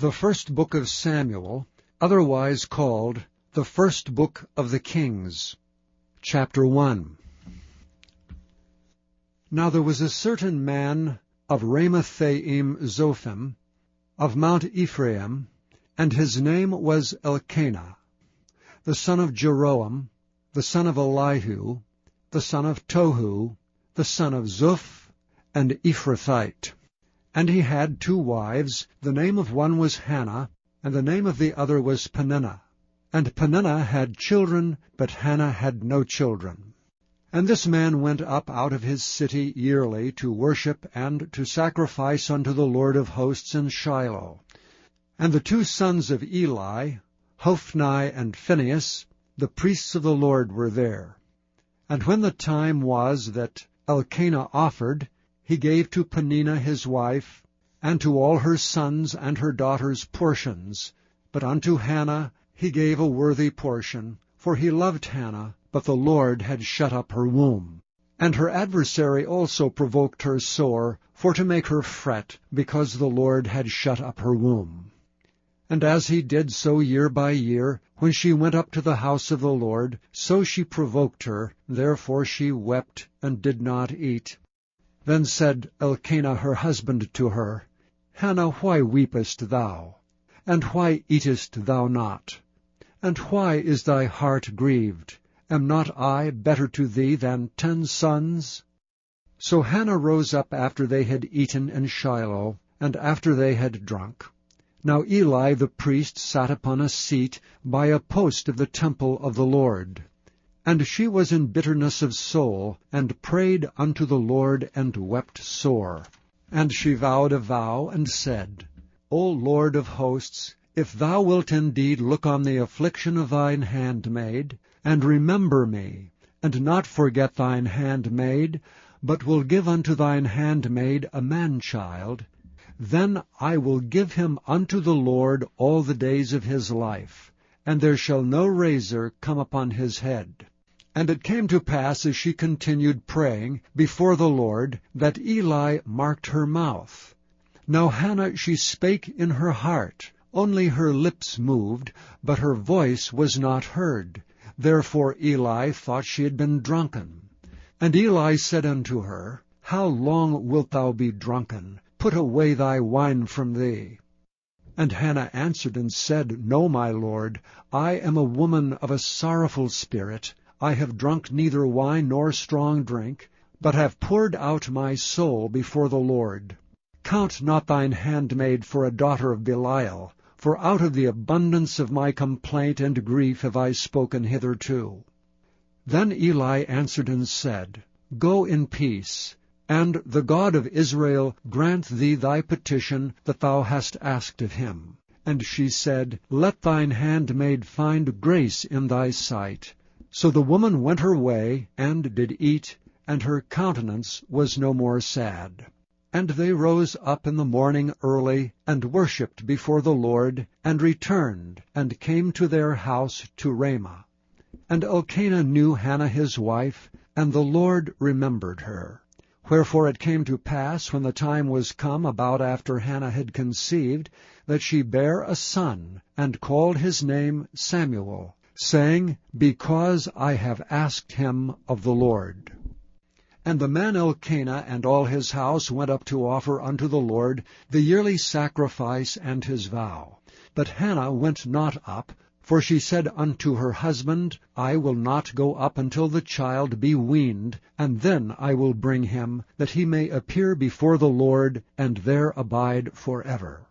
The first book of Samuel, otherwise called the first book of the Kings. Chapter 1. Now there was a certain man of Ramathaim Zophim, of Mount Ephraim, and his name was Elkanah, the son of Jeroam, the son of Elihu, the son of Tohu, the son of Zuph, and Ephrathite. And he had 2 wives. The name of one was Hannah, and the name of the other was Peninnah. And Peninnah had children, but Hannah had no children. And this man went up out of his city yearly to worship and to sacrifice unto the Lord of hosts in Shiloh. And the 2 sons of Eli, Hophni and Phinehas, the priests of the Lord, were there. And when the time was that Elkanah offered, he gave to Peninnah his wife, and to all her sons and her daughters portions. But unto Hannah he gave a worthy portion, for he loved Hannah, but the Lord had shut up her womb. And her adversary also provoked her sore, for to make her fret, because the Lord had shut up her womb. And as he did so year by year, when she went up to the house of the Lord, so she provoked her, therefore she wept and did not eat. Then said Elkanah her husband to her, Hannah, why weepest thou? And why eatest thou not? And why is thy heart grieved? Am not I better to thee than 10 sons? So Hannah rose up after they had eaten in Shiloh, and after they had drunk. Now Eli the priest sat upon a seat by a post of the temple of the Lord. And she was in bitterness of soul, and prayed unto the Lord, and wept sore. And she vowed a vow, and said, O Lord of hosts, if thou wilt indeed look on the affliction of thine handmaid, and remember me, and not forget thine handmaid, but will give unto thine handmaid a man-child, then I will give him unto the Lord all the days of his life, and there shall no razor come upon his head. And it came to pass, as she continued praying before the Lord, that Eli marked her mouth. Now Hannah she spake in her heart, only her lips moved, but her voice was not heard. Therefore Eli thought she had been drunken. And Eli said unto her, How long wilt thou be drunken? Put away thy wine from thee. And Hannah answered and said, No, my lord, I am a woman of a sorrowful spirit. I have drunk neither wine nor strong drink, but have poured out my soul before the Lord. Count not thine handmaid for a daughter of Belial, for out of the abundance of my complaint and grief have I spoken hitherto. Then Eli answered and said, Go in peace, and the God of Israel grant thee thy petition that thou hast asked of him. And she said, Let thine handmaid find grace in thy sight. So the woman went her way, and did eat, and her countenance was no more sad. And they rose up in the morning early, and worshipped before the Lord, and returned, and came to their house to Ramah. And Elkanah knew Hannah his wife, and the Lord remembered her. Wherefore it came to pass, when the time was come about after Hannah had conceived, that she bare a son, and called his name Samuel, saying, Because I have asked him of the Lord. And the man Elkanah and all his house went up to offer unto the Lord the yearly sacrifice and his vow. But Hannah went not up, for she said unto her husband, I will not go up until the child be weaned, and then I will bring him, that he may appear before the Lord, and there abide forever.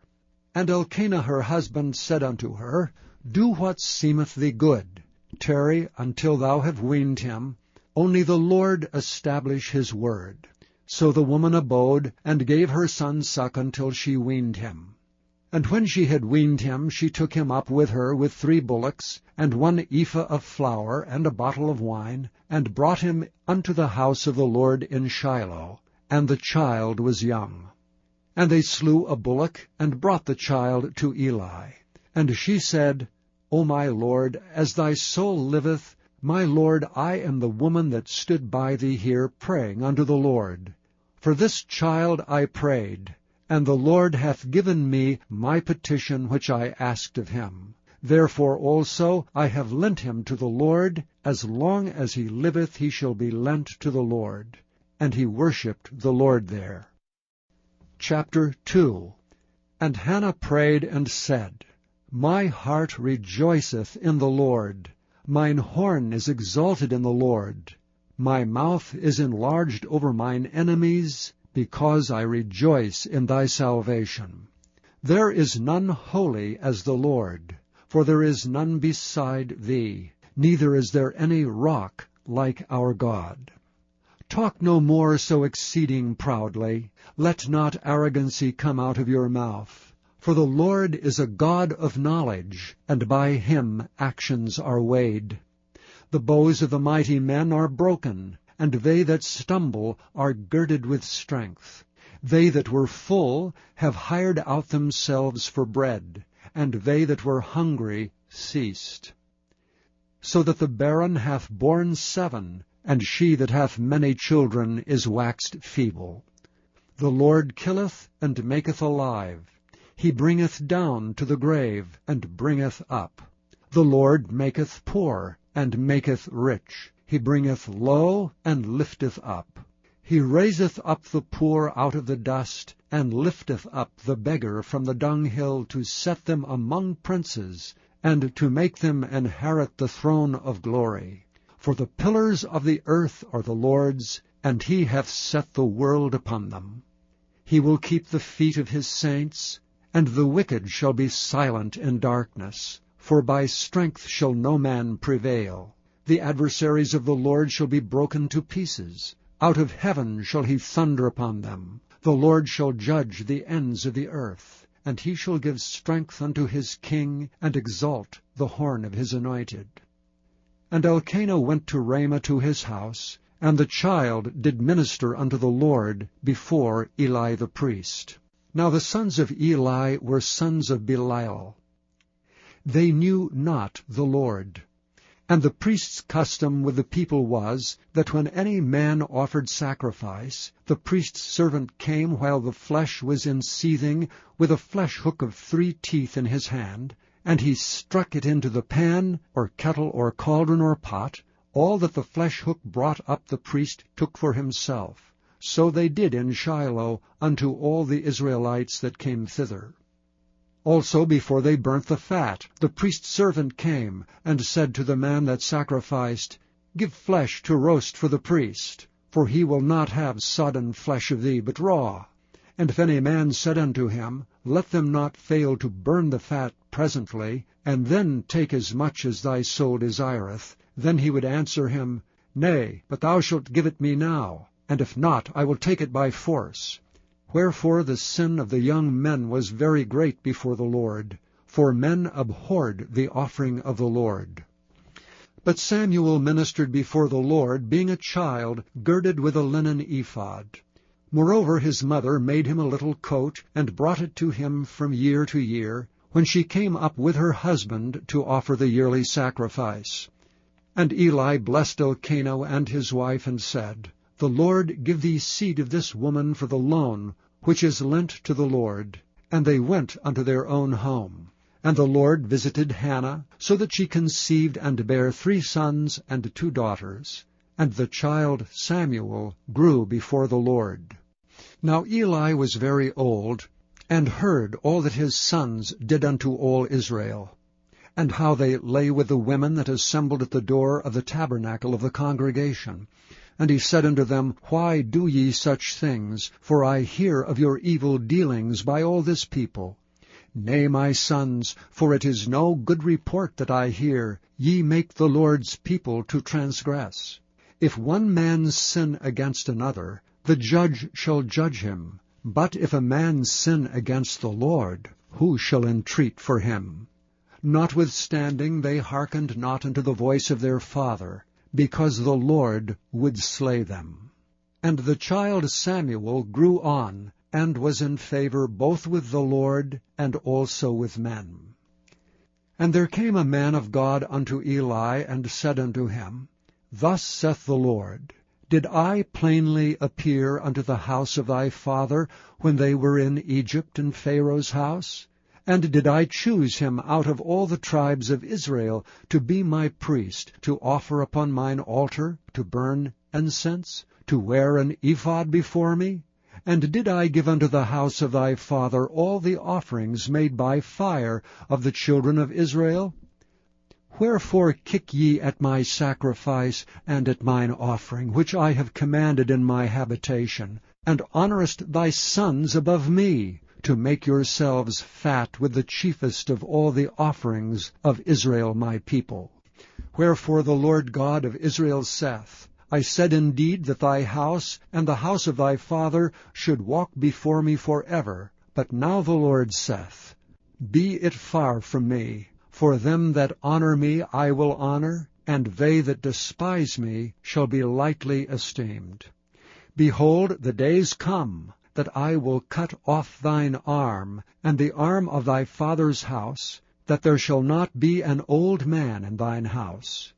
And Elkanah her husband said unto her, Do what seemeth thee good. Tarry until thou have weaned him. Only the Lord establish his word. So the woman abode, and gave her son suck until she weaned him. And when she had weaned him, she took him up with her with 3 bullocks, and 1 ephah of flour, and a bottle of wine, and brought him unto the house of the Lord in Shiloh. And the child was young. And they slew a bullock, and brought the child to Eli. And she said, O my Lord, as thy soul liveth, my Lord, I am the woman that stood by thee here praying unto the Lord. For this child I prayed, And the Lord hath given me my petition which I asked of him. Therefore also I have lent him to the Lord. As long as he liveth he shall be lent to the Lord. And he worshipped the Lord there. Chapter 2. And Hannah prayed and said, My heart rejoiceth in the Lord. Mine horn is exalted in the Lord. My mouth is enlarged over mine enemies, because I rejoice in thy salvation. There is none holy as the Lord, for there is none beside thee, neither is there any rock like our God. Talk no more so exceeding proudly. Let not arrogancy come out of your mouth. For the Lord is a God of knowledge, and by him actions are weighed. The bows of the mighty men are broken, and they that stumble are girded with strength. They that were full have hired out themselves for bread, and they that were hungry ceased. So that the barren hath borne 7, and she that hath many children is waxed feeble. The Lord killeth and maketh alive. He bringeth down to the grave, and bringeth up. The Lord maketh poor, and maketh rich. He bringeth low, and lifteth up. He raiseth up the poor out of the dust, and lifteth up the beggar from the dunghill, to set them among princes, and to make them inherit the throne of glory. For the pillars of the earth are the Lord's, and he hath set the world upon them. He will keep the feet of his saints, and the wicked shall be silent in darkness. For by strength shall no man prevail. The adversaries of the Lord shall be broken to pieces. Out of heaven shall he thunder upon them. The Lord shall judge the ends of the earth. And he shall give strength unto his king, and exalt the horn of his anointed. And Elkanah went to Ramah to his house, and the child did minister unto the Lord before Eli the priest. Now the sons of Eli were sons of Belial. They knew not the Lord. And the priest's custom with the people was, that when any man offered sacrifice, the priest's servant came while the flesh was in seething, with a flesh hook of 3 teeth in his hand, and he struck it into the pan, or kettle, or cauldron, or pot. All that the flesh hook brought up the priest took for himself. So they did in Shiloh unto all the Israelites that came thither. Also before they burnt the fat, the priest's servant came, and said to the man that sacrificed, Give flesh to roast for the priest, for he will not have sodden flesh of thee, but raw. And if any man said unto him, Let them not fail to burn the fat presently, and then take as much as thy soul desireth, then he would answer him, Nay, but thou shalt give it me now, and if not, I will take it by force. Wherefore the sin of the young men was very great before the Lord, for men abhorred the offering of the Lord. But Samuel ministered before the Lord, being a child, girded with a linen ephod. Moreover his mother made him a little coat, and brought it to him from year to year, when she came up with her husband to offer the yearly sacrifice. And Eli blessed Elkanah and his wife, and said, The Lord give thee seed of this woman for the loan, which is lent to the Lord. And they went unto their own home. And the Lord visited Hannah, so that she conceived and bare 3 sons and 2 daughters. And the child Samuel grew before the Lord. Now Eli was very old, and heard all that his sons did unto all Israel, and how they lay with the women that assembled at the door of the tabernacle of the congregation. And he said unto them, Why do ye such things? For I hear of your evil dealings by all this people. Nay, my sons, for it is no good report that I hear. Ye make the Lord's people to transgress. If one man sin against another, the judge shall judge him. But if a man sin against the Lord, who shall entreat for him? Notwithstanding they hearkened not unto the voice of their father, because the Lord would slay them. And the child Samuel grew on, and was in favor both with the Lord and also with men. And there came a man of God unto Eli, and said unto him, Thus saith the Lord, Did I plainly appear unto the house of thy father when they were in Egypt in Pharaoh's house? And did I choose him out of all the tribes of Israel to be my priest, to offer upon mine altar, to burn incense, to wear an ephod before me? And did I give unto the house of thy father all the offerings made by fire of the children of Israel? Wherefore kick ye at my sacrifice and at mine offering, which I have commanded in my habitation, and honourest thy sons above me, to make yourselves fat with the chiefest of all the offerings of Israel my people? Wherefore the Lord God of Israel saith, I said indeed that thy house and the house of thy father should walk before me forever. But now the Lord saith, Be it far from me, for them that honour me I will honour, and they that despise me shall be lightly esteemed. Behold, the days come, that I will cut off thine arm, and the arm of thy father's house, that there shall not be an old man in thine house.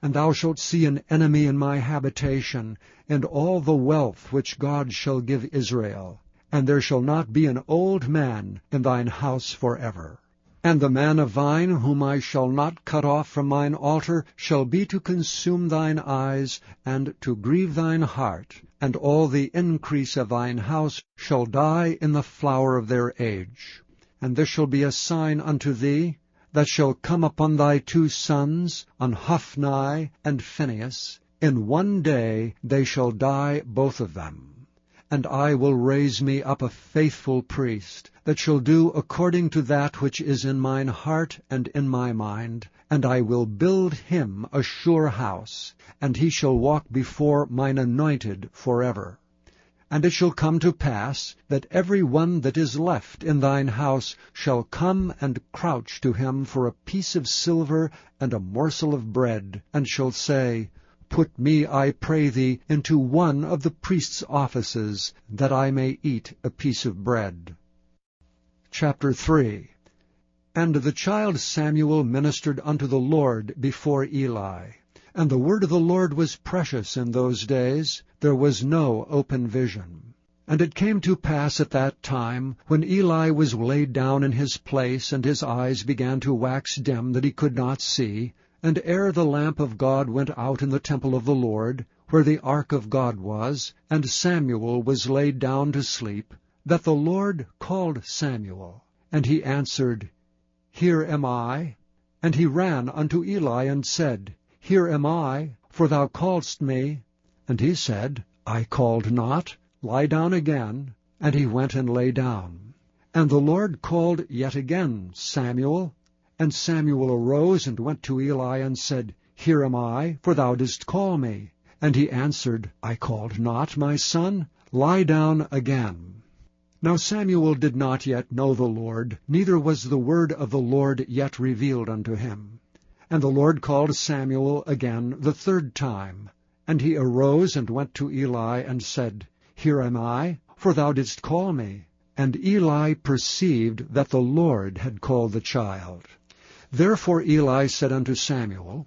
And thou shalt see an enemy in my habitation, and all the wealth which God shall give Israel. And there shall not be an old man in thine house forever. And the man of thine, whom I shall not cut off from mine altar, shall be to consume thine eyes, and to grieve thine heart. And all the increase of thine house shall die in the flower of their age. And this shall be a sign unto thee, that shall come upon thy 2 sons, on Hophni and Phinehas. In one day they shall die both of them. And I will raise me up a faithful priest, that shall do according to that which is in mine heart and in my mind. And I will build him a sure house, and he shall walk before mine anointed forever. And it shall come to pass, that every one that is left in thine house shall come and crouch to him for a piece of silver and a morsel of bread, and shall say, Put me, I pray thee, into one of the priest's offices, that I may eat a piece of bread. Chapter 3. And the child Samuel ministered unto the Lord before Eli. And the word of the Lord was precious in those days. There was no open vision. And it came to pass at that time, when Eli was laid down in his place, and his eyes began to wax dim, that he could not see, and ere the lamp of God went out in the temple of the Lord, where the ark of God was, and Samuel was laid down to sleep, that the Lord called Samuel. And he answered, Here am I. And he ran unto Eli, and said, Here am I, for thou calledst me. And he said, I called not. Lie down again. And he went and lay down. And the Lord called yet again, Samuel. And Samuel arose and went to Eli, and said, Here am I, for thou didst call me. And he answered, I called not, my son. Lie down again. Now Samuel did not yet know the Lord, neither was the word of the Lord yet revealed unto him. And the Lord called Samuel again the 3rd time. And he arose and went to Eli, and said, Here am I, for thou didst call me. And Eli perceived that the Lord had called the child. Therefore Eli said unto Samuel,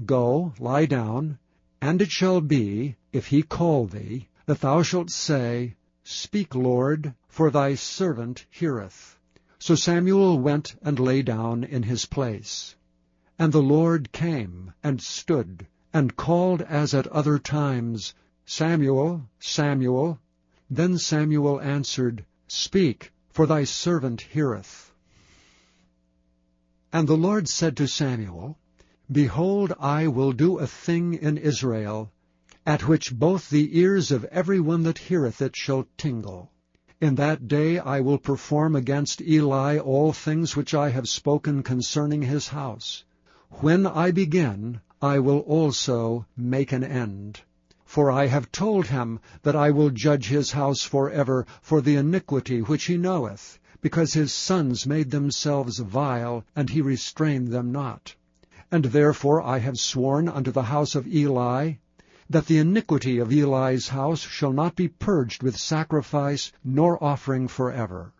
Go, lie down, and it shall be, if he call thee, that thou shalt say, Speak, Lord, for thy servant heareth. So Samuel went and lay down in his place. And the Lord came and stood, and called as at other times, Samuel, Samuel. Then Samuel answered, Speak, for thy servant heareth. And the Lord said to Samuel, Behold, I will do a thing in Israel, at which both the ears of every one that heareth it shall tingle. In that day I will perform against Eli all things which I have spoken concerning his house. When I begin, I will also make an end. For I have told him that I will judge his house forever for the iniquity which he knoweth, because his sons made themselves vile, and he restrained them not. And therefore I have sworn unto the house of Eli, that the iniquity of Eli's house shall not be purged with sacrifice nor offering forever.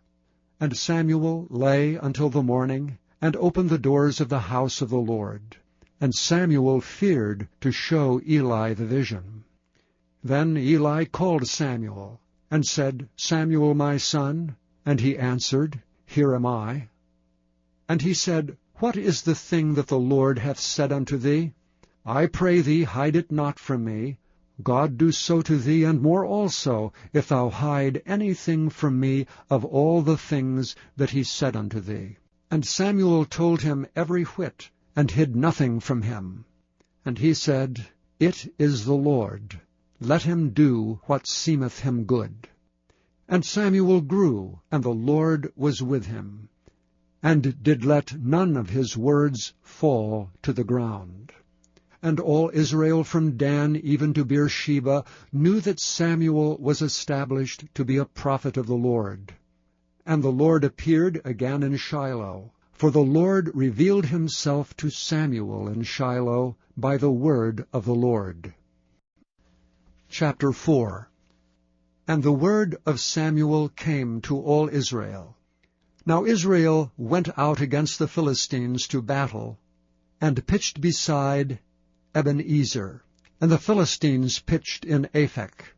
And Samuel lay until the morning, and opened the doors of the house of the Lord. And Samuel feared to show Eli the vision. Then Eli called Samuel, and said, Samuel, my son. And he answered, Here am I. And he said, What is the thing that the Lord hath said unto thee? I pray thee, hide it not from me. God do so to thee, and more also, if thou hide anything from me of all the things that he said unto thee. And Samuel told him every whit, and hid nothing from him. And he said, It is the Lord. Let him do what seemeth him good. And Samuel grew, and the Lord was with him, and did let none of his words fall to the ground. And all Israel from Dan even to Beersheba knew that Samuel was established to be a prophet of the Lord. And the Lord appeared again in Shiloh, for the Lord revealed himself to Samuel in Shiloh by the word of the Lord. Chapter 4. And the word of Samuel came to all Israel. Now Israel went out against the Philistines to battle, and pitched beside Ebenezer, and the Philistines pitched in Aphek.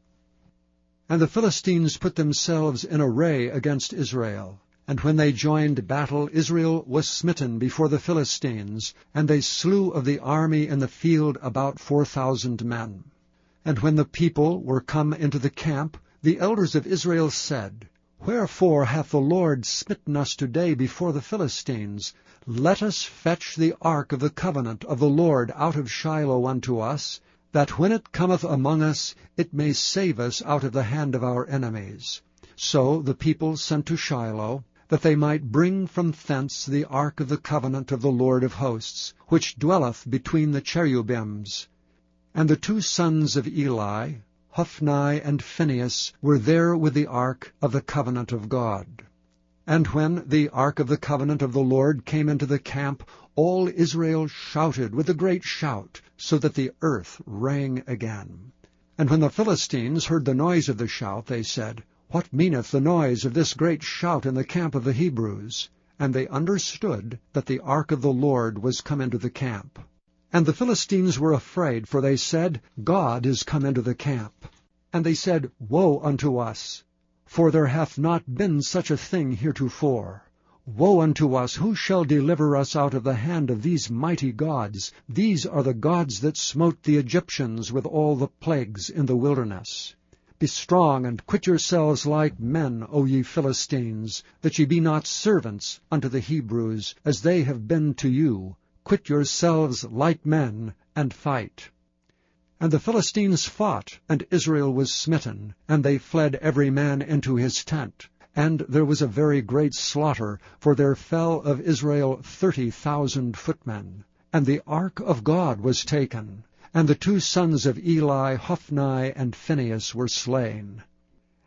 And the Philistines put themselves in array against Israel. And when they joined battle, Israel was smitten before the Philistines, and they slew of the army in the field about 4,000 men. And when the people were come into the camp, the elders of Israel said, Wherefore hath the Lord smitten us today before the Philistines? Let us fetch the ark of the covenant of the Lord out of Shiloh unto us, that when it cometh among us, it may save us out of the hand of our enemies. So the people sent to Shiloh, that they might bring from thence the ark of the covenant of the Lord of hosts, which dwelleth between the cherubims. And the two sons of Eli, Hophni and Phinehas, were there with the ark of the covenant of God. And when the ark of the covenant of the Lord came into the camp, all Israel shouted with a great shout, so that the earth rang again. And when the Philistines heard the noise of the shout, they said, What meaneth the noise of this great shout in the camp of the Hebrews? And they understood that the ark of the Lord was come into the camp. And the Philistines were afraid, for they said, God is come into the camp. And they said, Woe unto us! For there hath not been such a thing heretofore. Woe unto us! Who shall deliver us out of the hand of these mighty gods? These are the gods that smote the Egyptians with all the plagues in the wilderness. Be strong, and quit yourselves like men, O ye Philistines, that ye be not servants unto the Hebrews, as they have been to you. Quit yourselves like men, and fight. And the Philistines fought, and Israel was smitten, and they fled every man into his tent. And there was a very great slaughter, for there fell of Israel 30,000 footmen. And the ark of God was taken, and the two sons of Eli, Hophni and Phinehas, were slain.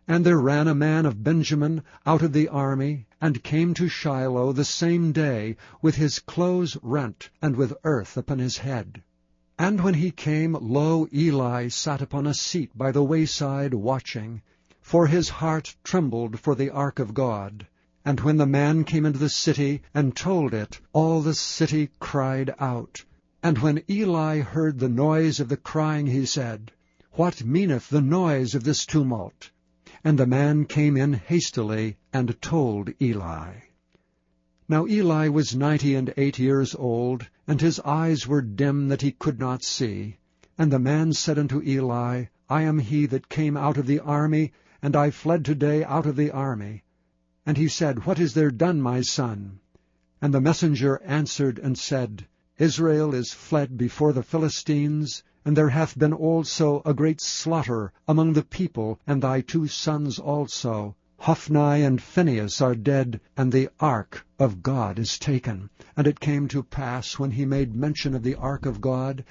And there ran a man of Benjamin out of the army, and came to Shiloh the same day, with his clothes rent, and with earth upon his head. And when he came, lo, Eli sat upon a seat by the wayside watching, for his heart trembled for the ark of God. And when the man came into the city, and told it, all the city cried out. And when Eli heard the noise of the crying, he said, What meaneth the noise of this tumult? And the man came in hastily, and told Eli. Now Eli was 98 years old, and his eyes were dim that he could not see. And the man said unto Eli, I am he that came out of the army, and I fled today out of the army. And he said, What is there done, my son? And the messenger answered and said, Israel is fled before the Philistines, and there hath been also a great slaughter among the people, and thy two sons also, Hophni and Phinehas, are dead, and the ark of God is taken. And it came to pass, when he made mention of the ark of God,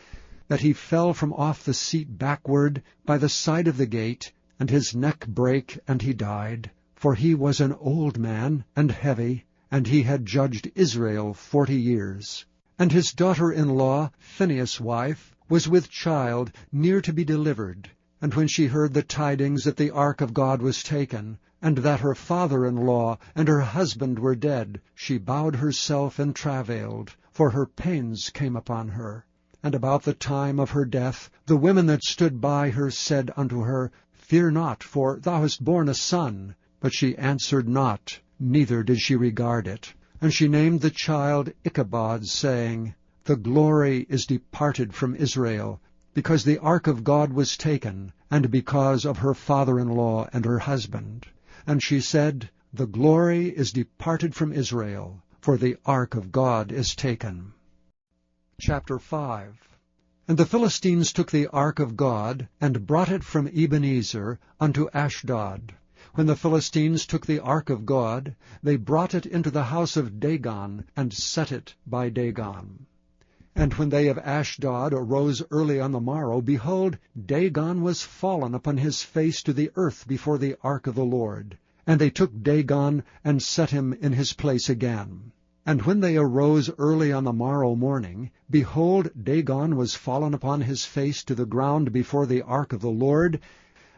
that he fell from off the seat backward by the side of the gate, and his neck brake, and he died. For he was an old man, and heavy, and he had judged Israel 40 years. And his daughter-in-law, Phinehas' wife, was with child, near to be delivered. And when she heard the tidings that the ark of God was taken, and that her father-in-law and her husband were dead, she bowed herself and travailed, for her pains came upon her. And about the time of her death, the women that stood by her said unto her, Fear not, for thou hast borne a son. But she answered not, neither did she regard it. And she named the child Ichabod, saying, The glory is departed from Israel, because the ark of God was taken, and because of her father-in-law and her husband. And she said, The glory is departed from Israel, for the ark of God is taken. Chapter 5. And the Philistines took the ark of God, and brought it from Ebenezer unto Ashdod. When the Philistines took the ark of God, they brought it into the house of Dagon, and set it by Dagon. And when they of Ashdod arose early on the morrow, behold, Dagon was fallen upon his face to the earth before the ark of the Lord. And they took Dagon, and set him in his place again. And when they arose early on the morrow morning, behold, Dagon was fallen upon his face to the ground before the ark of the Lord,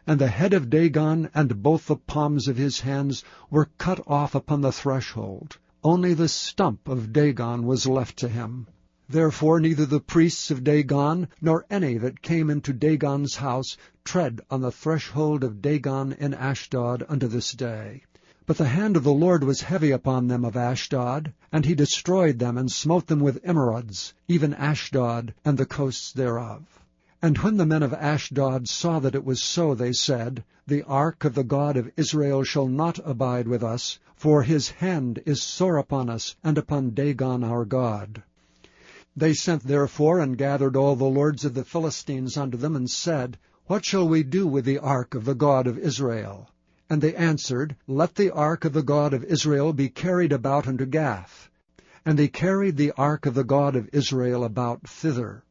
and the head of Dagon and both the palms of his hands were cut off upon the threshold. Only the stump of Dagon was left to him. Therefore neither the priests of Dagon, nor any that came into Dagon's house, tread on the threshold of Dagon in Ashdod unto this day. But the hand of the Lord was heavy upon them of Ashdod, and he destroyed them, and smote them with emerods, even Ashdod and the coasts thereof. And when the men of Ashdod saw that it was so, they said, The ark of the God of Israel shall not abide with us, for his hand is sore upon us, and upon Dagon our God. They sent therefore and gathered all the lords of the Philistines unto them, and said, What shall we do with the ark of the God of Israel? And they answered, Let the ark of the God of Israel be carried about unto Gath. And they carried the ark of the God of Israel about thither.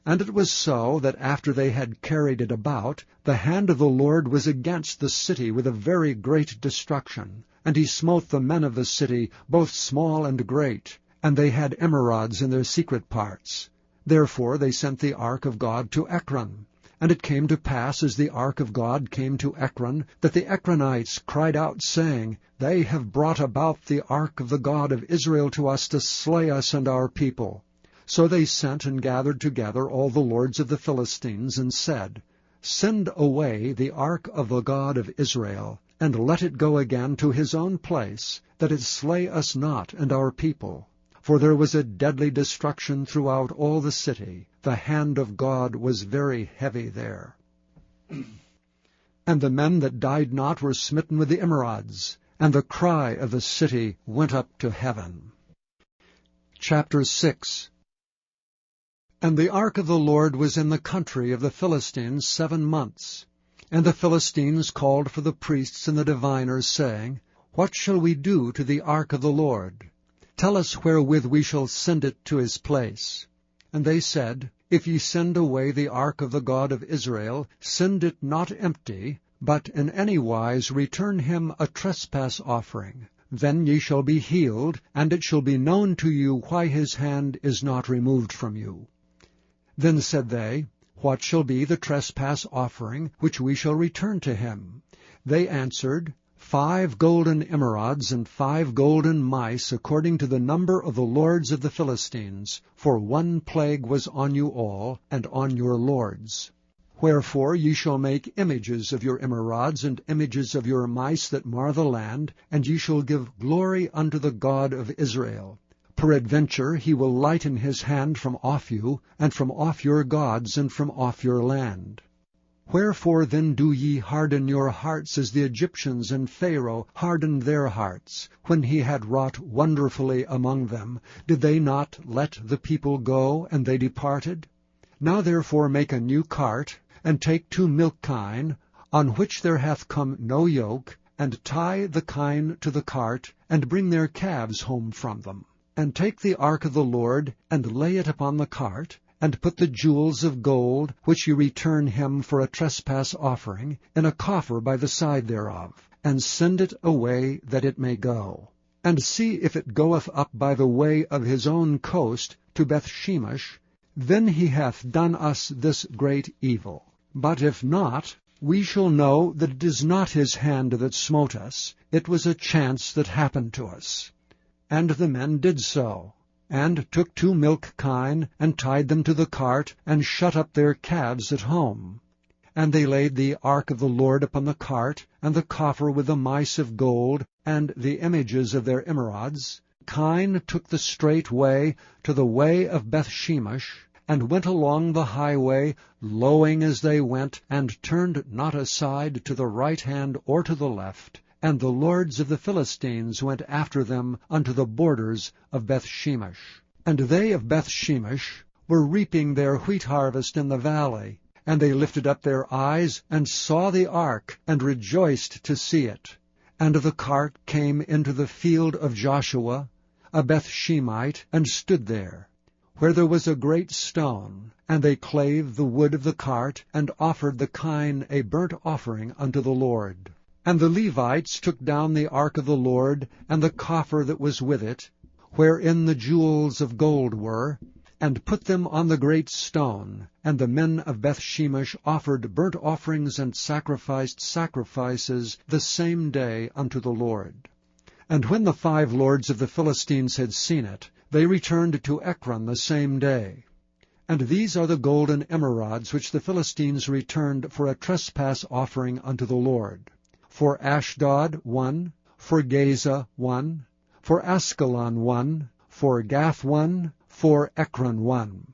And it was so, that after they had carried it about, the hand of the Lord was against the city with a very great destruction. And he smote the men of the city, both small and great, and they had emerods in their secret parts. Therefore they sent the ark of God to Ekron. And it came to pass, as the ark of God came to Ekron, that the Ekronites cried out, saying, They have brought about the ark of the God of Israel to us to slay us and our people. So they sent and gathered together all the lords of the Philistines, and said, Send away the ark of the God of Israel, and let it go again to his own place, that it slay us not and our people. For there was a deadly destruction throughout all the city. The hand of God was very heavy there. And the men that died not were smitten with the emerods, and the cry of the city went up to heaven. Chapter 6. And the ark of the Lord was in the country of the Philistines 7 months. And the Philistines called for the priests and the diviners, saying, What shall we do to the ark of the Lord? Tell us wherewith we shall send it to his place. And they said, If ye send away the ark of the God of Israel, send it not empty, but in any wise return him a trespass offering. Then ye shall be healed, and it shall be known to you why his hand is not removed from you. Then said they, What shall be the trespass offering which we shall return to him? They answered, 5 golden emerods and 5 golden mice, according to the number of the lords of the Philistines, for one plague was on you all, and on your lords. Wherefore ye shall make images of your emerods, and images of your mice that mar the land, and ye shall give glory unto the God of Israel. Peradventure he will lighten his hand from off you, and from off your gods, and from off your land. Wherefore then do ye harden your hearts, as the Egyptians and Pharaoh hardened their hearts? When he had wrought wonderfully among them, did they not let the people go, and they departed? Now therefore make a new cart, and take 2 milk kine, on which there hath come no yoke, and tie the kine to the cart, and bring their calves home from them. And take the ark of the Lord, and lay it upon the cart, and put the jewels of gold, which ye return him for a trespass offering, in a coffer by the side thereof, and send it away that it may go. And see if it goeth up by the way of his own coast to Bethshemesh, then he hath done us this great evil. But if not, we shall know that it is not his hand that smote us, it was a chance that happened to us. And the men did so. and took 2 milk kine, and tied them to the cart, and shut up their calves at home. And they laid the ark of the Lord upon the cart, and the coffer with the mice of gold, and the images of their emerods. Kine took the straight way to the way of Bethshemesh, and went along the highway, lowing as they went, and turned not aside to the right hand or to the left. And the lords of the Philistines went after them unto the borders of Bethshemesh. And they of Bethshemesh were reaping their wheat harvest in the valley. And they lifted up their eyes, and saw the ark, and rejoiced to see it. And the cart came into the field of Joshua, a Bethshemite, and stood there, where there was a great stone. And they clave the wood of the cart, and offered the kine a burnt offering unto the Lord. And the Levites took down the ark of the Lord, and the coffer that was with it, wherein the jewels of gold were, and put them on the great stone. And the men of Bethshemesh offered burnt offerings and sacrificed sacrifices the same day unto the Lord. And when the 5 lords of the Philistines had seen it, they returned to Ekron the same day. And these are the golden emerods which the Philistines returned for a trespass offering unto the Lord. For Ashdod 1, for Gaza 1, for Askelon 1, for Gath 1, for Ekron 1.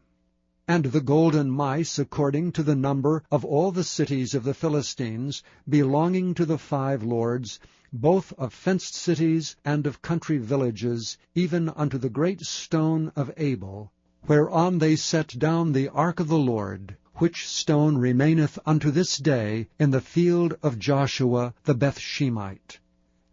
And the golden mice according to the number of all the cities of the Philistines, belonging to the 5 lords, both of fenced cities and of country villages, even unto the great stone of Abel, whereon they set down the ark of the Lord, which stone remaineth unto this day in the field of Joshua the Bethshemite.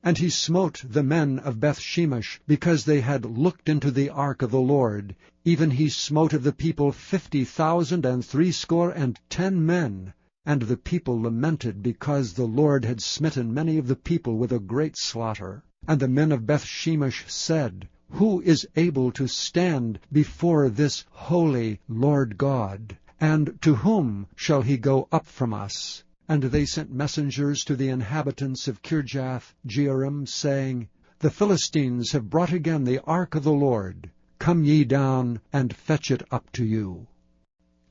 And he smote the men of Bethshemesh, because they had looked into the ark of the Lord. Even he smote of the people 50,000 and 70 men. And the people lamented, because the Lord had smitten many of the people with a great slaughter. And the men of Bethshemesh said, Who is able to stand before this holy Lord God? And to whom shall he go up from us? And they sent messengers to the inhabitants of Kirjath-jearim, saying, The Philistines have brought again the ark of the Lord. Come ye down, and fetch it up to you.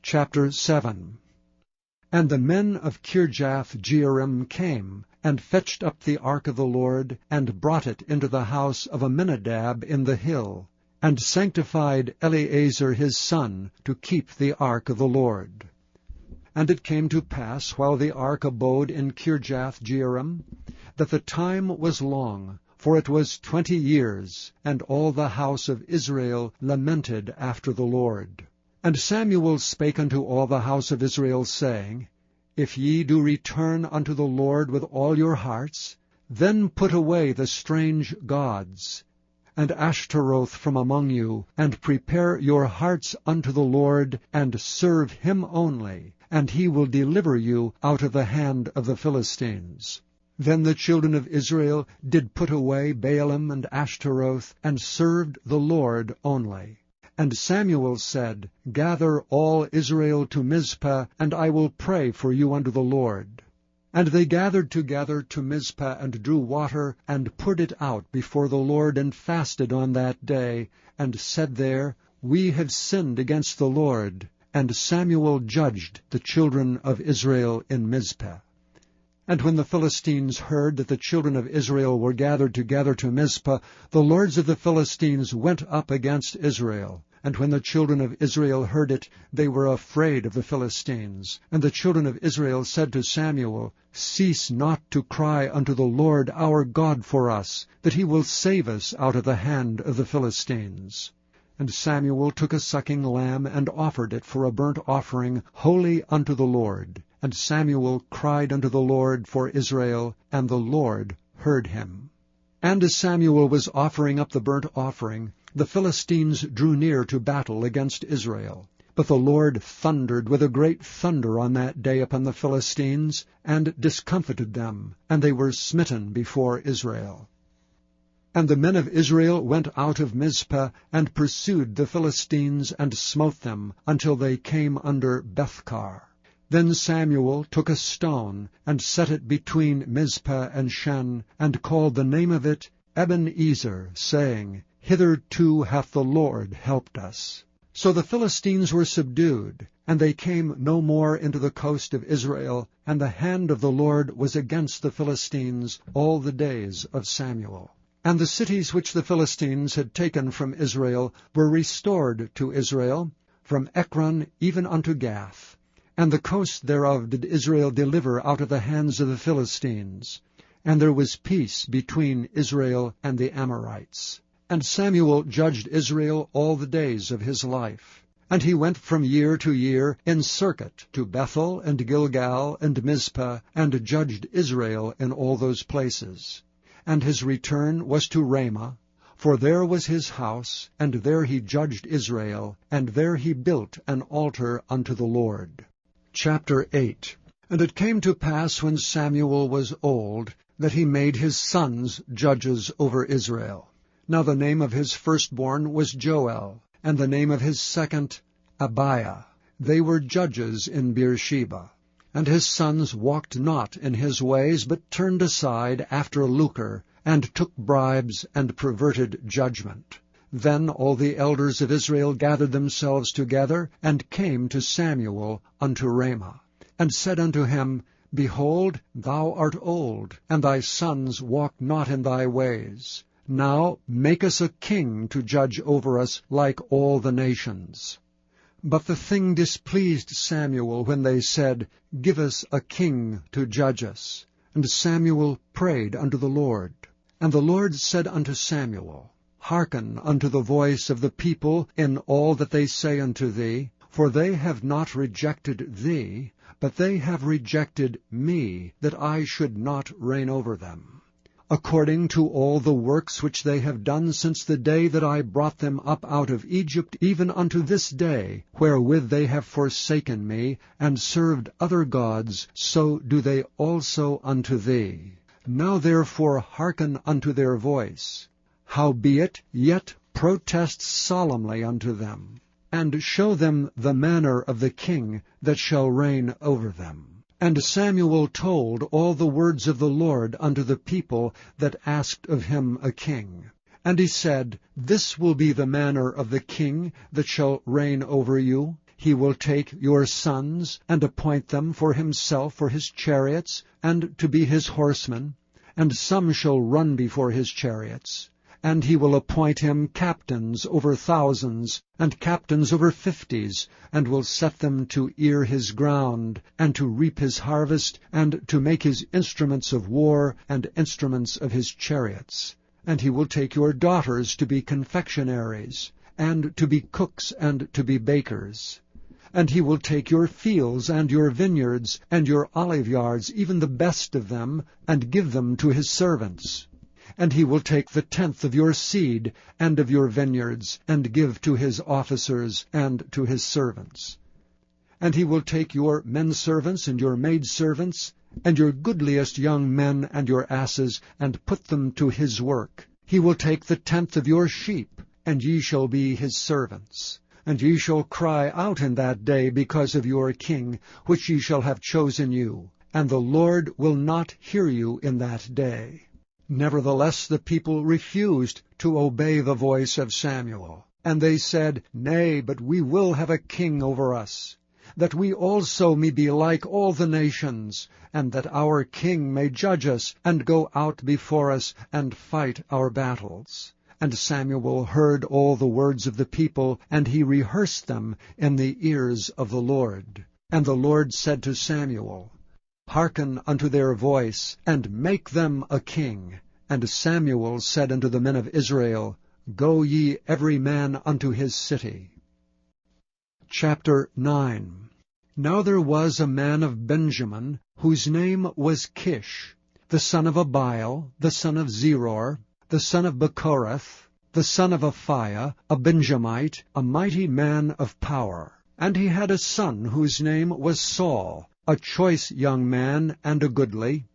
Chapter 7. And the men of Kirjath-jearim came, and fetched up the ark of the Lord, and brought it into the house of Aminadab in the hill, and sanctified Eleazar his son to keep the ark of the Lord. And it came to pass, while the ark abode in Kirjath-jearim, that the time was long, for it was 20 years, and all the house of Israel lamented after the Lord. And Samuel spake unto all the house of Israel, saying, If ye do return unto the Lord with all your hearts, then put away the strange gods, and Ashtaroth from among you, and prepare your hearts unto the Lord, and serve him only, and he will deliver you out of the hand of the Philistines. Then the children of Israel did put away Baalim and Ashtaroth, and served the Lord only. And Samuel said, Gather all Israel to Mizpah, and I will pray for you unto the Lord. And they gathered together to Mizpah, and drew water, and poured it out before the Lord, and fasted on that day, and said there, We have sinned against the Lord. And Samuel judged the children of Israel in Mizpah. And when the Philistines heard that the children of Israel were gathered together to Mizpah, the lords of the Philistines went up against Israel. And when the children of Israel heard it, they were afraid of the Philistines. And the children of Israel said to Samuel, Cease not to cry unto the Lord our God for us, that he will save us out of the hand of the Philistines. And Samuel took a sucking lamb, and offered it for a burnt offering holy unto the Lord. And Samuel cried unto the Lord for Israel, and the Lord heard him. And as Samuel was offering up the burnt offering, the Philistines drew near to battle against Israel. But the Lord thundered with a great thunder on that day upon the Philistines, and discomfited them, and they were smitten before Israel. And the men of Israel went out of Mizpah, and pursued the Philistines, and smote them, until they came under Bethkar. Then Samuel took a stone, and set it between Mizpah and Shen, and called the name of it Ebenezer, saying, Hitherto hath the Lord helped us. So the Philistines were subdued, and they came no more into the coast of Israel, and the hand of the Lord was against the Philistines all the days of Samuel. And the cities which the Philistines had taken from Israel were restored to Israel, from Ekron even unto Gath. And the coast thereof did Israel deliver out of the hands of the Philistines. And there was peace between Israel and the Amorites. And Samuel judged Israel all the days of his life. And he went from year to year in circuit to Bethel and Gilgal and Mizpah, and judged Israel in all those places. And his return was to Ramah, for there was his house, and there he judged Israel, and there he built an altar unto the Lord. Chapter 8. And it came to pass, when Samuel was old, that he made his sons judges over Israel. Now the name of his firstborn was Joel, and the name of his second Abiah. They were judges in Beersheba. And his sons walked not in his ways, but turned aside after lucre, and took bribes, and perverted judgment. Then all the elders of Israel gathered themselves together, and came to Samuel unto Ramah, and said unto him, Behold, thou art old, and thy sons walk not in thy ways. Now make us a king to judge over us like all the nations. But the thing displeased Samuel when they said, Give us a king to judge us. And Samuel prayed unto the Lord. And the Lord said unto Samuel, Hearken unto the voice of the people in all that they say unto thee, for they have not rejected thee, but they have rejected me, that I should not reign over them. According to all the works which they have done since the day that I brought them up out of Egypt, even unto this day, wherewith they have forsaken me, and served other gods, so do they also unto thee. Now therefore hearken unto their voice. Howbeit, yet protest solemnly unto them, and show them the manner of the king that shall reign over them. And Samuel told all the words of the Lord unto the people that asked of him a king. And he said, This will be the manner of the king that shall reign over you. He will take your sons, and appoint them for himself for his chariots, and to be his horsemen, and some shall run before his chariots. And he will appoint him captains over thousands, and captains over 50s, and will set them to ear his ground, and to reap his harvest, and to make his instruments of war, and instruments of his chariots. And he will take your daughters to be confectionaries, and to be cooks, and to be bakers. And he will take your fields, and your vineyards, and your oliveyards, even the best of them, and give them to his servants. And he will take the tenth of your seed, and of your vineyards, and give to his officers, and to his servants. And he will take your menservants, and your maidservants, and your goodliest young men, and your asses, and put them to his work. He will take the tenth of your sheep, and ye shall be his servants. And ye shall cry out in that day because of your king, which ye shall have chosen you. And the Lord will not hear you in that day. Nevertheless the people refused to obey the voice of Samuel. And they said, Nay, but we will have a king over us, that we also may be like all the nations, and that our king may judge us, and go out before us, and fight our battles. And Samuel heard all the words of the people, and he rehearsed them in the ears of the Lord. And the Lord said to Samuel, Hearken unto their voice, and make them a king. And Samuel said unto the men of Israel, Go ye every man unto his city. Chapter 9. Now there was a man of Benjamin, whose name was Kish, the son of Abiel, the son of Zeror, the son of Bechorath, the son of Aphiah, a Benjamite, a mighty man of power. And he had a son whose name was Saul, a choice young man and a goodly.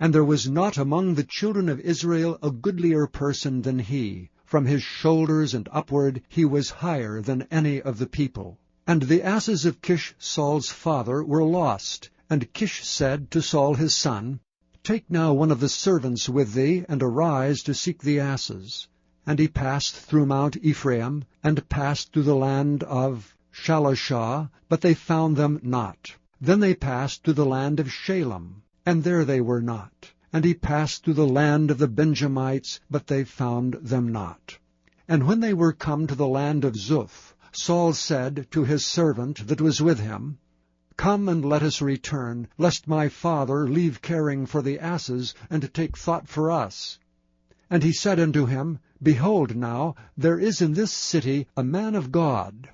And there was not among the children of Israel a goodlier person than he. From his shoulders and upward he was higher than any of the people. And the asses of Kish Saul's father were lost. And Kish said to Saul his son, Take now one of the servants with thee, and arise to seek the asses. And he passed through Mount Ephraim, and passed through the land of Shalishah, but they found them not. Then they passed through the land of Shalem, and there they were not. And he passed through the land of the Benjamites, but they found them not. And when they were come to the land of Zuph, Saul said to his servant that was with him, Come and let us return, lest my father leave caring for the asses, and take thought for us. And he said unto him, Behold now, there is in this city a man of God,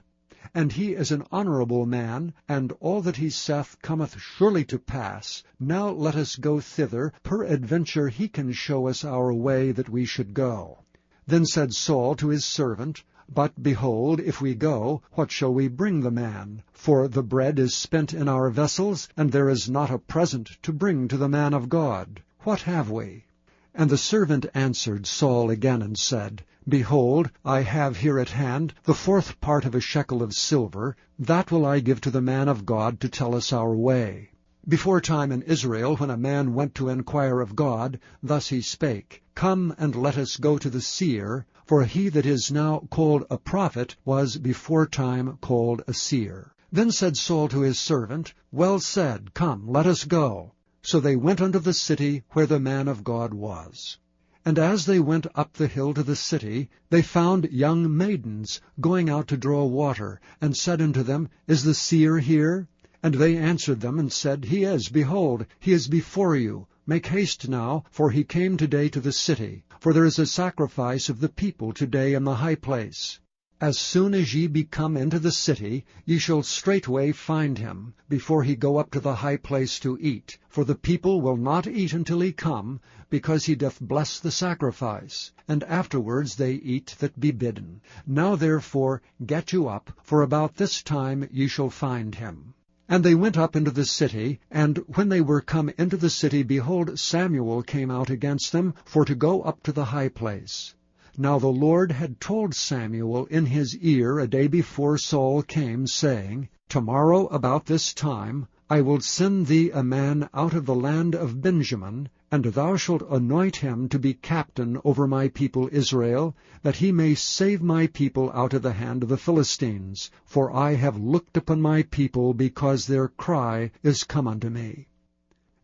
and he is an honorable man, and all that he saith cometh surely to pass. Now let us go thither, peradventure he can show us our way that we should go. Then said Saul to his servant, But behold, if we go, what shall we bring the man? For the bread is spent in our vessels, and there is not a present to bring to the man of God. What have we? And the servant answered Saul again and said, Behold, I have here at hand the 4th part of a shekel of silver. That will I give to the man of God to tell us our way. Before time in Israel, when a man went to enquire of God, thus he spake, Come and let us go to the seer, for he that is now called a prophet was before time called a seer. Then said Saul to his servant, Well said, come, let us go. So they went unto the city where the man of God was. And as they went up the hill to the city, they found young maidens going out to draw water, and said unto them, Is the seer here? And they answered them, and said, He is, behold, he is before you. Make haste now, for he came today to the city. For there is a sacrifice of the people today in the high place. As soon as ye be come into the city, ye shall straightway find him, before he go up to the high place to eat. For the people will not eat until he come, because he doth bless the sacrifice. And afterwards they eat that be bidden. Now therefore get you up, for about this time ye shall find him. And they went up into the city, and when they were come into the city, behold, Samuel came out against them, for to go up to the high place. Now the Lord had told Samuel in his ear a day before Saul came, saying, Tomorrow about this time I will send thee a man out of the land of Benjamin, and thou shalt anoint him to be captain over my people Israel, that he may save my people out of the hand of the Philistines. For I have looked upon my people, because their cry is come unto me.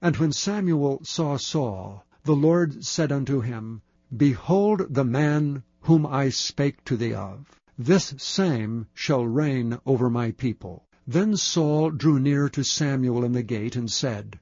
And when Samuel saw Saul, the Lord said unto him, Behold the man whom I spake to thee of. This same shall reign over my people. Then Saul drew near to Samuel in the gate, and said,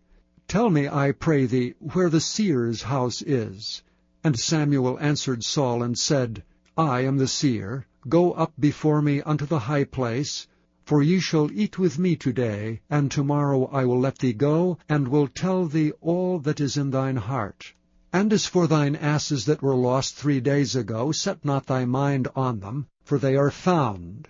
Tell me, I pray thee, where the seer's house is. And Samuel answered Saul, and said, I am the seer. Go up before me unto the high place, for ye shall eat with me today, and tomorrow I will let thee go, and will tell thee all that is in thine heart. And as for thine asses that were lost 3 days ago, set not thy mind on them, for they are found.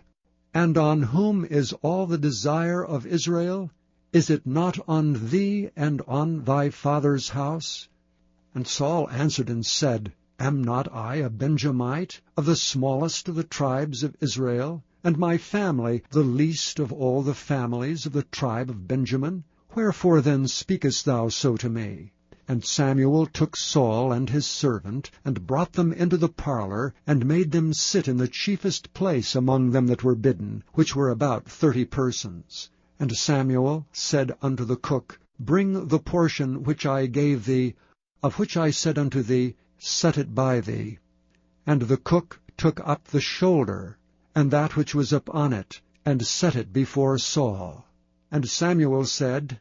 And on whom is all the desire of Israel? Is it not on thee and on thy father's house? And Saul answered and said, Am not I a Benjamite, of the smallest of the tribes of Israel, and my family the least of all the families of the tribe of Benjamin? Wherefore then speakest thou so to me? And Samuel took Saul and his servant, and brought them into the parlor, and made them sit in the chiefest place among them that were bidden, which were about 30 persons. And Samuel said unto the cook, Bring the portion which I gave thee, of which I said unto thee, Set it by thee. And the cook took up the shoulder, and that which was upon it, and set it before Saul. And Samuel said,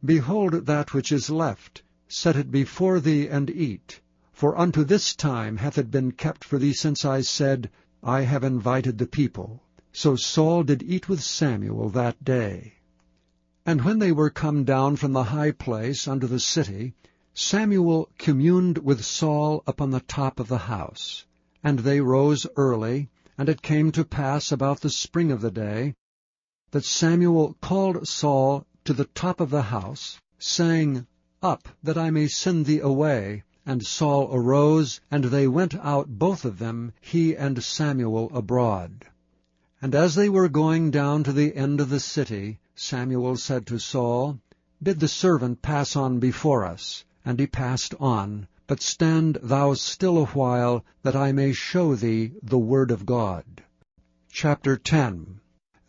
Behold that which is left, set it before thee, and eat. For unto this time hath it been kept for thee, since I said, I have invited the people. So Saul did eat with Samuel that day. And when they were come down from the high place unto the city, Samuel communed with Saul upon the top of the house. And they rose early, and it came to pass about the spring of the day, that Samuel called Saul to the top of the house, saying, Up, that I may send thee away. And Saul arose, and they went out both of them, he and Samuel, abroad. And as they were going down to the end of the city, Samuel said to Saul, Bid the servant pass on before us. And he passed on, but stand thou still a while, that I may show thee the word of God. Chapter 10.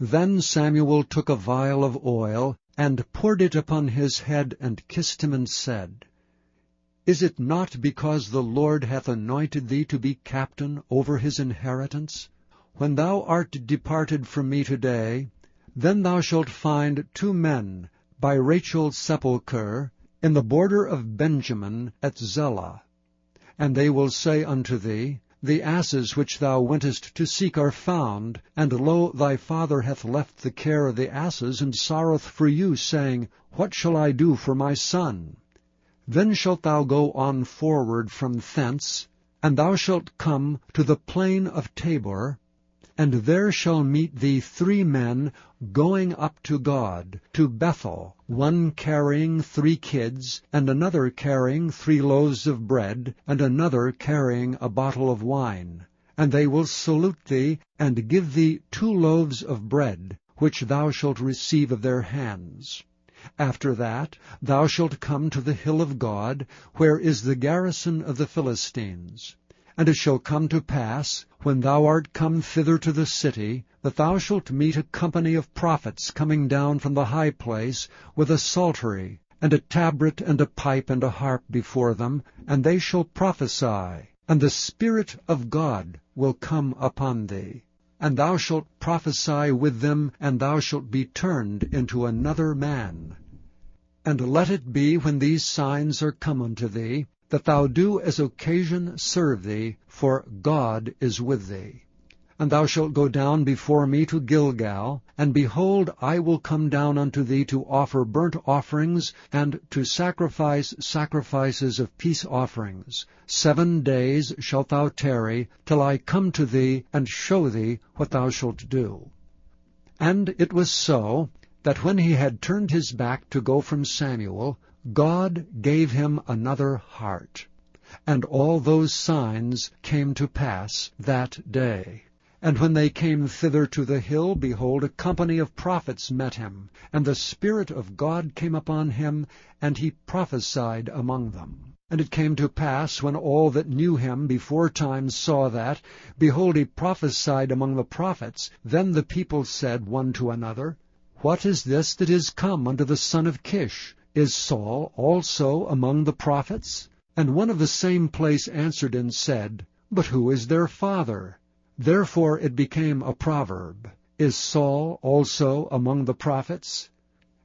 Then Samuel took a vial of oil, and poured it upon his head, and kissed him, and said, Is it not because the Lord hath anointed thee to be captain over his inheritance? When thou art departed from me today, then thou shalt find 2 men by Rachel's sepulchre, in the border of Benjamin at Zelah. And they will say unto thee, The asses which thou wentest to seek are found, and lo, thy father hath left the care of the asses, and sorroweth for you, saying, What shall I do for my son? Then shalt thou go on forward from thence, and thou shalt come to the plain of Tabor, and there shall meet thee 3 men going up to God, to Bethel, one carrying 3 kids, and another carrying 3 loaves of bread, and another carrying a bottle of wine. And they will salute thee, and give thee 2 loaves of bread, which thou shalt receive of their hands. After that thou shalt come to the hill of God, where is the garrison of the Philistines. And it shall come to pass, when thou art come thither to the city, that thou shalt meet a company of prophets coming down from the high place, with a psaltery, and a tabret, and a pipe, and a harp before them, and they shall prophesy, and the Spirit of God will come upon thee. And thou shalt prophesy with them, and thou shalt be turned into another man. And let it be, when these signs are come unto thee, that thou do as occasion serve thee, for God is with thee. And thou shalt go down before me to Gilgal, and behold, I will come down unto thee to offer burnt offerings, and to sacrifice sacrifices of peace offerings. 7 days shalt thou tarry, till I come to thee, and show thee what thou shalt do. And it was so, that when he had turned his back to go from Samuel, God gave him another heart. And all those signs came to pass that day. And when they came thither to the hill, behold, a company of prophets met him. And the Spirit of God came upon him, and he prophesied among them. And it came to pass, when all that knew him beforetime saw that, behold, he prophesied among the prophets, then the people said one to another, What is this that is come unto the son of Kish? Is Saul also among the prophets? And one of the same place answered and said, But who is their father? Therefore it became a proverb, Is Saul also among the prophets?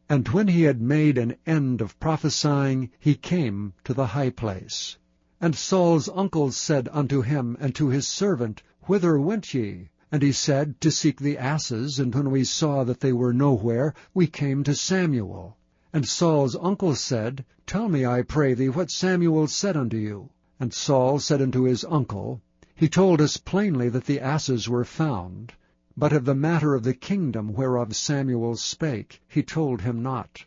And when he had made an end of prophesying, he came to the high place. And Saul's uncles said unto him and to his servant, Whither went ye? And he said, To seek the asses, and when we saw that they were nowhere, we came to Samuel. And Saul's uncle said, Tell me, I pray thee, what Samuel said unto you. And Saul said unto his uncle, He told us plainly that the asses were found, but of the matter of the kingdom whereof Samuel spake, he told him not.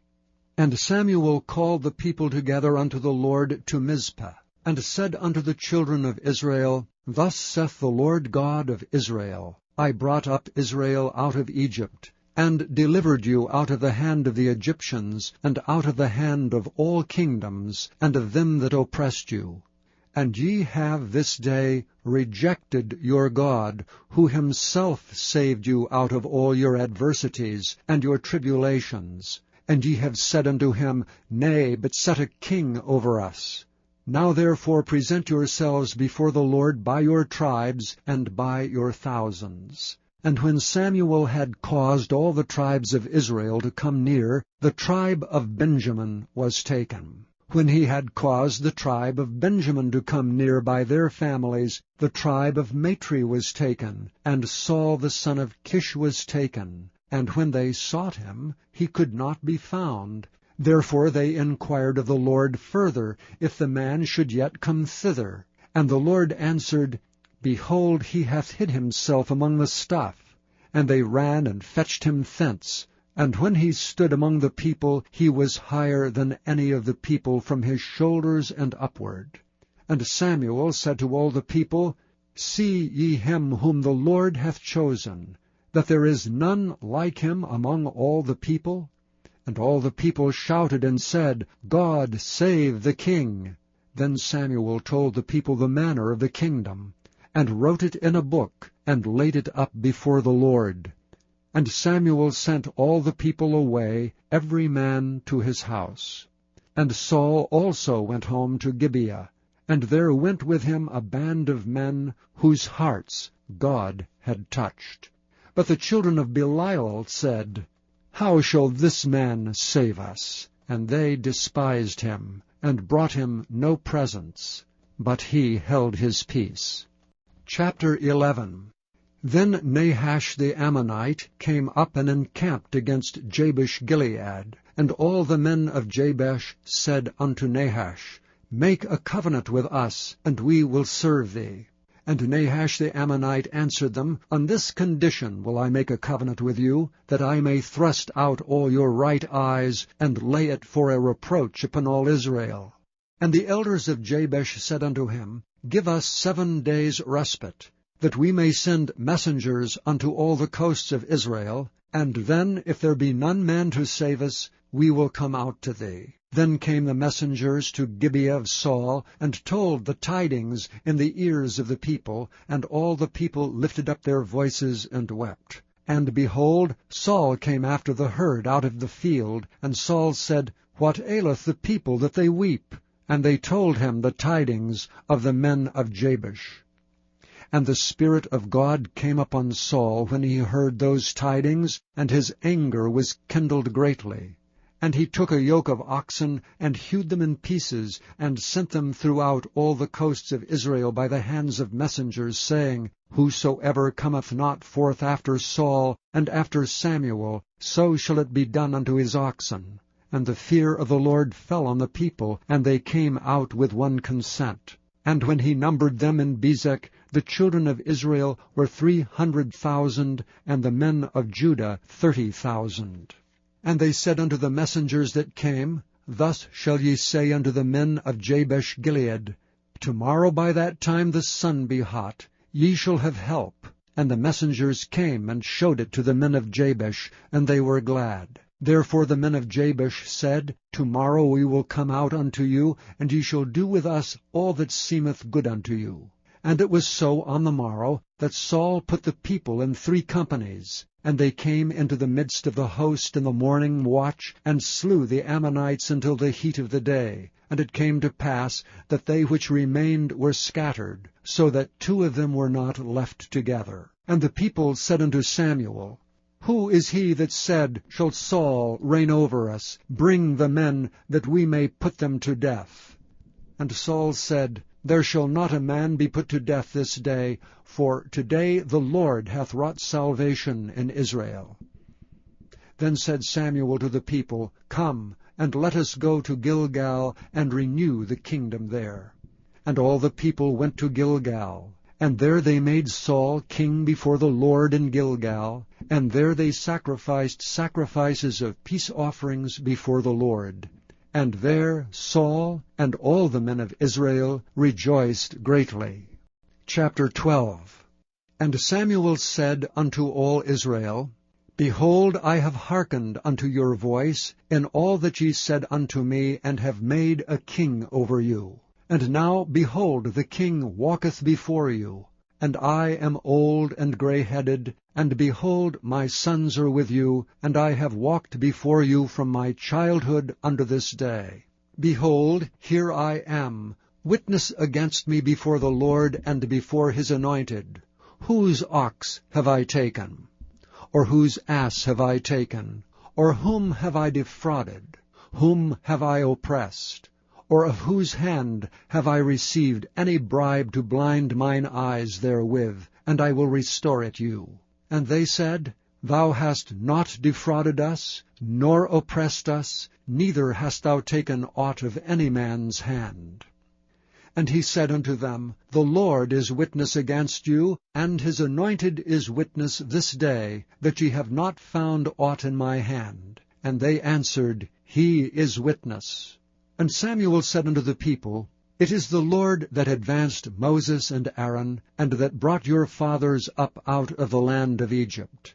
And Samuel called the people together unto the Lord to Mizpah, and said unto the children of Israel, Thus saith the Lord God of Israel, I brought up Israel out of Egypt, and delivered you out of the hand of the Egyptians, and out of the hand of all kingdoms, and of them that oppressed you. And ye have this day rejected your God, who himself saved you out of all your adversities and your tribulations. And ye have said unto him, Nay, but set a king over us. Now therefore present yourselves before the Lord by your tribes and by your thousands. And when Samuel had caused all the tribes of Israel to come near, the tribe of Benjamin was taken. When he had caused the tribe of Benjamin to come near by their families, the tribe of Matri was taken, and Saul the son of Kish was taken. And when they sought him, he could not be found. Therefore they inquired of the Lord further, if the man should yet come thither. And the Lord answered, Behold, he hath hid himself among the stuff. And they ran and fetched him thence. And when he stood among the people, he was higher than any of the people from his shoulders and upward. And Samuel said to all the people, See ye him whom the Lord hath chosen, that there is none like him among all the people? And all the people shouted and said, God save the king. Then Samuel told the people the manner of the kingdom, and wrote it in a book, and laid it up before the Lord. And Samuel sent all the people away, every man to his house. And Saul also went home to Gibeah, and there went with him a band of men whose hearts God had touched. But the children of Belial said, How shall this man save us? And they despised him, and brought him no presents, but he held his peace. Chapter 11. Then Nahash the Ammonite came up and encamped against Jabesh-Gilead, and all the men of Jabesh said unto Nahash, Make a covenant with us, and we will serve thee. And Nahash the Ammonite answered them, On this condition will I make a covenant with you, that I may thrust out all your right eyes, and lay it for a reproach upon all Israel. And the elders of Jabesh said unto him, Give us 7 days' respite, that we may send messengers unto all the coasts of Israel, and then, if there be none man to save us, we will come out to thee. Then came the messengers to Gibeah of Saul, and told the tidings in the ears of the people, and all the people lifted up their voices and wept. And behold, Saul came after the herd out of the field, and Saul said, What aileth the people that they weep? And they told him the tidings of the men of Jabesh. And the Spirit of God came upon Saul when he heard those tidings, and his anger was kindled greatly. And he took a yoke of oxen, and hewed them in pieces, and sent them throughout all the coasts of Israel by the hands of messengers, saying, Whosoever cometh not forth after Saul and after Samuel, so shall it be done unto his oxen. And the fear of the Lord fell on the people, and they came out with one consent. And when he numbered them in Bezek, the children of Israel were 300,000, and the men of Judah 30,000. And they said unto the messengers that came, Thus shall ye say unto the men of Jabesh-Gilead, Tomorrow by that time the sun be hot, ye shall have help. And the messengers came and showed it to the men of Jabesh, and they were glad. Therefore the men of Jabesh said, Tomorrow we will come out unto you, and ye shall do with us all that seemeth good unto you. And it was so on the morrow, that Saul put the people in 3 companies, and they came into the midst of the host in the morning watch, and slew the Ammonites until the heat of the day. And it came to pass that they which remained were scattered, so that 2 of them were not left together. And the people said unto Samuel, Who is he that said, Shall Saul reign over us? Bring the men, that we may put them to death. And Saul said, There shall not a man be put to death this day, for today the Lord hath wrought salvation in Israel. Then said Samuel to the people, Come, and let us go to Gilgal, and renew the kingdom there. And all the people went to Gilgal. And there they made Saul king before the Lord in Gilgal, and there they sacrificed sacrifices of peace offerings before the Lord. And there Saul and all the men of Israel rejoiced greatly. Chapter 12. And Samuel said unto all Israel, Behold, I have hearkened unto your voice in all that ye said unto me, and have made a king over you. And now, behold, the king walketh before you, and I am old and grey-headed, and behold, my sons are with you, and I have walked before you from my childhood unto this day. Behold, here I am, witness against me before the Lord and before his anointed. Whose ox have I taken? Or whose ass have I taken? Or whom have I defrauded? Whom have I oppressed? Or of whose hand have I received any bribe to blind mine eyes therewith? And I will restore it you. And they said, Thou hast not defrauded us, nor oppressed us, neither hast thou taken aught of any man's hand. And he said unto them, The Lord is witness against you, and his anointed is witness this day, that ye have not found aught in my hand. And they answered, He is witness. And Samuel said unto the people, It is the Lord that advanced Moses and Aaron, and that brought your fathers up out of the land of Egypt.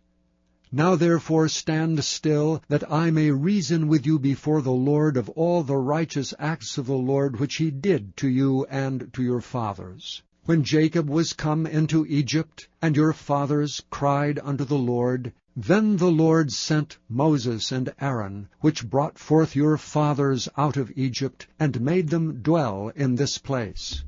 Now therefore stand still, that I may reason with you before the Lord of all the righteous acts of the Lord which he did to you and to your fathers. When Jacob was come into Egypt, and your fathers cried unto the Lord, then the Lord sent Moses and Aaron, which brought forth your fathers out of Egypt, and made them dwell in this place.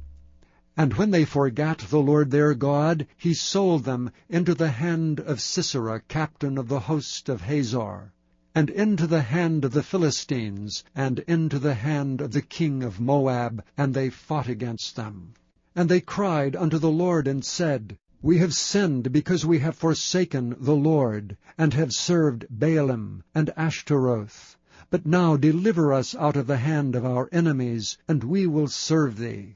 And when they forgat the Lord their God, he sold them into the hand of Sisera, captain of the host of Hazor, and into the hand of the Philistines, and into the hand of the king of Moab, and they fought against them. And they cried unto the Lord, and said, We have sinned, because we have forsaken the Lord, and have served Baalim and Ashtaroth. But now deliver us out of the hand of our enemies, and we will serve thee.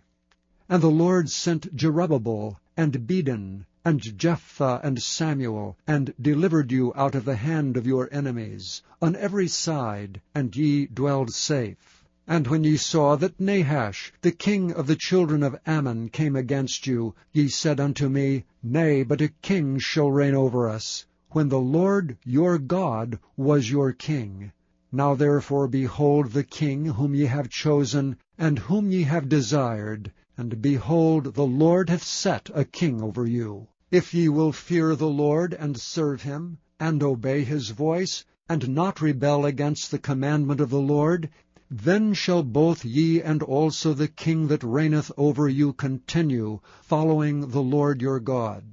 And the Lord sent Jerubbaal, and Bedin, and Jephthah, and Samuel, and delivered you out of the hand of your enemies, on every side, and ye dwelled safe. And when ye saw that Nahash, the king of the children of Ammon, came against you, ye said unto me, Nay, but a king shall reign over us, when the Lord your God was your king. Now therefore behold the king whom ye have chosen, and whom ye have desired, and behold, the Lord hath set a king over you. If ye will fear the Lord, and serve him, and obey his voice, and not rebel against the commandment of the Lord, then shall both ye and also the king that reigneth over you continue, following the Lord your God.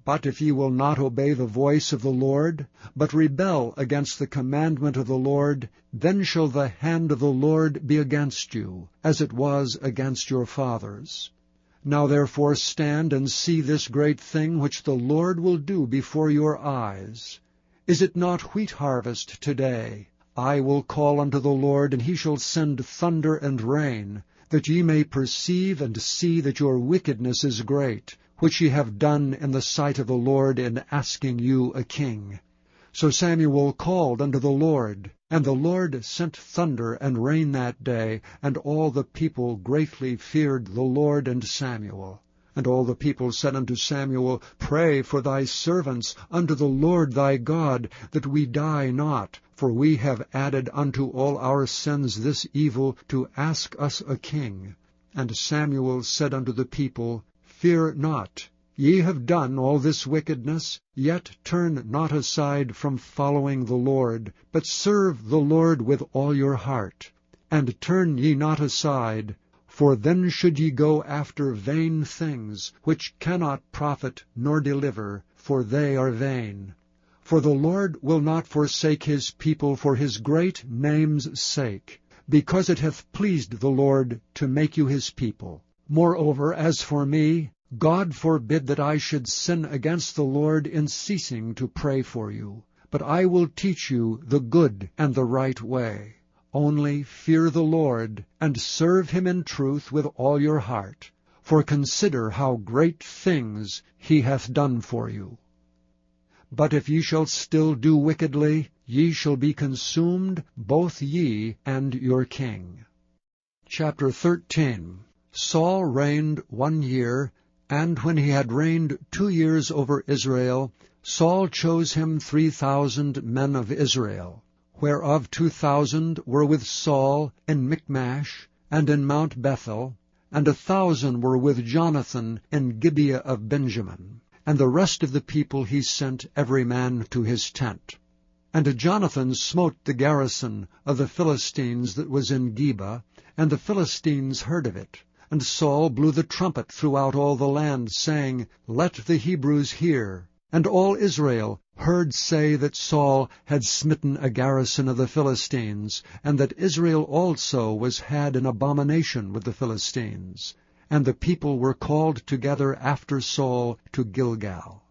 But if ye will not obey the voice of the Lord, but rebel against the commandment of the Lord, then shall the hand of the Lord be against you, as it was against your fathers. Now therefore stand and see this great thing which the Lord will do before your eyes. Is it not wheat harvest today? I will call unto the Lord, and he shall send thunder and rain, that ye may perceive and see that your wickedness is great, which ye have done in the sight of the Lord in asking you a king. So Samuel called unto the Lord, and the Lord sent thunder and rain that day, and all the people greatly feared the Lord and Samuel. And all the people said unto Samuel, Pray for thy servants unto the Lord thy God, that we die not, for we have added unto all our sins this evil, to ask us a king. And Samuel said unto the people, Fear not. Ye have done all this wickedness, yet turn not aside from following the Lord, but serve the Lord with all your heart. And turn ye not aside, for then should ye go after vain things, which cannot profit nor deliver, for they are vain. For the Lord will not forsake his people for his great name's sake, because it hath pleased the Lord to make you his people. Moreover, as for me, God forbid that I should sin against the Lord in ceasing to pray for you. But I will teach you the good and the right way. Only fear the Lord, and serve him in truth with all your heart. For consider how great things he hath done for you. But if ye shall still do wickedly, ye shall be consumed, both ye and your king. Chapter 13. Saul reigned 1 year, and when he had reigned 2 years over Israel, Saul chose him 3,000 men of Israel, whereof 2,000 were with Saul in Michmash and in Mount Bethel, and 1,000 were with Jonathan in Gibeah of Benjamin. And the rest of the people he sent every man to his tent. And Jonathan smote the garrison of the Philistines that was in Geba, and the Philistines heard of it. And Saul blew the trumpet throughout all the land, saying, Let the Hebrews hear. And all Israel heard say that Saul had smitten a garrison of the Philistines, and that Israel also was had in abomination with the Philistines. And the people were called together after Saul to Gilgal.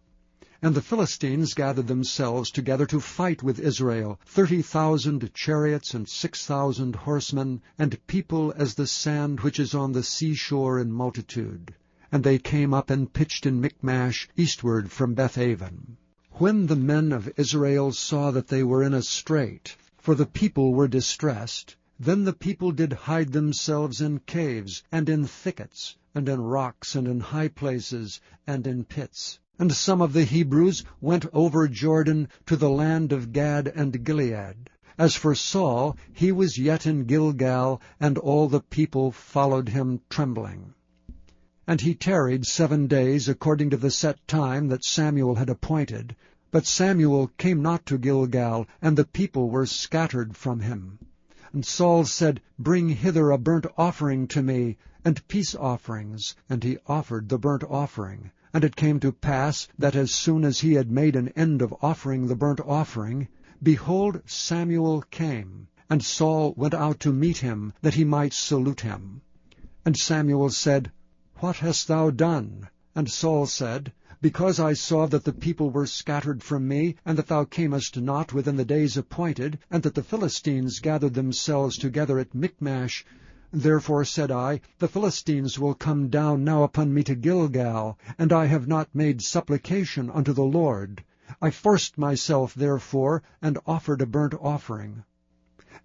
And the Philistines gathered themselves together to fight with Israel, 30,000 chariots and 6,000 horsemen, and people as the sand which is on the seashore in multitude. And they came up and pitched in Michmash eastward from Bethaven. When the men of Israel saw that they were in a strait, for the people were distressed, then the people did hide themselves in caves, and in thickets, and in rocks, and in high places, and in pits. And some of the Hebrews went over Jordan to the land of Gad and Gilead. As for Saul, he was yet in Gilgal, and all the people followed him trembling. And he tarried 7 days, according to the set time that Samuel had appointed. But Samuel came not to Gilgal, and the people were scattered from him. And Saul said, Bring hither a burnt offering to me, and peace offerings. And he offered the burnt offering. And it came to pass that as soon as he had made an end of offering the burnt offering, behold, Samuel came. And Saul went out to meet him, that he might salute him. And Samuel said, What hast thou done? And Saul said, Because I saw that the people were scattered from me, and that thou camest not within the days appointed, and that the Philistines gathered themselves together at Michmash, therefore said I, The Philistines will come down now upon me to Gilgal, and I have not made supplication unto the Lord. I forced myself therefore, and offered a burnt offering.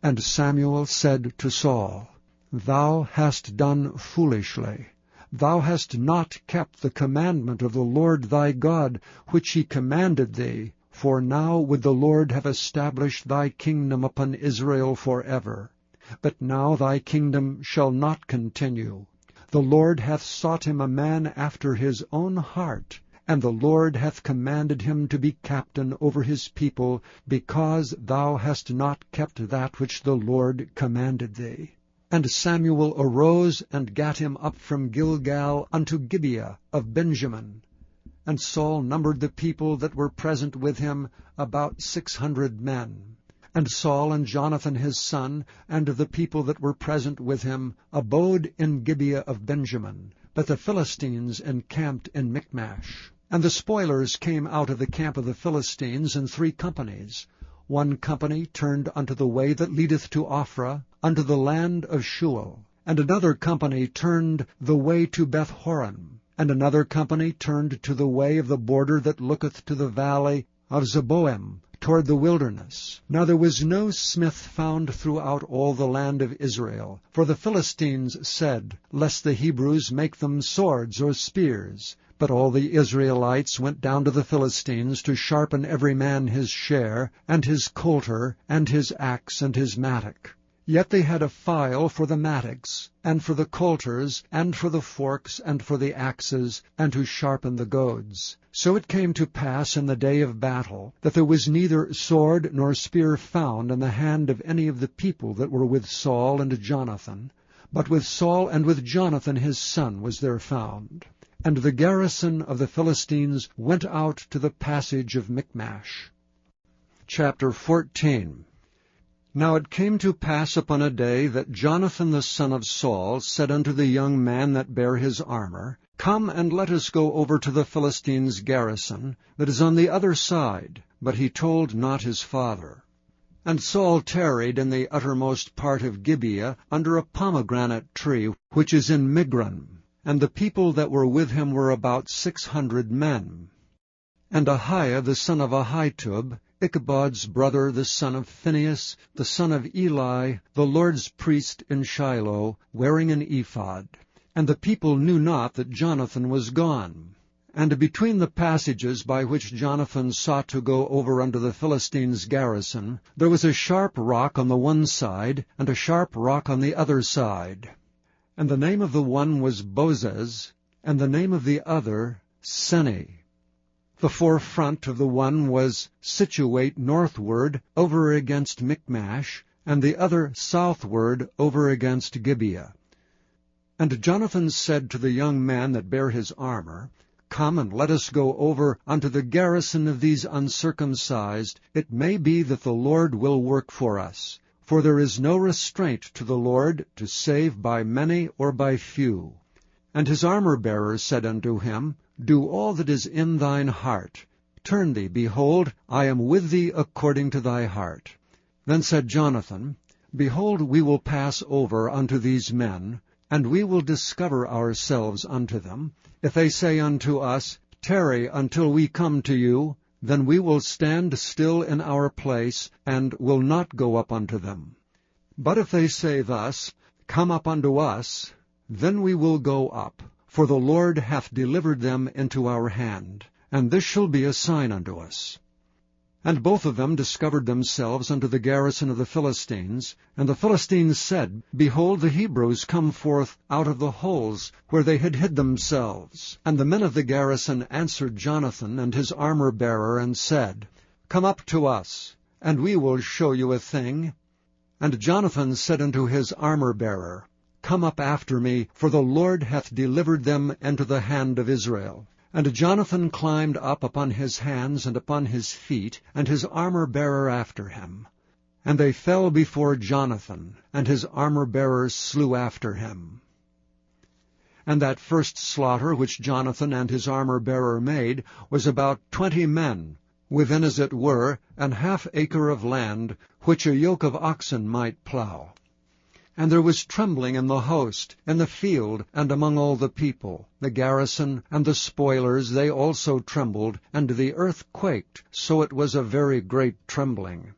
And Samuel said to Saul, Thou hast done foolishly. Thou hast not kept the commandment of the Lord thy God, which he commanded thee. For now would the Lord have established thy kingdom upon Israel forever. But now thy kingdom shall not continue. The Lord hath sought him a man after his own heart, and the Lord hath commanded him to be captain over his people, because thou hast not kept that which the Lord commanded thee. And Samuel arose and gat him up from Gilgal unto Gibeah of Benjamin. And Saul numbered the people that were present with him, about 600 men. And Saul and Jonathan his son, and the people that were present with him, abode in Gibeah of Benjamin. But the Philistines encamped in Michmash. And the spoilers came out of the camp of the Philistines in 3 companies. 1 company turned unto the way that leadeth to Ophrah, unto the land of Shual. And another company turned the way to Beth-horon. And another company turned to the way of the border that looketh to the valley of Zeboim, toward the wilderness. Now there was no smith found throughout all the land of Israel. For the Philistines said, Lest the Hebrews make them swords or spears. But all the Israelites went down to the Philistines to sharpen every man his share, and his coulter, and his axe, and his mattock. Yet they had a file for the mattocks, and for the coulters, and for the forks, and for the axes, and to sharpen the goads. So it came to pass in the day of battle, that there was neither sword nor spear found in the hand of any of the people that were with Saul and Jonathan, but with Saul and with Jonathan his son was there found. And the garrison of the Philistines went out to the passage of Michmash. Chapter 14. Now it came to pass upon a day that Jonathan the son of Saul said unto the young man that bare his armor, Come and let us go over to the Philistines' garrison, that is on the other side. But he told not his father. And Saul tarried in the uttermost part of Gibeah, under a pomegranate tree, which is in Migron. And the people that were with him were about 600 men. And Ahiah the son of Ahitub, Ichabod's brother, the son of Phinehas, the son of Eli, the Lord's priest in Shiloh, wearing an ephod. And the people knew not that Jonathan was gone. And between the passages by which Jonathan sought to go over unto the Philistines' garrison, there was a sharp rock on the one side, and a sharp rock on the other side. And the name of the one was Bozez, and the name of the other Seni. The forefront of the one was situate northward over against Michmash, and the other southward over against Gibeah. And Jonathan said to the young man that bare his armor, Come and let us go over unto the garrison of these uncircumcised. It may be that the Lord will work for us. For there is no restraint to the Lord to save by many or by few. And his armor-bearer said unto him, Do all that is in thine heart. Turn thee, behold, I am with thee according to thy heart. Then said Jonathan, Behold, we will pass over unto these men, and we will discover ourselves unto them. If they say unto us, Tarry until we come to you, then we will stand still in our place, and will not go up unto them. But if they say thus, Come up unto us, then we will go up, for the Lord hath delivered them into our hand. and this shall be a sign unto us. And both of them discovered themselves unto the garrison of the Philistines. And the Philistines said, Behold, the Hebrews come forth out of the holes where they had hid themselves. And the men of the garrison answered Jonathan and his armor-bearer, and said, Come up to us, and we will show you a thing. And Jonathan said unto his armor-bearer, Come up after me, for the Lord hath delivered them into the hand of Israel. And Jonathan climbed up upon his hands and upon his feet, and his armor-bearer after him. And they fell before Jonathan, and his armor-bearer slew after him. And that first slaughter which Jonathan and his armor-bearer made was about 20 men, within as it were an half acre of land, which a yoke of oxen might plough. And there was trembling in the host, in the field, and among all the people. The garrison and the spoilers, they also trembled, and the earth quaked, so it was a very great trembling.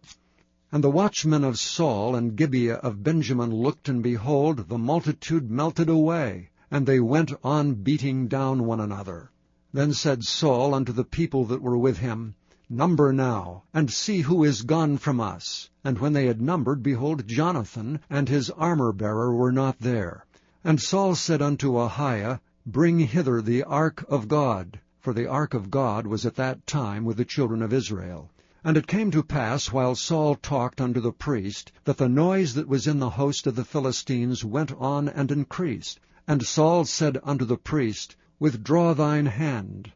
And the watchmen of Saul and Gibeah of Benjamin looked, and behold, the multitude melted away, and they went on beating down one another. Then said Saul unto the people that were with him, Number now, and see who is gone from us. And when they had numbered, behold, Jonathan and his armor-bearer were not there. And Saul said unto Ahiah, Bring hither the ark of God. For the ark of God was at that time with the children of Israel. And it came to pass, while Saul talked unto the priest, that the noise that was in the host of the Philistines went on and increased. And Saul said unto the priest, Withdraw thine hand.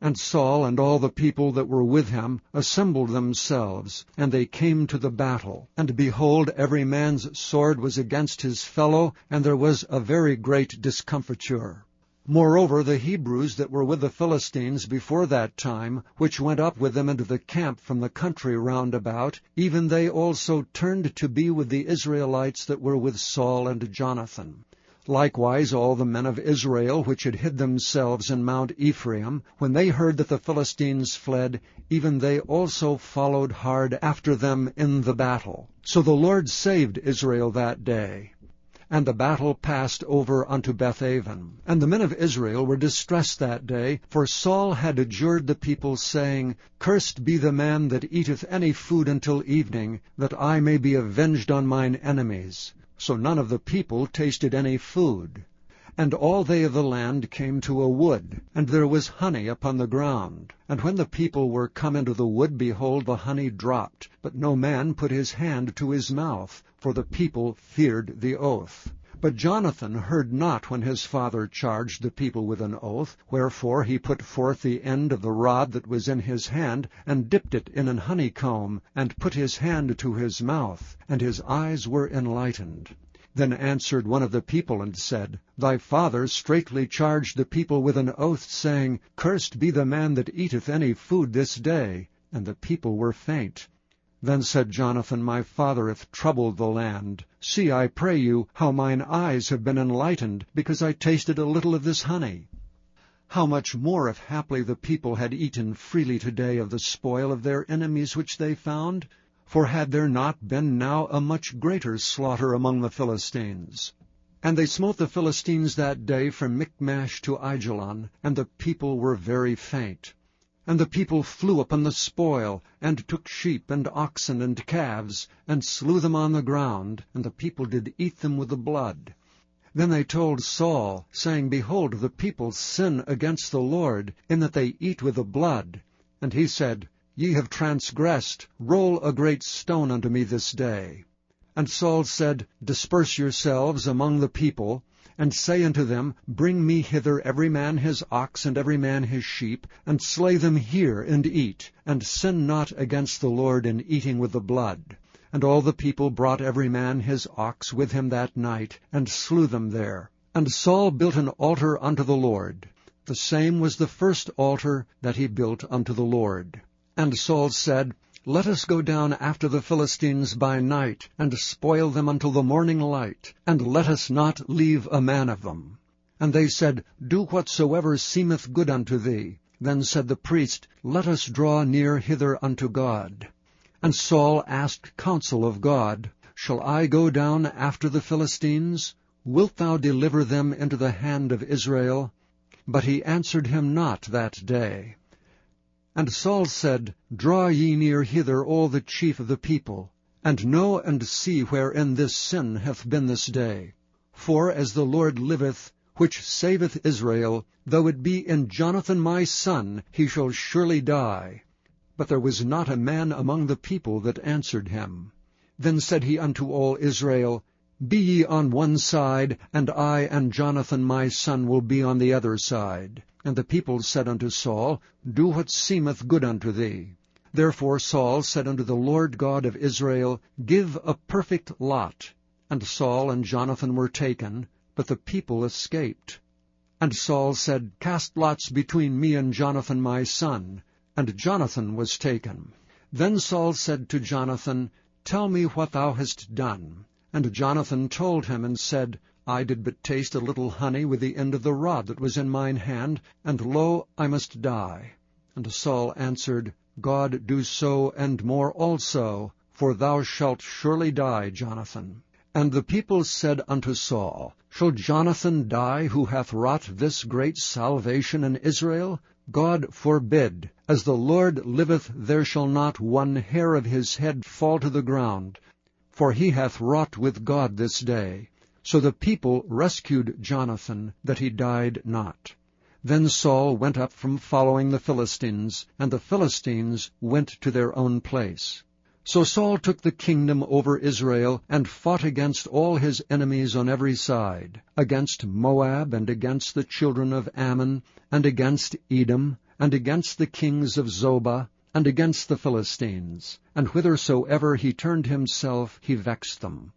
And Saul and all the people that were with him assembled themselves, and they came to the battle. And behold, every man's sword was against his fellow, and there was a very great discomfiture. Moreover, the Hebrews that were with the Philistines before that time, which went up with them into the camp from the country round about, even they also turned to be with the Israelites that were with Saul and Jonathan. Likewise all the men of Israel which had hid themselves in Mount Ephraim, when they heard that the Philistines fled, even they also followed hard after them in the battle. So the Lord saved Israel that day. And the battle passed over unto Bethaven. And the men of Israel were distressed that day, for Saul had adjured the people, saying, Cursed be the man that eateth any food until evening, that I may be avenged on mine enemies. So none of the people tasted any food. And all they of the land came to a wood, and there was honey upon the ground. And when the people were come into the wood, behold, the honey dropped, but no man put his hand to his mouth, for the people feared the oath. But Jonathan heard not when his father charged the people with an oath, wherefore he put forth the end of the rod that was in his hand, and dipped it in an honeycomb, and put his hand to his mouth, and his eyes were enlightened. Then answered one of the people, and said, Thy father straitly charged the people with an oath, saying, Cursed be the man that eateth any food this day. And the people were faint. Then said Jonathan, My father hath troubled the land. See, I pray you, how mine eyes have been enlightened, because I tasted a little of this honey. How much more if haply the people had eaten freely today of the spoil of their enemies which they found? For had there not been now a much greater slaughter among the Philistines? And they smote the Philistines that day from Michmash to Aijalon, and the people were very faint. And the people flew upon the spoil, and took sheep and oxen and calves, and slew them on the ground, and the people did eat them with the blood. Then they told Saul, saying, Behold, the people sin against the Lord, in that they eat with the blood. And he said, Ye have transgressed, roll a great stone unto me this day. And Saul said, Disperse yourselves among the people, and say unto them, Bring me hither every man his ox and every man his sheep, and slay them here and eat, and sin not against the Lord in eating with the blood. And all the people brought every man his ox with him that night, and slew them there. And Saul built an altar unto the Lord. The same was the first altar that he built unto the Lord. And Saul said, Let us go down after the Philistines by night, and spoil them until the morning light, and let us not leave a man of them. And they said, Do whatsoever seemeth good unto thee. Then said the priest, Let us draw near hither unto God. And Saul asked counsel of God, Shall I go down after the Philistines? Wilt thou deliver them into the hand of Israel? But he answered him not that day. And Saul said, Draw ye near hither all the chief of the people, and know and see wherein this sin hath been this day. For as the Lord liveth, which saveth Israel, though it be in Jonathan my son, he shall surely die. But there was not a man among the people that answered him. Then said he unto all Israel, Be ye on one side, and I and Jonathan my son will be on the other side. And the people said unto Saul, Do what seemeth good unto thee. Therefore Saul said unto the Lord God of Israel, Give a perfect lot. And Saul and Jonathan were taken, but the people escaped. And Saul said, Cast lots between me and Jonathan my son. And Jonathan was taken. Then Saul said to Jonathan, Tell me what thou hast done. And Jonathan told him, and said, I did but taste a little honey with the end of the rod that was in mine hand, and lo, I must die. And Saul answered, God do so and more also, for thou shalt surely die, Jonathan. And the people said unto Saul, Shall Jonathan die, who hath wrought this great salvation in Israel? God forbid. As the Lord liveth, there shall not one hair of his head fall to the ground, for he hath wrought with God this day. So the people rescued Jonathan, that he died not. Then Saul went up from following the Philistines, and the Philistines went to their own place. So Saul took the kingdom over Israel, and fought against all his enemies on every side, against Moab, and against the children of Ammon, and against Edom, and against the kings of Zobah, and against the Philistines. And whithersoever he turned himself, he vexed them.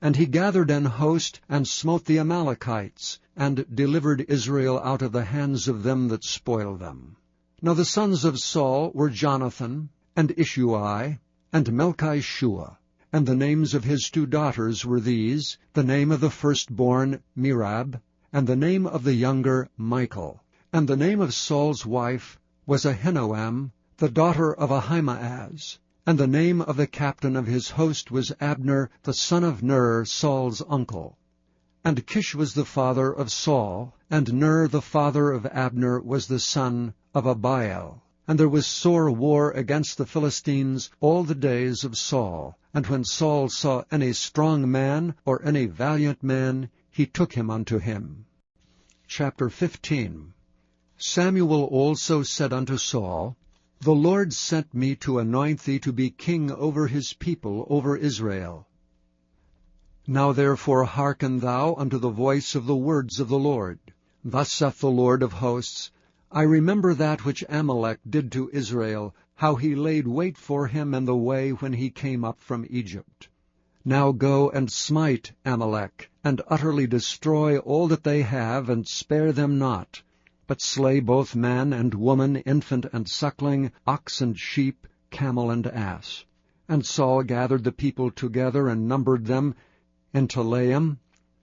And he gathered an host, and smote the Amalekites, and delivered Israel out of the hands of them that spoiled them. Now the sons of Saul were Jonathan, and Ishuai, and Melchishua. And the names of his 2 daughters were these, the name of the firstborn Merab, and the name of the younger Michal. And the name of Saul's wife was Ahinoam, the daughter of Ahimaaz. And the name of the captain of his host was Abner, the son of Ner, Saul's uncle. And Kish was the father of Saul, and Ner the father of Abner was the son of Abiel. And there was sore war against the Philistines all the days of Saul. And when Saul saw any strong man or any valiant man, he took him unto him. Chapter 15. Samuel also said unto Saul, The Lord sent me to anoint thee to be king over his people, over Israel. Now therefore hearken thou unto the voice of the words of the Lord. Thus saith the Lord of hosts, I remember that which Amalek did to Israel, how he laid wait for him in the way when he came up from Egypt. Now go and smite Amalek, and utterly destroy all that they have, and spare them not, but slay both man and woman, infant and suckling, ox and sheep, camel and ass. And Saul gathered the people together, and numbered them in Telaim,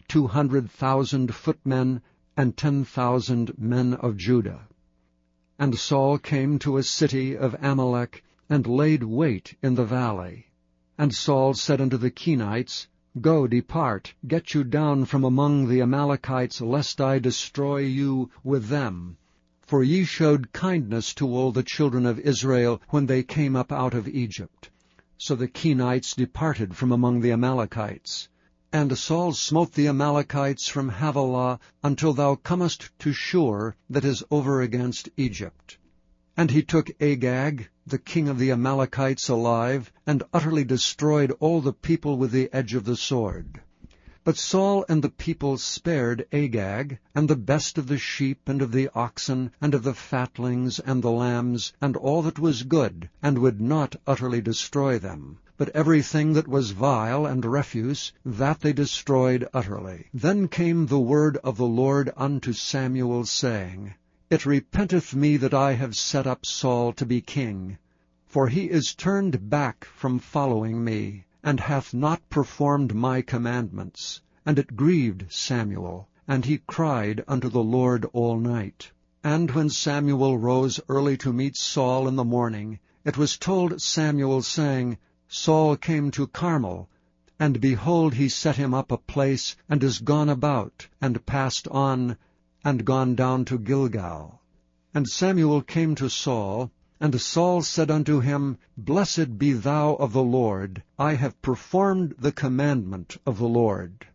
200,000 footmen, and 10,000 men of Judah. And Saul came to a city of Amalek, and laid wait in the valley. And Saul said unto the Kenites, Go, depart, get you down from among the Amalekites, lest I destroy you with them. For ye showed kindness to all the children of Israel when they came up out of Egypt. So the Kenites departed from among the Amalekites. And Saul smote the Amalekites from Havilah until thou comest to Shur, that is over against Egypt. And he took Agag, the king of the Amalekites, alive, and utterly destroyed all the people with the edge of the sword. But Saul and the people spared Agag, and the best of the sheep, and of the oxen, and of the fatlings, and the lambs, and all that was good, and would not utterly destroy them. But everything that was vile and refuse, that they destroyed utterly. Then came the word of the Lord unto Samuel, saying, It repenteth me that I have set up Saul to be king, for he is turned back from following me, and hath not performed my commandments. And it grieved Samuel, and he cried unto the Lord all night. And when Samuel rose early to meet Saul in the morning, it was told Samuel, saying, Saul came to Carmel, and behold, he set him up a place, and is gone about, and passed on, and gone down to Gilgal. And Samuel came to Saul, And Saul said unto him, Blessed be thou of the Lord, I have performed the commandment of the Lord.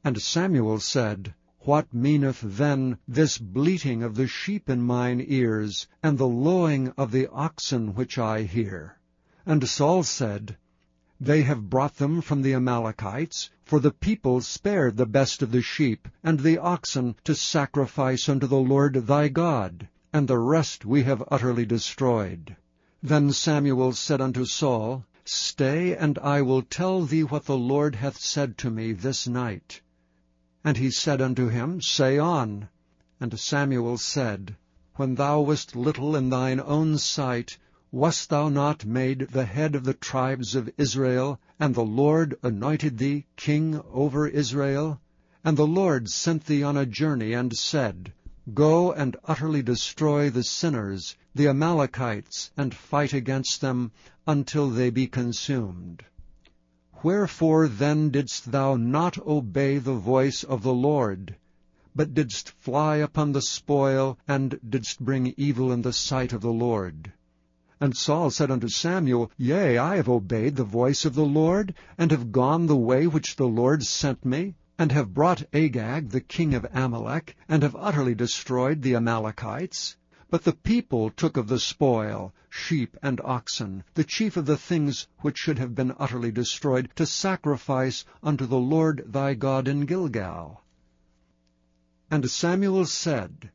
And Samuel said, What meaneth then this bleating of the sheep in mine ears, and the lowing of the oxen which I hear? And Saul said, They have brought them from the Amalekites, for the people spared the best of the sheep and the oxen to sacrifice unto the Lord thy God, and the rest we have utterly destroyed. Then Samuel said unto Saul, Stay, and I will tell thee what the Lord hath said to me this night. And he said unto him, Say on. And Samuel said, When thou wast little in thine own sight, wast thou not made the head of the tribes of Israel, and the Lord anointed thee king over Israel? And the Lord sent thee on a journey, and said, Go and utterly destroy the sinners, the Amalekites, and fight against them until they be consumed. Wherefore then didst thou not obey the voice of the Lord, but didst fly upon the spoil, and didst bring evil in the sight of the Lord? And Saul said unto Samuel, Yea, I have obeyed the voice of the Lord, and have gone the way which the Lord sent me, and have brought Agag the king of Amalek, and have utterly destroyed the Amalekites. But the people took of the spoil, sheep and oxen, the chief of the things which should have been utterly destroyed, to sacrifice unto the Lord thy God in Gilgal. And Samuel said,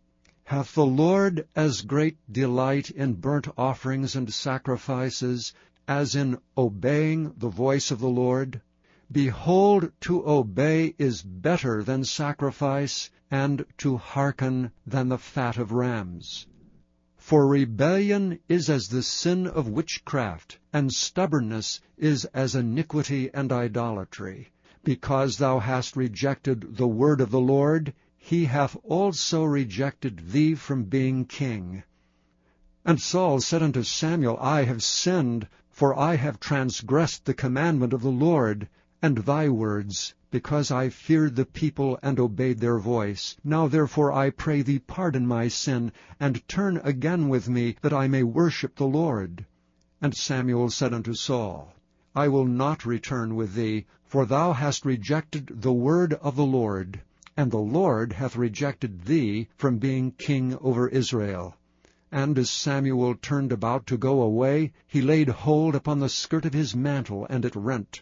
Hath the Lord as great delight in burnt offerings and sacrifices as in obeying the voice of the Lord? Behold, to obey is better than sacrifice, and to hearken than the fat of rams. For rebellion is as the sin of witchcraft, and stubbornness is as iniquity and idolatry. Because thou hast rejected the word of the Lord, he hath also rejected thee from being king. And Saul said unto Samuel, I have sinned, for I have transgressed the commandment of the Lord, and thy words, because I feared the people and obeyed their voice. Now therefore I pray thee pardon my sin, and turn again with me, that I may worship the Lord. And Samuel said unto Saul, I will not return with thee, for thou hast rejected the word of the Lord, and the Lord hath rejected thee from being king over Israel. And as Samuel turned about to go away, he laid hold upon the skirt of his mantle, and it rent.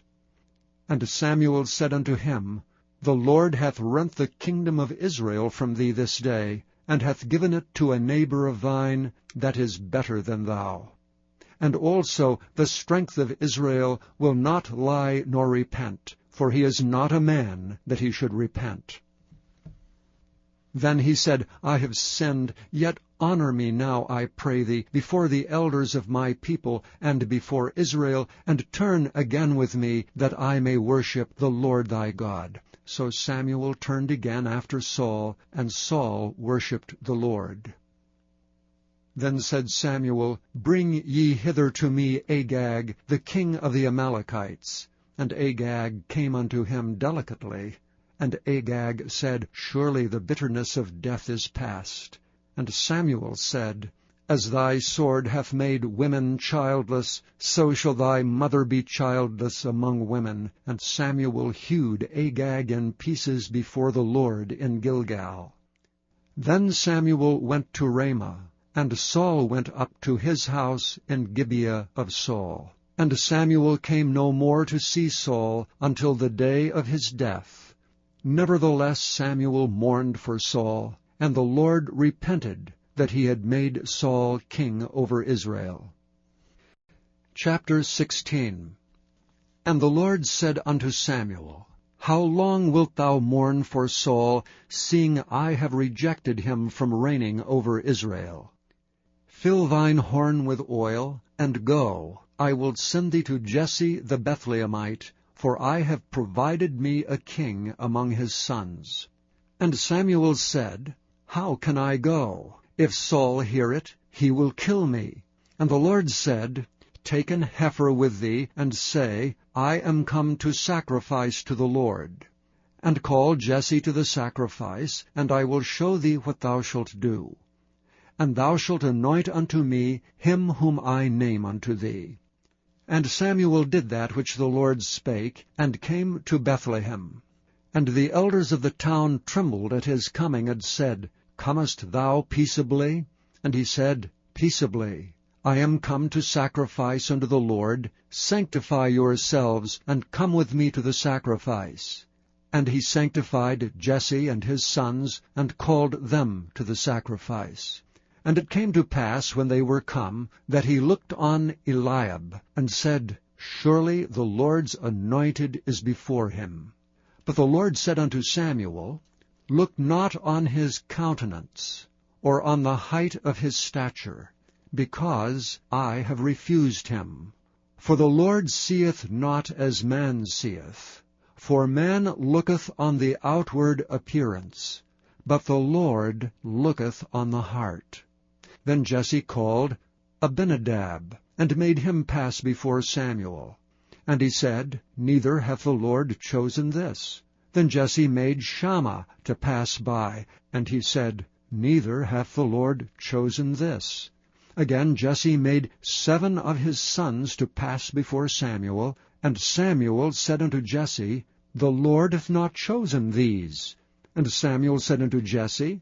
And Samuel said unto him, The Lord hath rent the kingdom of Israel from thee this day, and hath given it to a neighbor of thine that is better than thou. And also the strength of Israel will not lie nor repent, for he is not a man that he should repent. Then he said, I have sinned, yet honor me now, I pray thee, before the elders of my people, and before Israel, and turn again with me, that I may worship the Lord thy God. So Samuel turned again after Saul, and Saul worshipped the Lord. Then said Samuel, Bring ye hither to me Agag, the king of the Amalekites. And Agag came unto him delicately. And Agag said, Surely the bitterness of death is past. And Samuel said, As thy sword hath made women childless, so shall thy mother be childless among women. And Samuel hewed Agag in pieces before the Lord in Gilgal. Then Samuel went to Ramah, and Saul went up to his house in Gibeah of Saul. And Samuel came no more to see Saul until the day of his death. Nevertheless Samuel mourned for Saul, and the Lord repented that he had made Saul king over Israel. Chapter 16. And the Lord said unto Samuel, How long wilt thou mourn for Saul, seeing I have rejected him from reigning over Israel? Fill thine horn with oil, and go. I will send thee to Jesse the Bethlehemite, for I have provided me a king among his sons. And Samuel said, How can I go? If Saul hear it, he will kill me. And the Lord said, Take an heifer with thee, and say, I am come to sacrifice to the Lord. And call Jesse to the sacrifice, and I will show thee what thou shalt do. and thou shalt anoint unto me him whom I name unto thee. And Samuel did that which the Lord spake, and came to Bethlehem. And the elders of the town trembled at his coming, and said, Comest thou peaceably? And he said, Peaceably. I am come to sacrifice unto the Lord. Sanctify yourselves, and come with me to the sacrifice. And he sanctified Jesse and his sons, and called them to the sacrifice. And it came to pass, when they were come, that he looked on Eliab, and said, Surely the Lord's anointed is before him. But the Lord said unto Samuel, Look not on his countenance, or on the height of his stature, because I have refused him. For the Lord seeth not as man seeth. For man looketh on the outward appearance, but the Lord looketh on the heart. Then Jesse called Abinadab, and made him pass before Samuel. And he said, Neither hath the Lord chosen this. Then Jesse made Shammah to pass by, and he said, Neither hath the Lord chosen this. Again Jesse made 7 of his sons to pass before Samuel, and Samuel said unto Jesse, The Lord hath not chosen these. And Samuel said unto Jesse,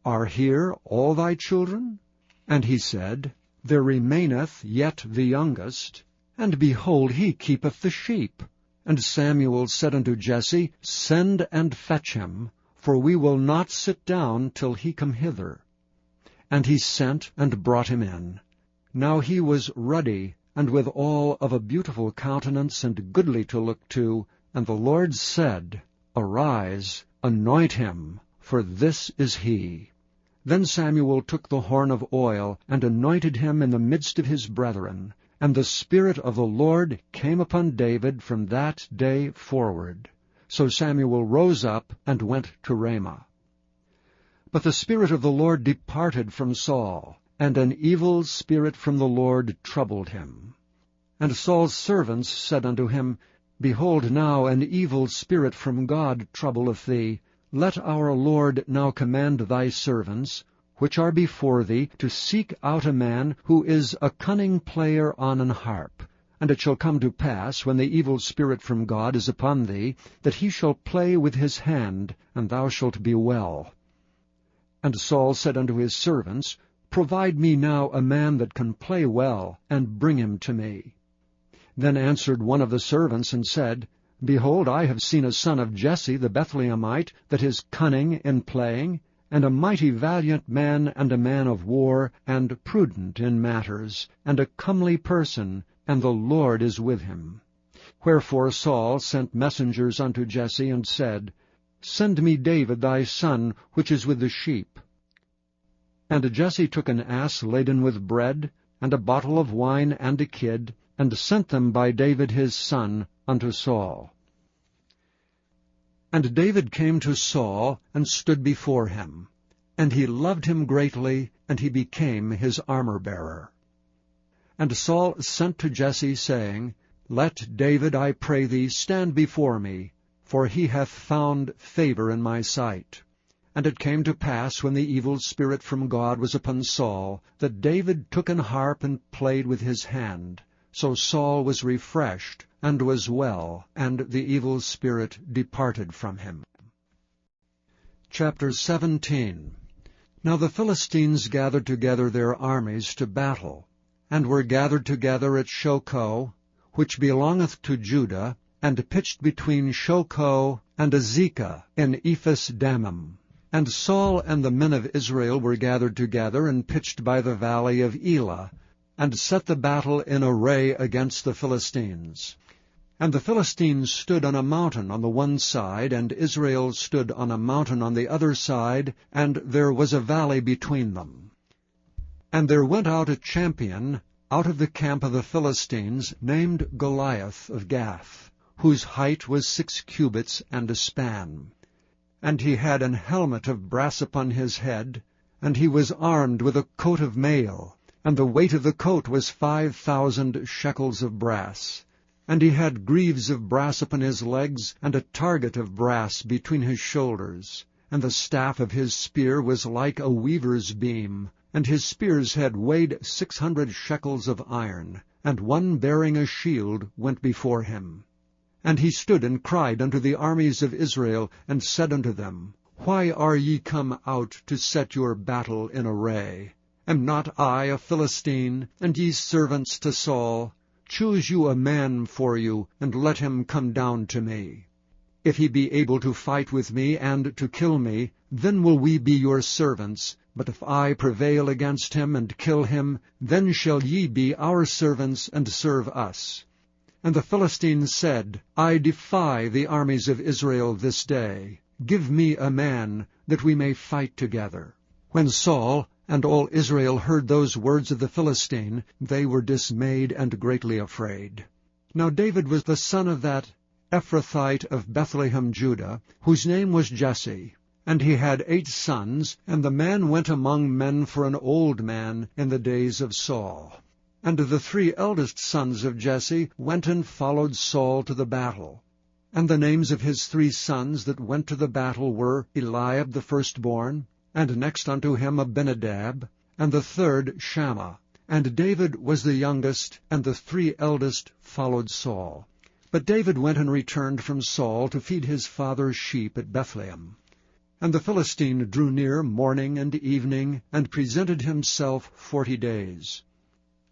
Are here all thy children? And he said, There remaineth yet the youngest, and behold, he keepeth the sheep. And Samuel said unto Jesse, Send and fetch him, for we will not sit down till he come hither. And he sent and brought him in. Now he was ruddy, and withal of a beautiful countenance, and goodly to look to. And the Lord said, Arise, anoint him, for this is he. Then Samuel took the horn of oil, and anointed him in the midst of his brethren. And the Spirit of the Lord came upon David from that day forward. So Samuel rose up and went to Ramah. But the Spirit of the Lord departed from Saul, and an evil spirit from the Lord troubled him. And Saul's servants said unto him, Behold, now an evil spirit from God troubleth thee. Let our Lord now command thy servants, which are before thee, to seek out a man who is a cunning player on an harp. And it shall come to pass, when the evil spirit from God is upon thee, that he shall play with his hand, and thou shalt be well. And Saul said unto his servants, Provide me now a man that can play well, and bring him to me. Then answered one of the servants, and said, Behold, I have seen a son of Jesse the Bethlehemite, that is cunning in playing, and a mighty valiant man, and a man of war, and prudent in matters, and a comely person, and the Lord is with him. Wherefore Saul sent messengers unto Jesse, and said, Send me David thy son, which is with the sheep. And Jesse took an ass laden with bread, and a bottle of wine, and a kid, and sent them by David his son unto Saul. And David came to Saul, and stood before him. And he loved him greatly, and he became his armor-bearer. And Saul sent to Jesse, saying, Let David, I pray thee, stand before me, for he hath found favor in my sight. And it came to pass, when the evil spirit from God was upon Saul, that David took an harp and played with his hand. So Saul was refreshed, and was well, and the evil spirit departed from him. Chapter 17. Now the Philistines gathered together their armies to battle, and were gathered together at Shochoh, which belongeth to Judah, and pitched between Shochoh and Azekah in Ephes-dammim. And Saul and the men of Israel were gathered together, and pitched by the valley of Elah, and set the battle in array against the Philistines. And the Philistines stood on a mountain on the one side, and Israel stood on a mountain on the other side, and there was a valley between them. And there went out a champion out of the camp of the Philistines, named Goliath of Gath, whose height was 6 cubits and a span. And he had an helmet of brass upon his head, and he was armed with a coat of mail, and the weight of the coat was 5,000 shekels of brass. And he had greaves of brass upon his legs, and a target of brass between his shoulders. And the staff of his spear was like a weaver's beam, and his spear's head weighed 600 shekels of iron, and one bearing a shield went before him. And he stood and cried unto the armies of Israel, and said unto them, Why are ye come out to set your battle in array? Am not I a Philistine, and ye servants to Saul? Choose you a man for you, and let him come down to me. If he be able to fight with me, and to kill me, then will we be your servants. But if I prevail against him, and kill him, then shall ye be our servants, and serve us. And the Philistines said, I defy the armies of Israel this day. Give me a man, that we may fight together. When Saul and all Israel heard those words of the Philistine, they were dismayed and greatly afraid. Now David was the son of that Ephrathite of Bethlehem, Judah, whose name was Jesse. And he had 8 sons, and the man went among men for an old man in the days of Saul. And the 3 eldest sons of Jesse went and followed Saul to the battle. And the names of his 3 sons that went to the battle were Eliab the firstborn, and next unto him Abinadab, and the 3rd Shammah. And David was the youngest, and the 3 eldest followed Saul. But David went and returned from Saul to feed his father's sheep at Bethlehem. And the Philistine drew near morning and evening, and presented himself 40 days.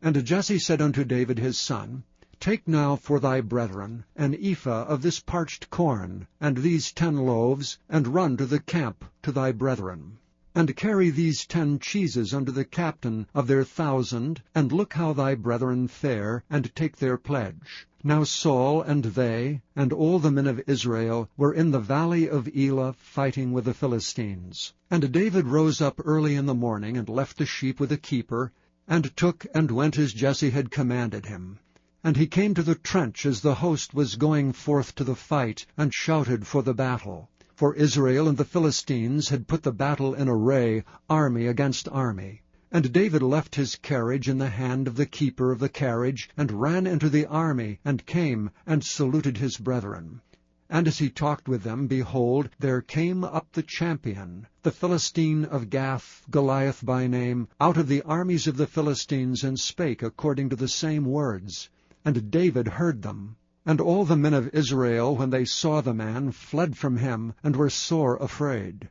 And Jesse said unto David his son, Take now for thy brethren an ephah of this parched corn, and these 10 loaves, and run to the camp to thy brethren. And carry these 10 cheeses unto the captain of their 1,000, and look how thy brethren fare, and take their pledge. Now Saul and they, and all the men of Israel, were in the valley of Elah fighting with the Philistines. And David rose up early in the morning, and left the sheep with a keeper, and took and went as Jesse had commanded him. And he came to the trench as the host was going forth to the fight, and shouted for the battle. For Israel and the Philistines had put the battle in array, army against army. And David left his carriage in the hand of the keeper of the carriage, and ran into the army, and came, and saluted his brethren. And as he talked with them, behold, there came up the champion, the Philistine of Gath, Goliath by name, out of the armies of the Philistines, and spake according to the same words. And David heard them. And all the men of Israel, when they saw the man, fled from him, and were sore afraid.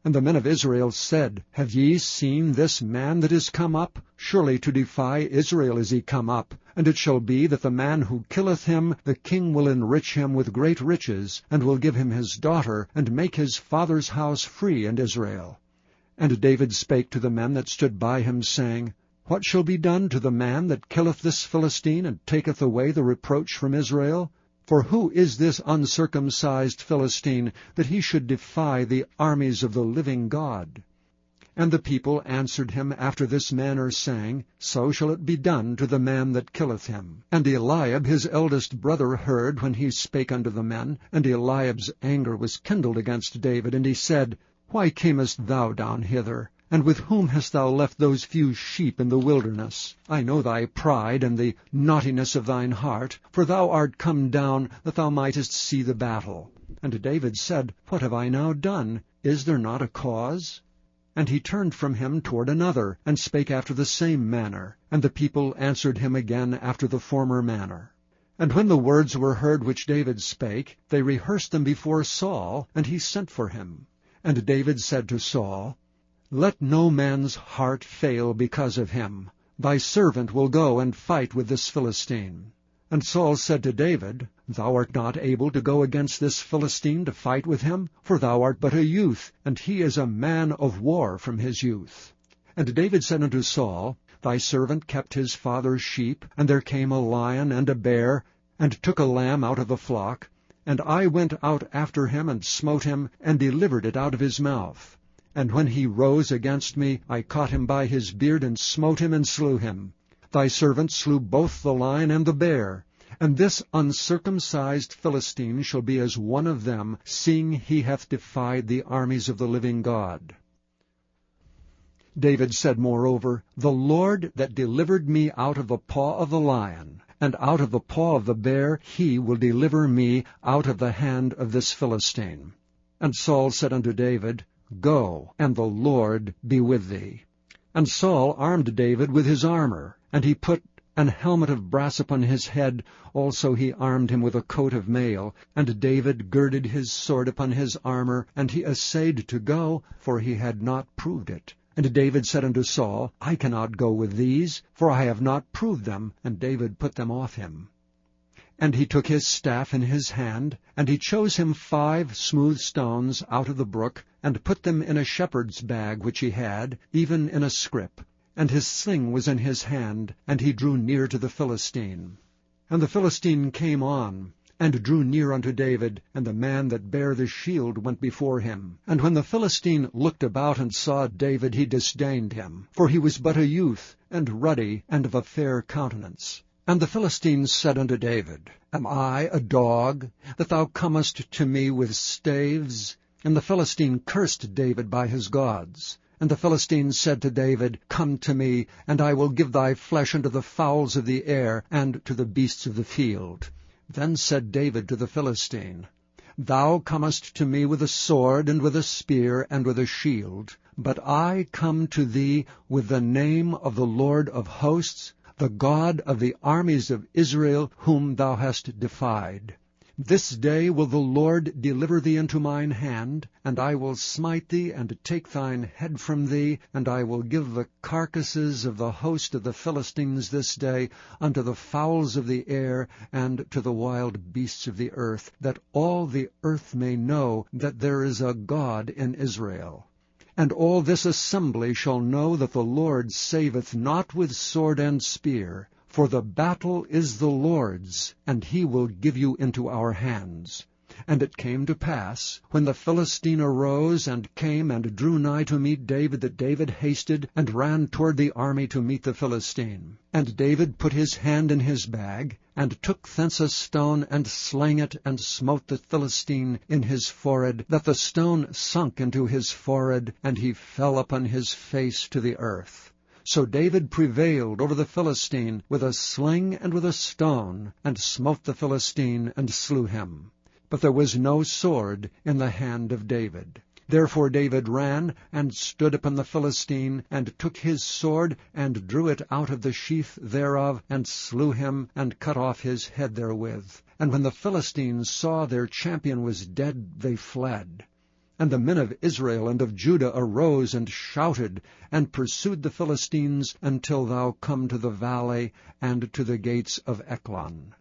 And the men of Israel said, Have ye seen this man that is come up? Surely to defy Israel is he come up. And it shall be that the man who killeth him, the king will enrich him with great riches, and will give him his daughter, and make his father's house free in Israel. And David spake to the men that stood by him, saying, What shall be done to the man that killeth this Philistine, and taketh away the reproach from Israel? For who is this uncircumcised Philistine, that he should defy the armies of the living God? And the people answered him after this manner, saying, So shall it be done to the man that killeth him. And Eliab his eldest brother heard when he spake unto the men, and Eliab's anger was kindled against David, and he said, Why camest thou down hither? And with whom hast thou left those few sheep in the wilderness? I know thy pride and the naughtiness of thine heart, for thou art come down that thou mightest see the battle. And David said, What have I now done? Is there not a cause? And he turned from him toward another, and spake after the same manner. And the people answered him again after the former manner. And when the words were heard which David spake, they rehearsed them before Saul, and he sent for him. And David said to Saul, Let no man's heart fail because of him. Thy servant will go and fight with this Philistine. And Saul said to David, Thou art not able to go against this Philistine to fight with him, for thou art but a youth, and he is a man of war from his youth. And David said unto Saul, Thy servant kept his father's sheep, and there came a lion and a bear, and took a lamb out of the flock. And I went out after him, and smote him, and delivered it out of his mouth. And when he rose against me, I caught him by his beard, and smote him, and slew him. Thy servant slew both the lion and the bear. And this uncircumcised Philistine shall be as one of them, seeing he hath defied the armies of the living God. David said moreover, The Lord that delivered me out of the paw of the lion, and out of the paw of the bear, he will deliver me out of the hand of this Philistine. And Saul said unto David, Go, and the Lord be with thee. And Saul armed David with his armor, and he put an helmet of brass upon his head. Also he armed him with a coat of mail. And David girded his sword upon his armor, and he essayed to go, for he had not proved it. And David said unto Saul, I cannot go with these, for I have not proved them. And David put them off him. And he took his staff in his hand, and he chose him 5 smooth stones out of the brook, and put them in a shepherd's bag which he had, even in a scrip. And his sling was in his hand, and he drew near to the Philistine. And the Philistine came on, and drew near unto David, and the man that bare the shield went before him. And when the Philistine looked about and saw David, he disdained him, for he was but a youth, and ruddy, and of a fair countenance. And the Philistine said unto David, Am I a dog, that thou comest to me with staves? And the Philistine cursed David by his gods. And the Philistine said to David, Come to me, and I will give thy flesh unto the fowls of the air, and to the beasts of the field. Then said David to the Philistine, Thou comest to me with a sword, and with a spear, and with a shield. But I come to thee with the name of the Lord of hosts, the God of the armies of Israel, whom thou hast defied. This day will the Lord deliver thee into mine hand, and I will smite thee, and take thine head from thee, and I will give the carcasses of the host of the Philistines this day unto the fowls of the air, and to the wild beasts of the earth, that all the earth may know that there is a God in Israel. And all this assembly shall know that the Lord saveth not with sword and spear, for the battle is the Lord's, and he will give you into our hands. And it came to pass, when the Philistine arose and came and drew nigh to meet David, that David hasted and ran toward the army to meet the Philistine. And David put his hand in his bag, and took thence a stone, and slang it, and smote the Philistine in his forehead, that the stone sunk into his forehead, and he fell upon his face to the earth. So David prevailed over the Philistine with a sling and with a stone, and smote the Philistine, and slew him. But there was no sword in the hand of David. Therefore David ran, and stood upon the Philistine, and took his sword, and drew it out of the sheath thereof, and slew him, and cut off his head therewith. And when the Philistines saw their champion was dead, they fled. And the men of Israel and of Judah arose and shouted, and pursued the Philistines, until thou come to the valley, and to the gates of Ekron.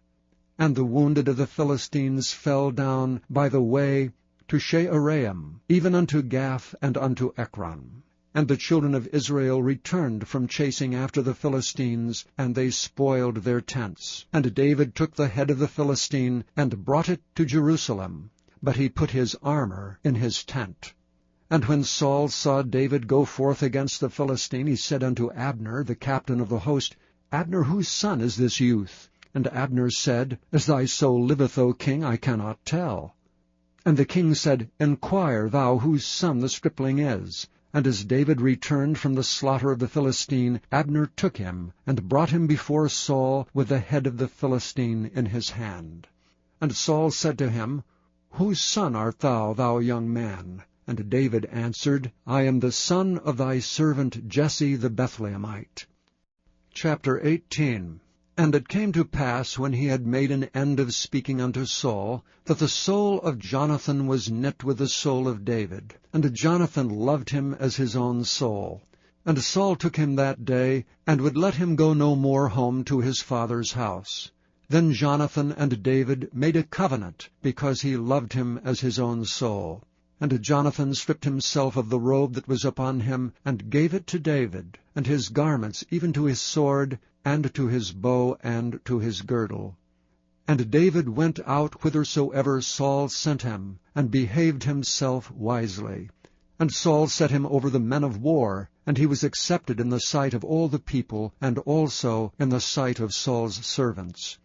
And the wounded of the Philistines fell down by the way to Shearaim, even unto Gath and unto Ekron. And the children of Israel returned from chasing after the Philistines, and they spoiled their tents. And David took the head of the Philistine, and brought it to Jerusalem, but he put his armor in his tent. And when Saul saw David go forth against the Philistine, he said unto Abner, the captain of the host, Abner, whose son is this youth? And Abner said, As thy soul liveth, O king, I cannot tell. And the king said, Enquire thou whose son the stripling is. And as David returned from the slaughter of the Philistine, Abner took him, and brought him before Saul with the head of the Philistine in his hand. And Saul said to him, Whose son art thou, thou young man? And David answered, I am the son of thy servant Jesse the Bethlehemite. Chapter 18. And it came to pass, when he had made an end of speaking unto Saul, that the soul of Jonathan was knit with the soul of David, and Jonathan loved him as his own soul. And Saul took him that day, and would let him go no more home to his father's house. Then Jonathan and David made a covenant, because he loved him as his own soul. And Jonathan stripped himself of the robe that was upon him, and gave it to David, and his garments, even to his sword, and to his bow, and to his girdle. And David went out whithersoever Saul sent him, and behaved himself wisely. And Saul set him over the men of war, and he was accepted in the sight of all the people, and also in the sight of Saul's servants.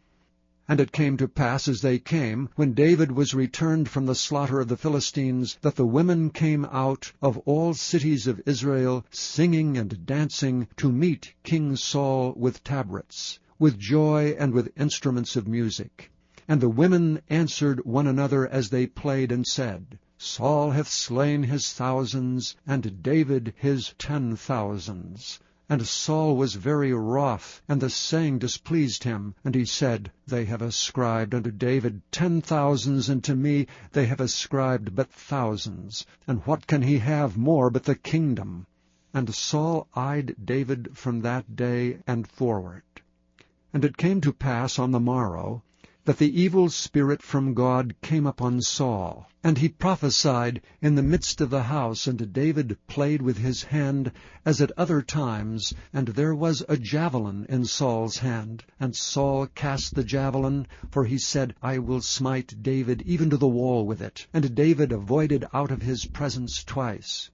And it came to pass, as they came, when David was returned from the slaughter of the Philistines, that the women came out of all cities of Israel, singing and dancing, to meet King Saul with tabrets, with joy and with instruments of music. And the women answered one another as they played, and said, Saul hath slain his thousands, and David his 10,000s. And Saul was very wroth, and the saying displeased him. And he said, They have ascribed unto David 10,000s, and to me they have ascribed but thousands. And what can he have more but the kingdom? And Saul eyed David from that day and forward. And it came to pass on the morrow, that the evil spirit from God came upon Saul, and he prophesied in the midst of the house, and David played with his hand as at other times, and there was a javelin in Saul's hand. And Saul cast the javelin, for he said, I will smite David even to the wall with it. And David avoided out of his presence twice.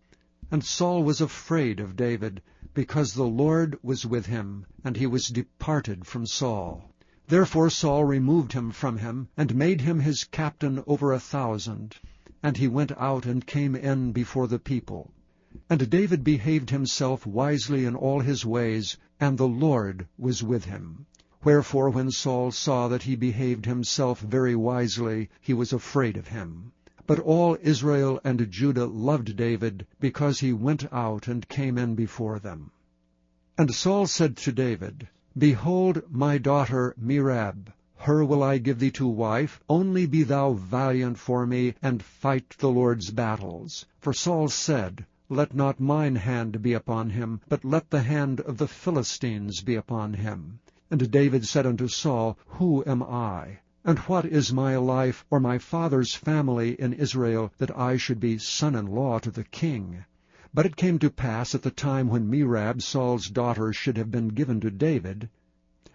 And Saul was afraid of David, because the Lord was with him, and he was departed from Saul. Therefore Saul removed him from him, and made him his captain over 1,000. And he went out and came in before the people. And David behaved himself wisely in all his ways, and the Lord was with him. Wherefore when Saul saw that he behaved himself very wisely, he was afraid of him. But all Israel and Judah loved David, because he went out and came in before them. And Saul said to David, Behold my daughter Merab, her will I give thee to wife, only be thou valiant for me, and fight the Lord's battles. For Saul said, Let not mine hand be upon him, but let the hand of the Philistines be upon him. And David said unto Saul, Who am I? And what is my life or my father's family in Israel, that I should be son-in-law to the king? But it came to pass at the time when Merab, Saul's daughter, should have been given to David,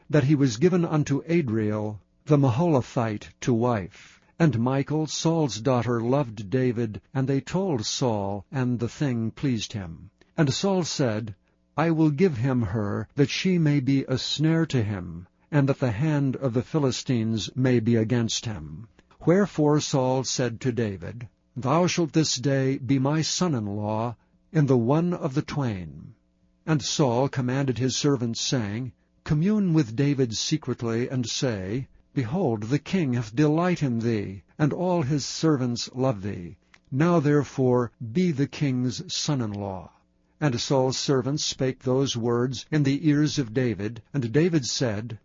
that he was given unto Adriel the Maholathite to wife. And Michal, Saul's daughter, loved David, and they told Saul, and the thing pleased him. And Saul said, I will give him her, that she may be a snare to him, and that the hand of the Philistines may be against him. Wherefore Saul said to David, Thou shalt this day be my son-in-law, in the one of the twain. And Saul commanded his servants, saying, Commune with David secretly, and say, Behold, the king hath delight in thee, and all his servants love thee. Now therefore be the king's son-in-law. And Saul's servants spake those words in the ears of David. And David said,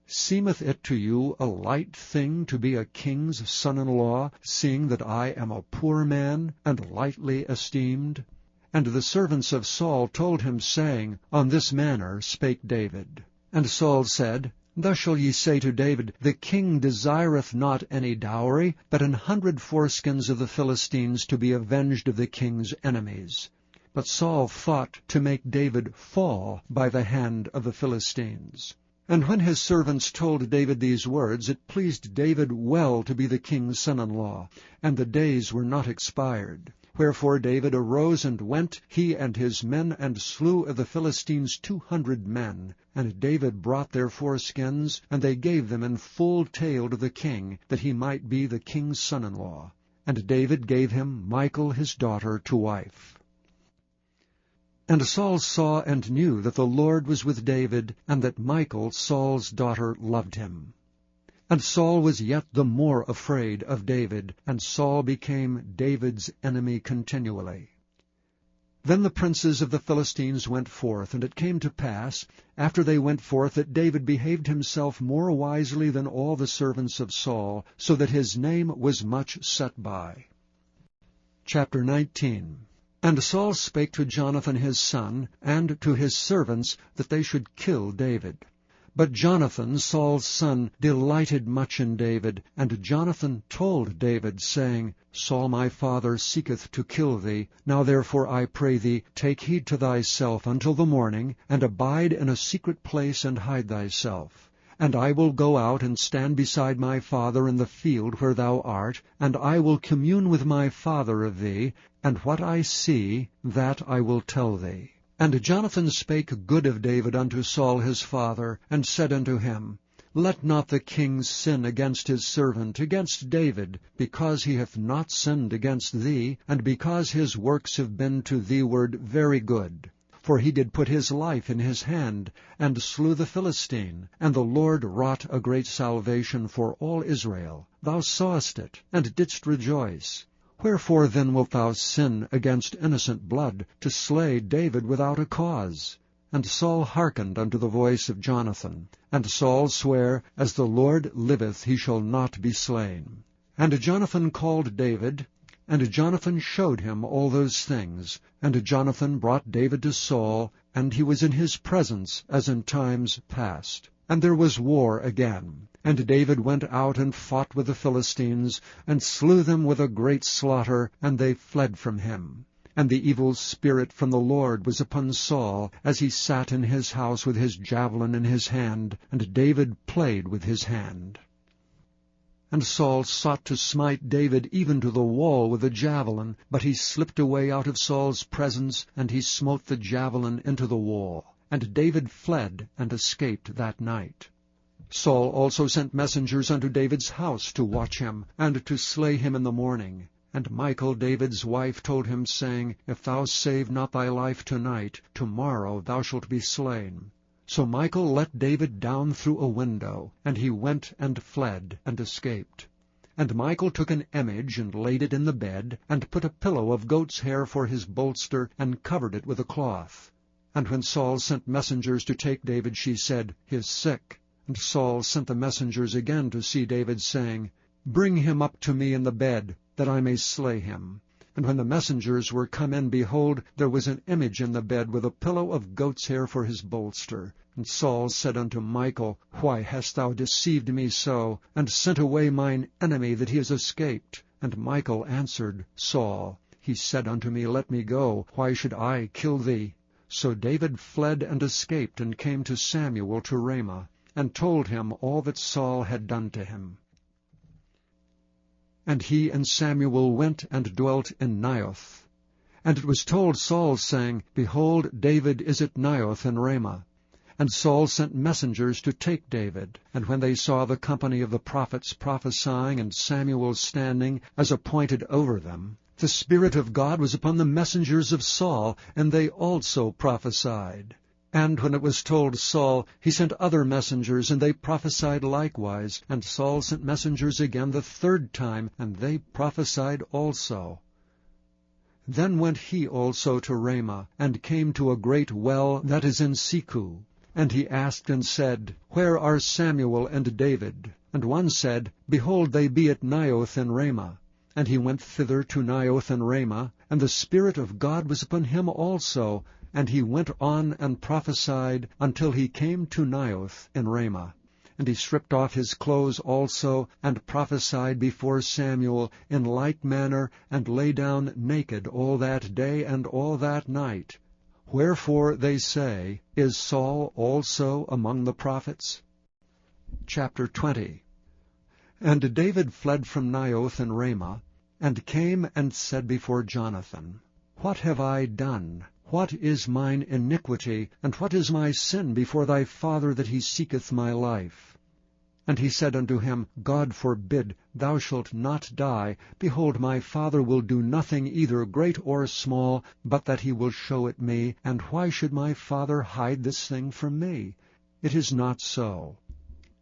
Seemeth it to you a light thing to be a king's son-in-law, seeing that I am a poor man, and lightly esteemed? And the servants of Saul told him, saying, On this manner spake David. And Saul said, Thus shall ye say to David, The king desireth not any dowry, but 100 foreskins of the Philistines, to be avenged of the king's enemies. But Saul thought to make David fall by the hand of the Philistines. And when his servants told David these words, it pleased David well to be the king's son-in-law, and the days were not expired. Wherefore David arose and went, he and his men, and slew of the Philistines 200 men. And David brought their foreskins, and they gave them in full tale to the king, that he might be the king's son-in-law. And David gave him Michal his daughter to wife. And Saul saw and knew that the Lord was with David, and that Michal, Saul's daughter, loved him. And Saul was yet the more afraid of David, and Saul became David's enemy continually. Then the princes of the Philistines went forth, and it came to pass, after they went forth, that David behaved himself more wisely than all the servants of Saul, so that his name was much set by. Chapter 19. And Saul spake to Jonathan his son, and to his servants, that they should kill David. But Jonathan, Saul's son, delighted much in David. And Jonathan told David, saying, Saul my father seeketh to kill thee. Now therefore I pray thee, take heed to thyself until the morning, and abide in a secret place, and hide thyself. And I will go out and stand beside my father in the field where thou art, and I will commune with my father of thee, and what I see, that I will tell thee. And Jonathan spake good of David unto Saul his father, and said unto him, Let not the king sin against his servant, against David, because he hath not sinned against thee, and because his works have been to thee-ward very good. For he did put his life in his hand, and slew the Philistine, and the Lord wrought a great salvation for all Israel. Thou sawest it, and didst rejoice. Wherefore then wilt thou sin against innocent blood, to slay David without a cause? And Saul hearkened unto the voice of Jonathan. And Saul sware, As the Lord liveth, he shall not be slain. And Jonathan called David, and Jonathan showed him all those things. And Jonathan brought David to Saul, and he was in his presence as in times past. And there was war again. And David went out and fought with the Philistines, and slew them with a great slaughter, and they fled from him. And the evil spirit from the Lord was upon Saul, as he sat in his house with his javelin in his hand, and David played with his hand. And Saul sought to smite David even to the wall with a javelin, but he slipped away out of Saul's presence, and he smote the javelin into the wall. And David fled and escaped that night. Saul also sent messengers unto David's house to watch him, and to slay him in the morning. And Michal David's wife told him, saying, If thou save not thy life tonight, tomorrow thou shalt be slain. So Michal let David down through a window, and he went and fled and escaped. And Michal took an image, and laid it in the bed, and put a pillow of goat's hair for his bolster, and covered it with a cloth. And when Saul sent messengers to take David, she said, He is sick. And Saul sent the messengers again to see David, saying, Bring him up to me in the bed, that I may slay him. And when the messengers were come in, behold, there was an image in the bed, with a pillow of goat's hair for his bolster. And Saul said unto Michal, Why hast thou deceived me so, and sent away mine enemy, that he is escaped? And Michal answered Saul, He said unto me, Let me go, why should I kill thee? So David fled and escaped, and came to Samuel to Ramah, and told him all that Saul had done to him. And he and Samuel went and dwelt in Naioth. And it was told Saul, saying, Behold, David is at Naioth in Ramah. And Saul sent messengers to take David. And when they saw the company of the prophets prophesying, and Samuel standing as appointed over them, the Spirit of God was upon the messengers of Saul, and they also prophesied. And when it was told Saul, he sent other messengers, and they prophesied likewise. And Saul sent messengers again the third time, and they prophesied also. Then went he also to Ramah, and came to a great well that is in Siku. And he asked and said, Where are Samuel and David? And one said, Behold, they be at Naioth in Ramah. And he went thither to Naioth in Ramah, and the Spirit of God was upon him also. And he went on and prophesied until he came to Naioth in Ramah. And he stripped off his clothes also, and prophesied before Samuel in like manner, and lay down naked all that day and all that night. Wherefore they say, Is Saul also among the prophets? Chapter 20. And David fled from Naioth in Ramah, and came and said before Jonathan, What have I done? What is mine iniquity, and what is my sin before thy father, that he seeketh my life? And he said unto him, God forbid, thou shalt not die. Behold, my father will do nothing either great or small, but that he will show it me. And why should my father hide this thing from me? It is not so.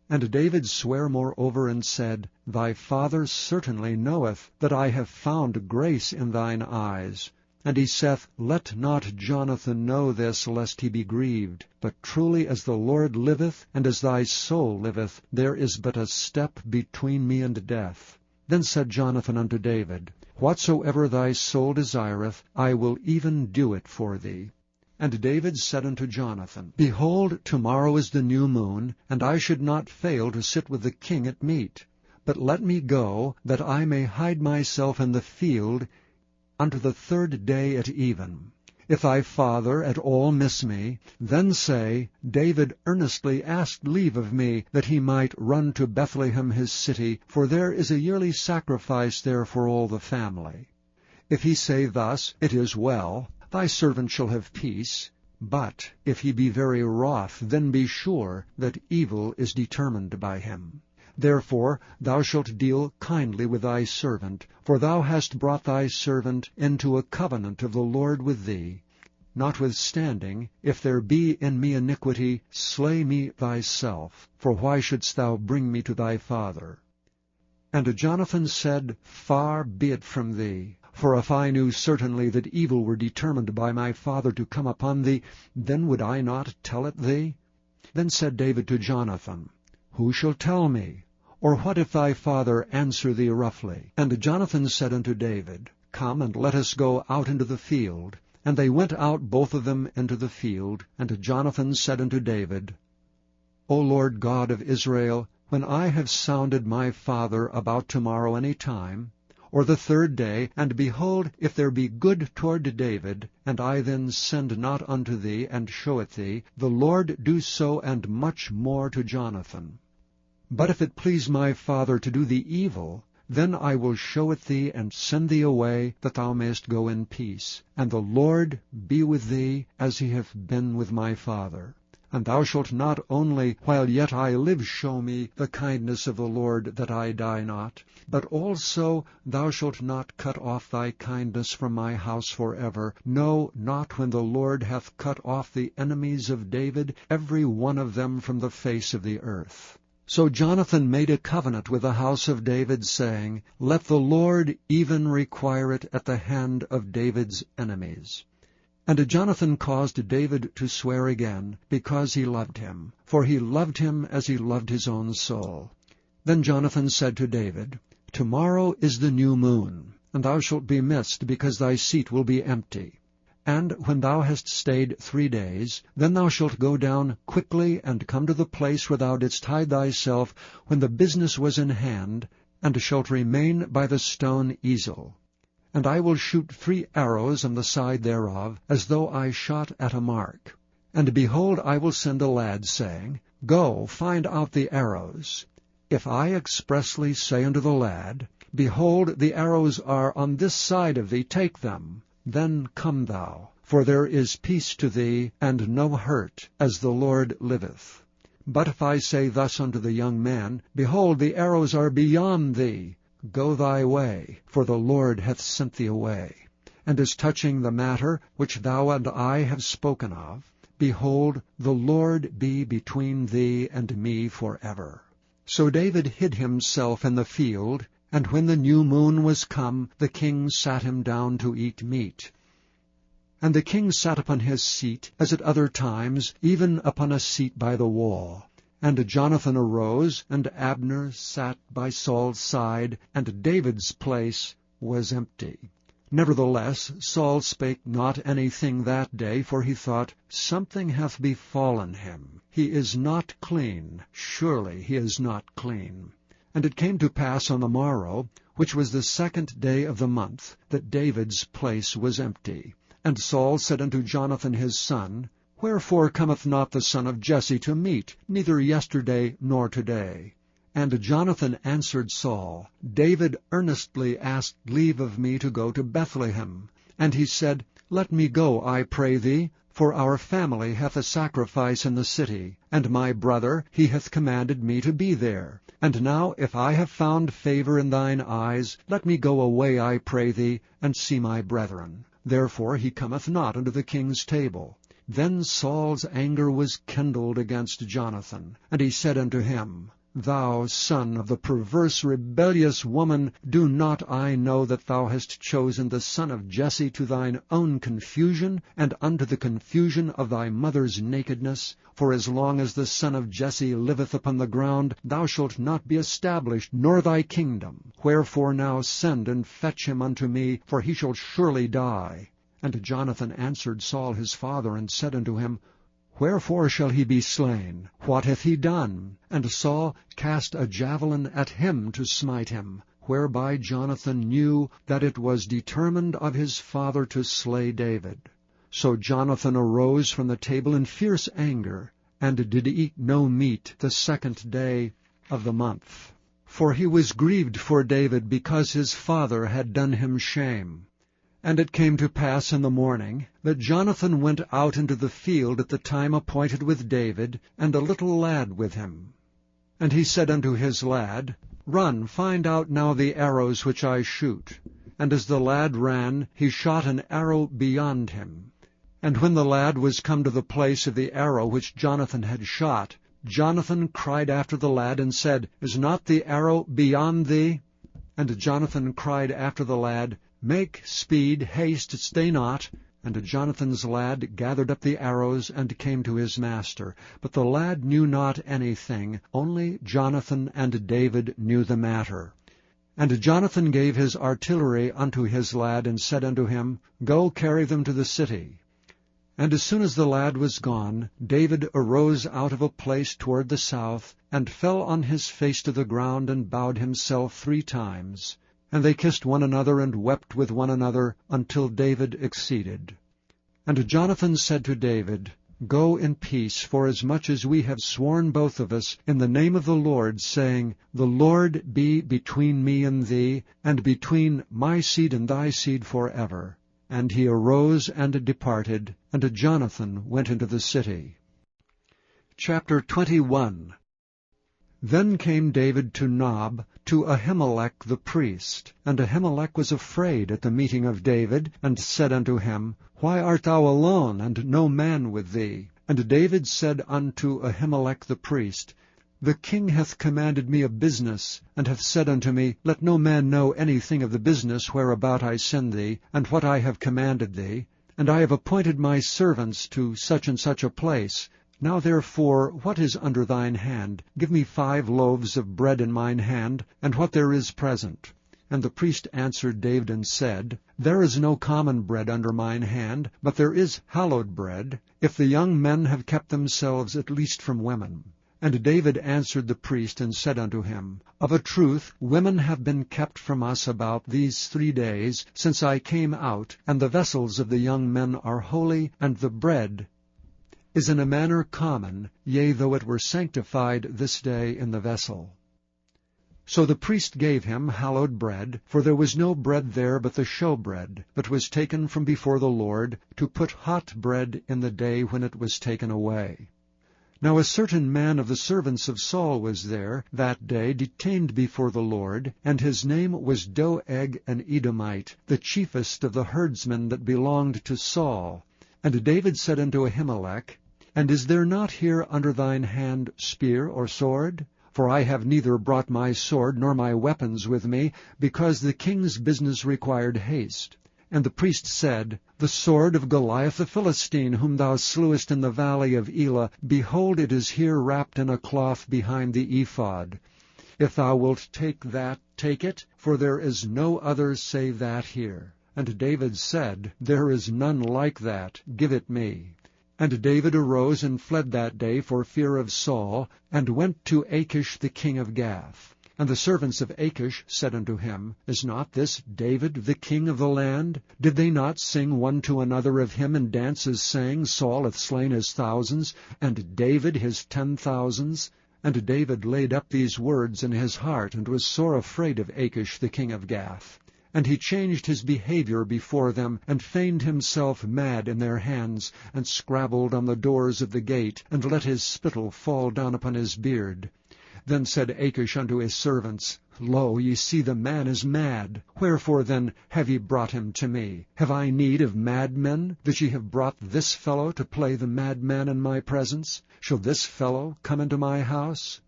And David sware moreover, and said, Thy father certainly knoweth that I have found grace in thine eyes. And he saith, Let not Jonathan know this, lest he be grieved. But truly as the Lord liveth, and as thy soul liveth, there is but a step between me and death. Then said Jonathan unto David, Whatsoever thy soul desireth, I will even do it for thee. And David said unto Jonathan, Behold, tomorrow is the new moon, and I should not fail to sit with the king at meat. But let me go, that I may hide myself in the field, unto the third day at even. If thy father at all miss me, then say, David earnestly asked leave of me, that he might run to Bethlehem his city, for there is a yearly sacrifice there for all the family. If he say thus, It is well, thy servant shall have peace. But if he be very wroth, then be sure that evil is determined by him. Therefore thou shalt deal kindly with thy servant, for thou hast brought thy servant into a covenant of the Lord with thee. Notwithstanding, if there be in me iniquity, slay me thyself, for why shouldst thou bring me to thy father? And Jonathan said, Far be it from thee. For if I knew certainly that evil were determined by my father to come upon thee, then would I not tell it thee? Then said David to Jonathan, Who shall tell me? Or what if thy father answer thee roughly? And Jonathan said unto David, Come, and let us go out into the field. And they went out both of them into the field. And Jonathan said unto David, O Lord God of Israel, when I have sounded my father about tomorrow any time, or the third day, and behold, if there be good toward David, and I then send not unto thee, and show it thee, the Lord do so and much more to Jonathan. But if it please my father to do thee evil, then I will show it thee, and send thee away, that thou mayest go in peace. And the Lord be with thee, as he hath been with my father. And thou shalt not only, while yet I live, show me the kindness of the Lord, that I die not, but also thou shalt not cut off thy kindness from my house forever, no, not when the Lord hath cut off the enemies of David, every one of them from the face of the earth. So Jonathan made a covenant with the house of David, saying, Let the Lord even require it at the hand of David's enemies. And Jonathan caused David to swear again, because he loved him, for he loved him as he loved his own soul. Then Jonathan said to David, Tomorrow is the new moon, and thou shalt be missed, because thy seat will be empty. And when thou hast stayed 3 days, then thou shalt go down quickly, and come to the place where thou didst hide thyself when the business was in hand, and shalt remain by the stone Ezel. And I will shoot 3 arrows on the side thereof, as though I shot at a mark. And behold, I will send a lad, saying, Go, find out the arrows. If I expressly say unto the lad, Behold, the arrows are on this side of thee, take them, then come thou, for there is peace to thee, and no hurt, as the Lord liveth. But if I say thus unto the young man, Behold, the arrows are beyond thee, go thy way, for the Lord hath sent thee away. And as touching the matter which thou and I have spoken of, behold, the Lord be between thee and me forever. So David hid himself in the field, and when the new moon was come, the king sat him down to eat meat. And the king sat upon his seat, as at other times, even upon a seat by the wall. And Jonathan arose, and Abner sat by Saul's side, and David's place was empty. Nevertheless Saul spake not anything that day, for he thought, Something hath befallen him. He is not clean. Surely he is not clean. And it came to pass on the morrow, which was the 2nd day of the month, that David's place was empty. And Saul said unto Jonathan his son, Wherefore cometh not the son of Jesse to meat, neither yesterday nor today? And Jonathan answered Saul, David earnestly asked leave of me to go to Bethlehem. And he said, Let me go, I pray thee, for our family hath a sacrifice in the city, and my brother, he hath commanded me to be there. And now, if I have found favor in thine eyes, let me go away, I pray thee, and see my brethren. Therefore he cometh not unto the king's table. Then Saul's anger was kindled against Jonathan, and he said unto him, Thou son of the perverse rebellious woman, do not I know that thou hast chosen the son of Jesse to thine own confusion, and unto the confusion of thy mother's nakedness? For as long as the son of Jesse liveth upon the ground, thou shalt not be established, nor thy kingdom. Wherefore now send and fetch him unto me, for he shall surely die. And Jonathan answered Saul his father, and said unto him, Wherefore shall he be slain? What hath he done? And Saul cast a javelin at him to smite him, whereby Jonathan knew that it was determined of his father to slay David. So Jonathan arose from the table in fierce anger, and did eat no meat the 2nd day of the month. For he was grieved for David, because his father had done him shame. And it came to pass in the morning, that Jonathan went out into the field at the time appointed with David, and a little lad with him. And he said unto his lad, Run, find out now the arrows which I shoot. And as the lad ran, he shot an arrow beyond him. And when the lad was come to the place of the arrow which Jonathan had shot, Jonathan cried after the lad, and said, Is not the arrow beyond thee? And Jonathan cried after the lad, Make speed, haste, stay not. And Jonathan's lad gathered up the arrows, and came to his master. But the lad knew not anything, only Jonathan and David knew the matter. And Jonathan gave his artillery unto his lad, and said unto him, Go carry them to the city. And as soon as the lad was gone, David arose out of a place toward the south, and fell on his face to the ground, and bowed himself 3 times. And they kissed one another, and wept with one another, until David exceeded. And Jonathan said to David, Go in peace, forasmuch as we have sworn both of us in the name of the Lord, saying, The Lord be between me and thee, and between my seed and thy seed forever. And he arose and departed, and Jonathan went into the city. Chapter 21. Then came David to Nob, to Ahimelech the priest. And Ahimelech was afraid at the meeting of David, and said unto him, Why art thou alone, and no man with thee? And David said unto Ahimelech the priest, The king hath commanded me a business, and hath said unto me, Let no man know anything of the business whereabout I send thee, and what I have commanded thee. And I have appointed my servants to such and such a place. Now therefore, what is under thine hand? Give me 5 loaves of bread in mine hand, and what there is present. And the priest answered David and said, There is no common bread under mine hand, but there is hallowed bread, if the young men have kept themselves at least from women. And David answered the priest, and said unto him, Of a truth, women have been kept from us about these 3 days, since I came out, and the vessels of the young men are holy, and the bread is in a manner common, yea, though it were sanctified this day in the vessel. So the priest gave him hallowed bread, for there was no bread there but the showbread, but was taken from before the Lord, to put hot bread in the day when it was taken away. Now a certain man of the servants of Saul was there that day, detained before the Lord, and his name was Doeg an Edomite, the chiefest of the herdsmen that belonged to Saul. And David said unto Ahimelech, And is there not here under thine hand spear or sword? For I have neither brought my sword nor my weapons with me, because the king's business required haste. And the priest said, The sword of Goliath the Philistine, whom thou slewest in the valley of Elah, behold, it is here wrapped in a cloth behind the ephod. If thou wilt take that, take it, for there is no other save that here. And David said, There is none like that, give it me. And David arose and fled that day for fear of Saul, and went to Achish the king of Gath. And the servants of Achish said unto him, Is not this David the king of the land? Did they not sing one to another of him in dances, saying, Saul hath slain his thousands, and David his 10,000s? And David laid up these words in his heart, and was sore afraid of Achish the king of Gath. And he changed his behavior before them, and feigned himself mad in their hands, and scrabbled on the doors of the gate, and let his spittle fall down upon his beard. Then said Achish unto his servants, Lo, ye see the man is mad. Wherefore then have ye brought him to me? Have I need of madmen, that ye have brought this fellow to play the madman in my presence? Shall this fellow come into my house?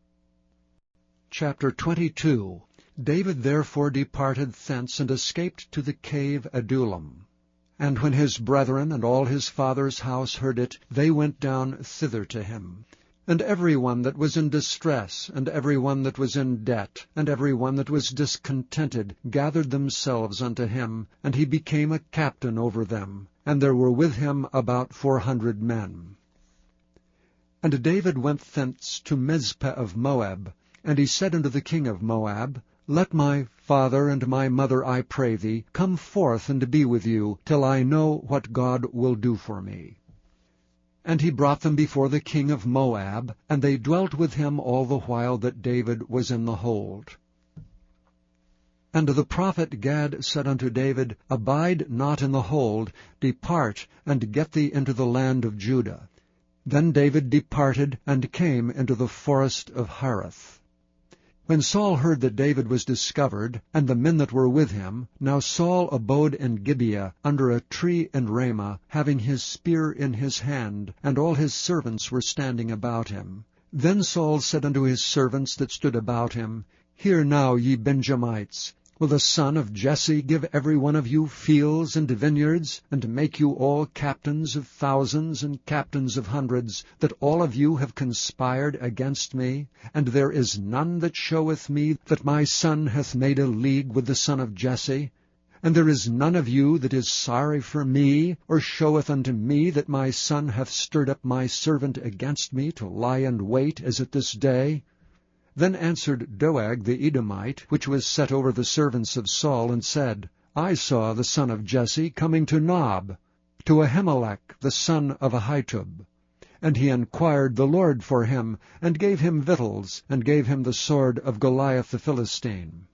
Chapter 22. David therefore departed thence, and escaped to the cave Adullam. And when his brethren and all his father's house heard it, they went down thither to him. And every one that was in distress, and every one that was in debt, and every one that was discontented, gathered themselves unto him, and he became a captain over them. And there were with him about 400 men. And David went thence to Mizpeh of Moab, and he said unto the king of Moab, Let my father and my mother, I pray thee, come forth and be with you, till I know what God will do for me. And he brought them before the king of Moab, and they dwelt with him all the while that David was in the hold. And the prophet Gad said unto David, Abide not in the hold, depart, and get thee into the land of Judah. Then David departed, and came into the forest of Hareth. When Saul heard that David was discovered, and the men that were with him, now Saul abode in Gibeah, under a tree in Ramah, having his spear in his hand, and all his servants were standing about him. Then Saul said unto his servants that stood about him, Hear now, ye Benjamites, will the son of Jesse give every one of you fields and vineyards, and make you all captains of thousands and captains of hundreds, that all of you have conspired against me? And there is none that showeth me that my son hath made a league with the son of Jesse? And there is none of you that is sorry for me, or showeth unto me that my son hath stirred up my servant against me to lie in wait, as at this day? Then answered Doeg the Edomite, which was set over the servants of Saul, and said, I saw the son of Jesse coming to Nob, to Ahimelech the son of Ahitub. And he inquired the Lord for him, and gave him victuals, and gave him the sword of Goliath the Philistine.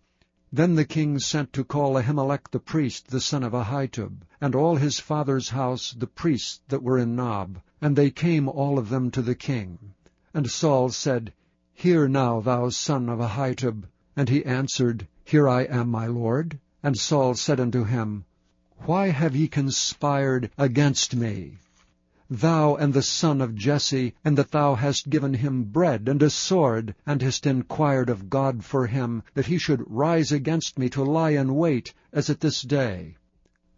Then the king sent to call Ahimelech the priest, the son of Ahitub, and all his father's house, the priests that were in Nob. And they came all of them to the king. And Saul said, Hear now, thou son of Ahitub. And he answered, Here I am, my lord. And Saul said unto him, Why have ye conspired against me, thou and the son of Jesse, and that thou hast given him bread and a sword, and hast inquired of God for him, that he should rise against me to lie in wait, as at this day?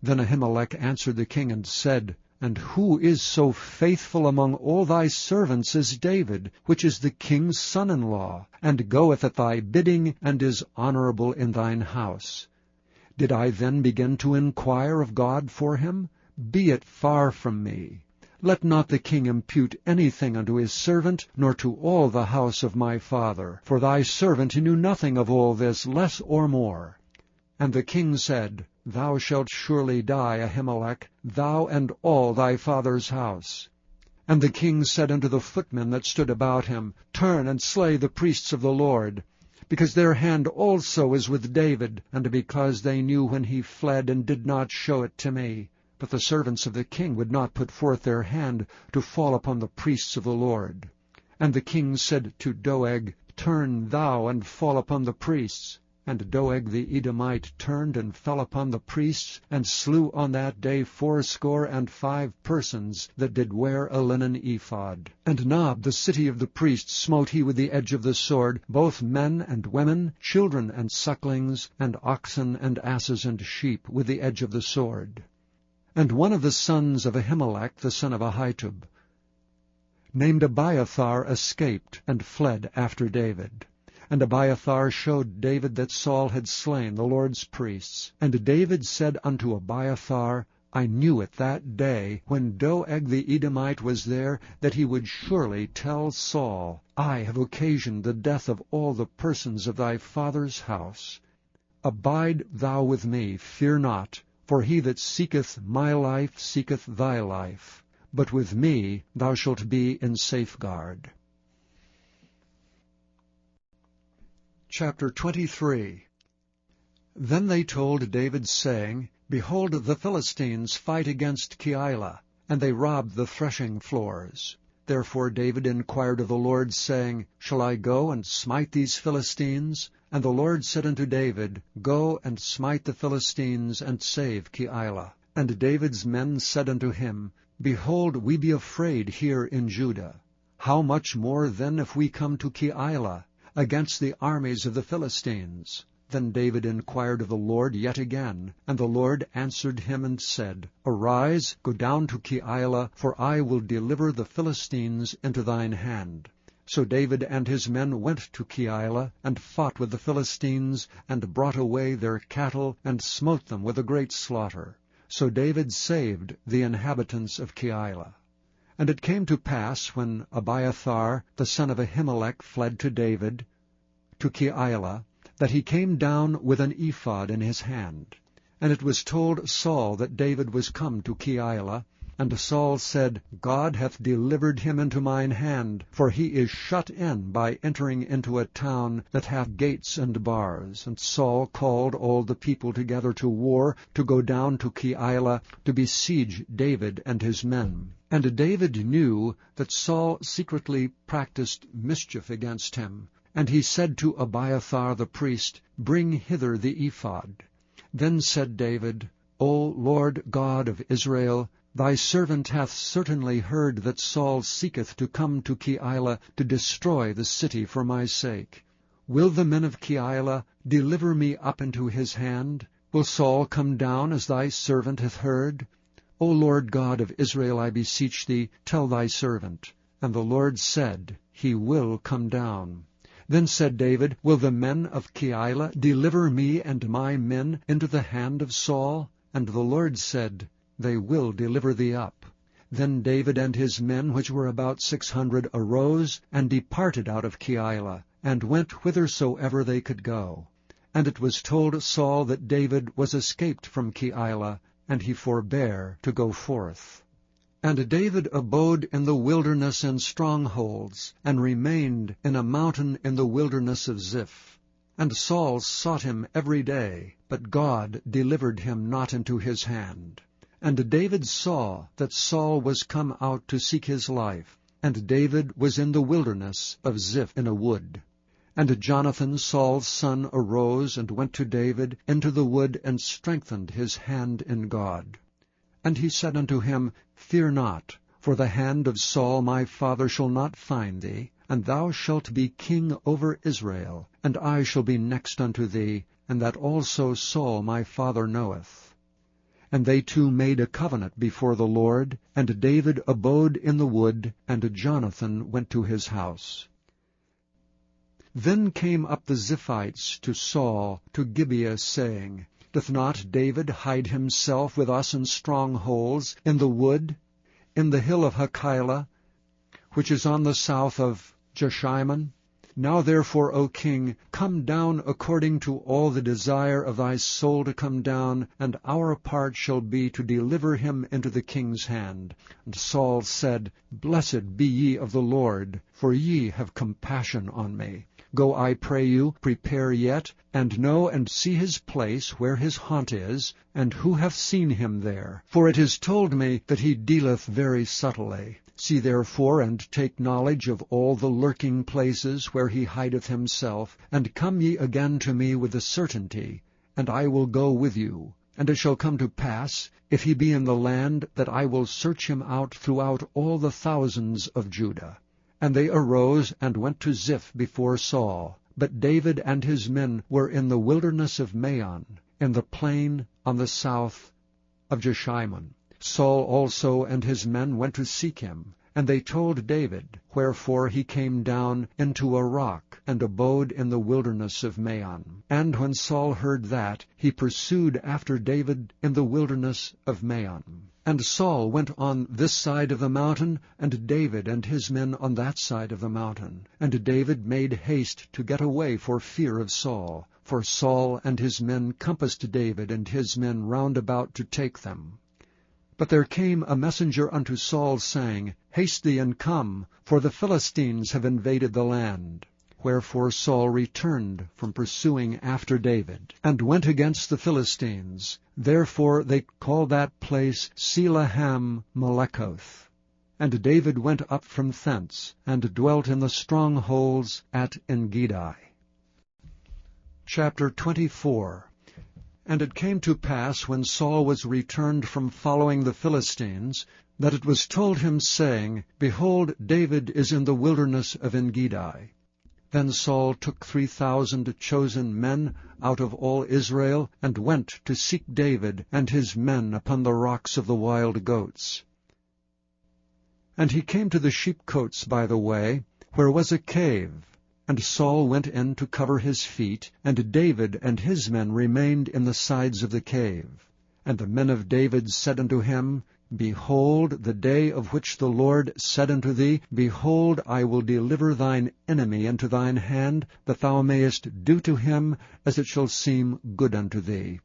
Then Ahimelech answered the king and said, And who is so faithful among all thy servants as David, which is the king's son-in-law, and goeth at thy bidding, and is honorable in thine house? Did I then begin to inquire of God for him? Be it far from me. Let not the king impute anything unto his servant, nor to all the house of my father. For thy servant knew nothing of all this, less or more. And the king said, Thou shalt surely die, Ahimelech, thou and all thy father's house. And the king said unto the footmen that stood about him, Turn and slay the priests of the Lord, because their hand also is with David, and because they knew when he fled, and did not show it to me. But the servants of the king would not put forth their hand to fall upon the priests of the Lord. And the king said to Doeg, Turn thou and fall upon the priests. And Doeg the Edomite turned and fell upon the priests, and slew on that day 75 persons that did wear a linen ephod. And Nob, the city of the priests, smote he with the edge of the sword, both men and women, children and sucklings, and oxen and asses and sheep, with the edge of the sword. And one of the sons of Ahimelech, the son of Ahitub, named Abiathar, escaped, and fled after David. And Abiathar showed David that Saul had slain the Lord's priests. And David said unto Abiathar, I knew it that day, when Doeg the Edomite was there, that he would surely tell Saul, I have occasioned the death of all the persons of thy father's house. Abide thou with me, fear not, for he that seeketh my life seeketh thy life. But with me thou shalt be in safeguard. Chapter 23. Then they told David, saying, Behold, the Philistines fight against Keilah, and they rob the threshing floors. Therefore David inquired of the Lord, saying, Shall I go and smite these Philistines? And the Lord said unto David, Go and smite the Philistines, and save Keilah. And David's men said unto him, Behold, we be afraid here in Judah. How much more then if we come to Keilah, against the armies of the Philistines? Then David inquired of the Lord yet again, and the Lord answered him and said, Arise, go down to Keilah, for I will deliver the Philistines into thine hand. So David and his men went to Keilah, and fought with the Philistines, and brought away their cattle, and smote them with a great slaughter. So David saved the inhabitants of Keilah. And it came to pass, when Abiathar the son of Ahimelech fled to David, to Keilah, that he came down with an ephod in his hand. And it was told Saul that David was come to Keilah. And Saul said, God hath delivered him into mine hand, for he is shut in by entering into a town that hath gates and bars. And Saul called all the people together to war, to go down to Keilah, to besiege David and his men. And David knew that Saul secretly practiced mischief against him. And he said to Abiathar the priest, Bring hither the ephod. Then said David, O Lord God of Israel, Thy servant hath certainly heard that Saul seeketh to come to Keilah to destroy the city for my sake. Will the men of Keilah deliver me up into his hand? Will Saul come down as thy servant hath heard? O Lord God of Israel, I beseech thee, tell thy servant. And the Lord said, He will come down. Then said David, Will the men of Keilah deliver me and my men into the hand of Saul? And the Lord said, They will deliver thee up. Then David and his men, which were about 600, arose, and departed out of Keilah, and went whithersoever they could go. And it was told Saul that David was escaped from Keilah, and he forbare to go forth. And David abode in the wilderness and strongholds, and remained in a mountain in the wilderness of Ziph. And Saul sought him every day, but God delivered him not into his hand. And David saw that Saul was come out to seek his life, and David was in the wilderness of Ziph in a wood. And Jonathan Saul's son arose and went to David into the wood, and strengthened his hand in God. And he said unto him, Fear not, for the hand of Saul my father shall not find thee, and thou shalt be king over Israel, and I shall be next unto thee, and that also Saul my father knoweth. And they two made a covenant before the Lord, and David abode in the wood, and Jonathan went to his house. Then came up the Ziphites to Saul to Gibeah, saying, Doth not David hide himself with us in strongholds, in the wood, in the hill of Hachilah, which is on the south of Jeshimon? Now therefore, O king, come down according to all the desire of thy soul to come down, and our part shall be to deliver him into the king's hand. And Saul said, Blessed be ye of the Lord, for ye have compassion on me. Go, I pray you, prepare yet, and know and see his place where his haunt is, and who hath seen him there. For it is told me that he dealeth very subtly. See therefore, and take knowledge of all the lurking places where he hideth himself, and come ye again to me with a certainty, and I will go with you. And it shall come to pass, if he be in the land, that I will search him out throughout all the thousands of Judah. And they arose and went to Ziph before Saul. But David and his men were in the wilderness of Maon, in the plain on the south of Jeshimon. Saul also and his men went to seek him. And they told David, wherefore he came down into a rock, and abode in the wilderness of Maon. And when Saul heard that, he pursued after David in the wilderness of Maon. And Saul went on this side of the mountain, and David and his men on that side of the mountain. And David made haste to get away for fear of Saul. For Saul and his men compassed David and his men round about to take them. But there came a messenger unto Saul, saying, Haste thee and come, for the Philistines have invaded the land. Wherefore Saul returned from pursuing after David, and went against the Philistines. Therefore they called that place Selahem-Melekoth. And David went up from thence, and dwelt in the strongholds at Engedi. Chapter 24. And it came to pass, when Saul was returned from following the Philistines, that it was told him, saying, Behold, David is in the wilderness of Engedi. Then Saul took 3,000 chosen men out of all Israel, and went to seek David and his men upon the rocks of the wild goats. And he came to the sheepcotes by the way, where was a cave. And Saul went in to cover his feet, and David and his men remained in the sides of the cave. And the men of David said unto him, Behold, the day of which the Lord said unto thee, Behold, I will deliver thine enemy into thine hand, that thou mayest do to him as it shall seem good unto thee.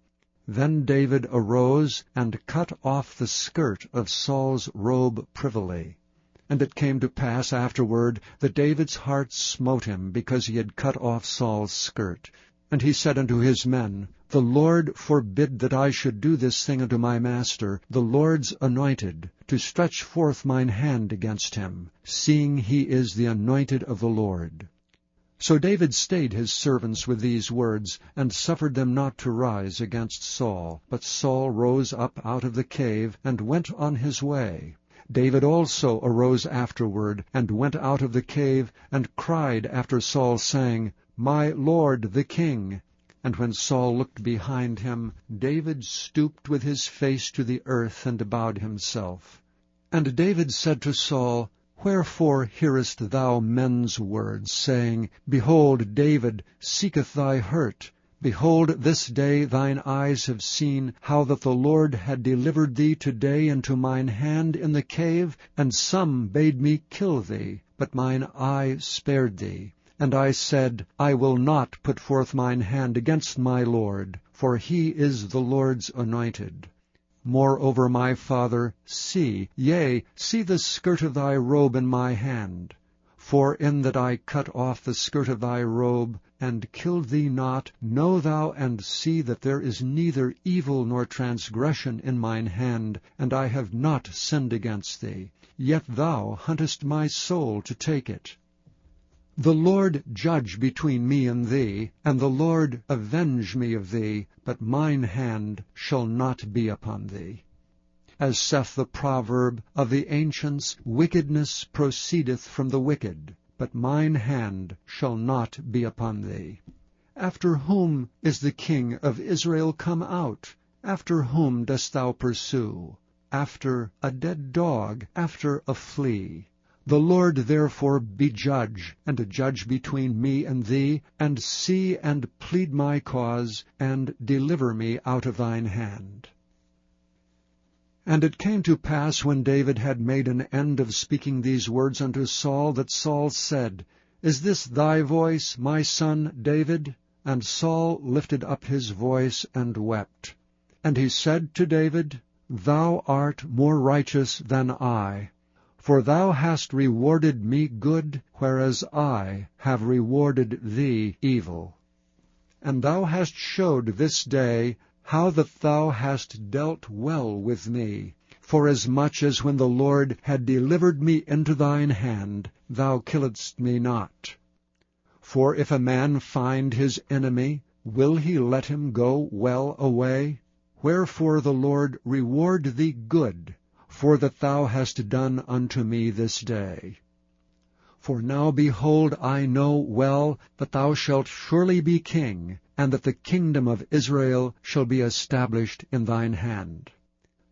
Then David arose, and cut off the skirt of Saul's robe privily. And it came to pass afterward that David's heart smote him, because he had cut off Saul's skirt. And he said unto his men, The Lord forbid that I should do this thing unto my master, the Lord's anointed, to stretch forth mine hand against him, seeing he is the anointed of the Lord. So David stayed his servants with these words, and suffered them not to rise against Saul. But Saul rose up out of the cave, and went on his way. David also arose afterward, and went out of the cave, and cried after Saul, saying, My lord the king. And when Saul looked behind him, David stooped with his face to the earth, and bowed himself. And David said to Saul, Wherefore hearest thou men's words, saying, Behold, David seeketh thy hurt? Behold, this day thine eyes have seen how that the Lord had delivered thee today into mine hand in the cave, and some bade me kill thee, but mine eye spared thee. And I said, I will not put forth mine hand against my Lord, for he is the Lord's anointed. Moreover, my father, see the skirt of thy robe in my hand. For in that I cut off the skirt of thy robe, and killed thee not, know thou and see that there is neither evil nor transgression in mine hand, and I have not sinned against thee. Yet thou huntest my soul to take it. The Lord judge between me and thee, and the Lord avenge me of thee, but mine hand shall not be upon thee. As saith the proverb of the ancients, wickedness proceedeth from the wicked, but mine hand shall not be upon thee. After whom is the king of Israel come out? After whom dost thou pursue? After a dead dog, after a flea. The Lord therefore be judge, and judge between me and thee, and see and plead my cause, and deliver me out of thine hand. And it came to pass, when David had made an end of speaking these words unto Saul, that Saul said, Is this thy voice, my son David? And Saul lifted up his voice and wept. And he said to David, Thou art more righteous than I, for thou hast rewarded me good, whereas I have rewarded thee evil. And thou hast showed this day how that thou hast dealt well with me, forasmuch as when the Lord had delivered me into thine hand, thou killedst me not. For if a man find his enemy, will he let him go well away? Wherefore the Lord reward thee good, for that thou hast done unto me this day. For now, behold, I know well that thou shalt surely be king, and that the kingdom of Israel shall be established in thine hand.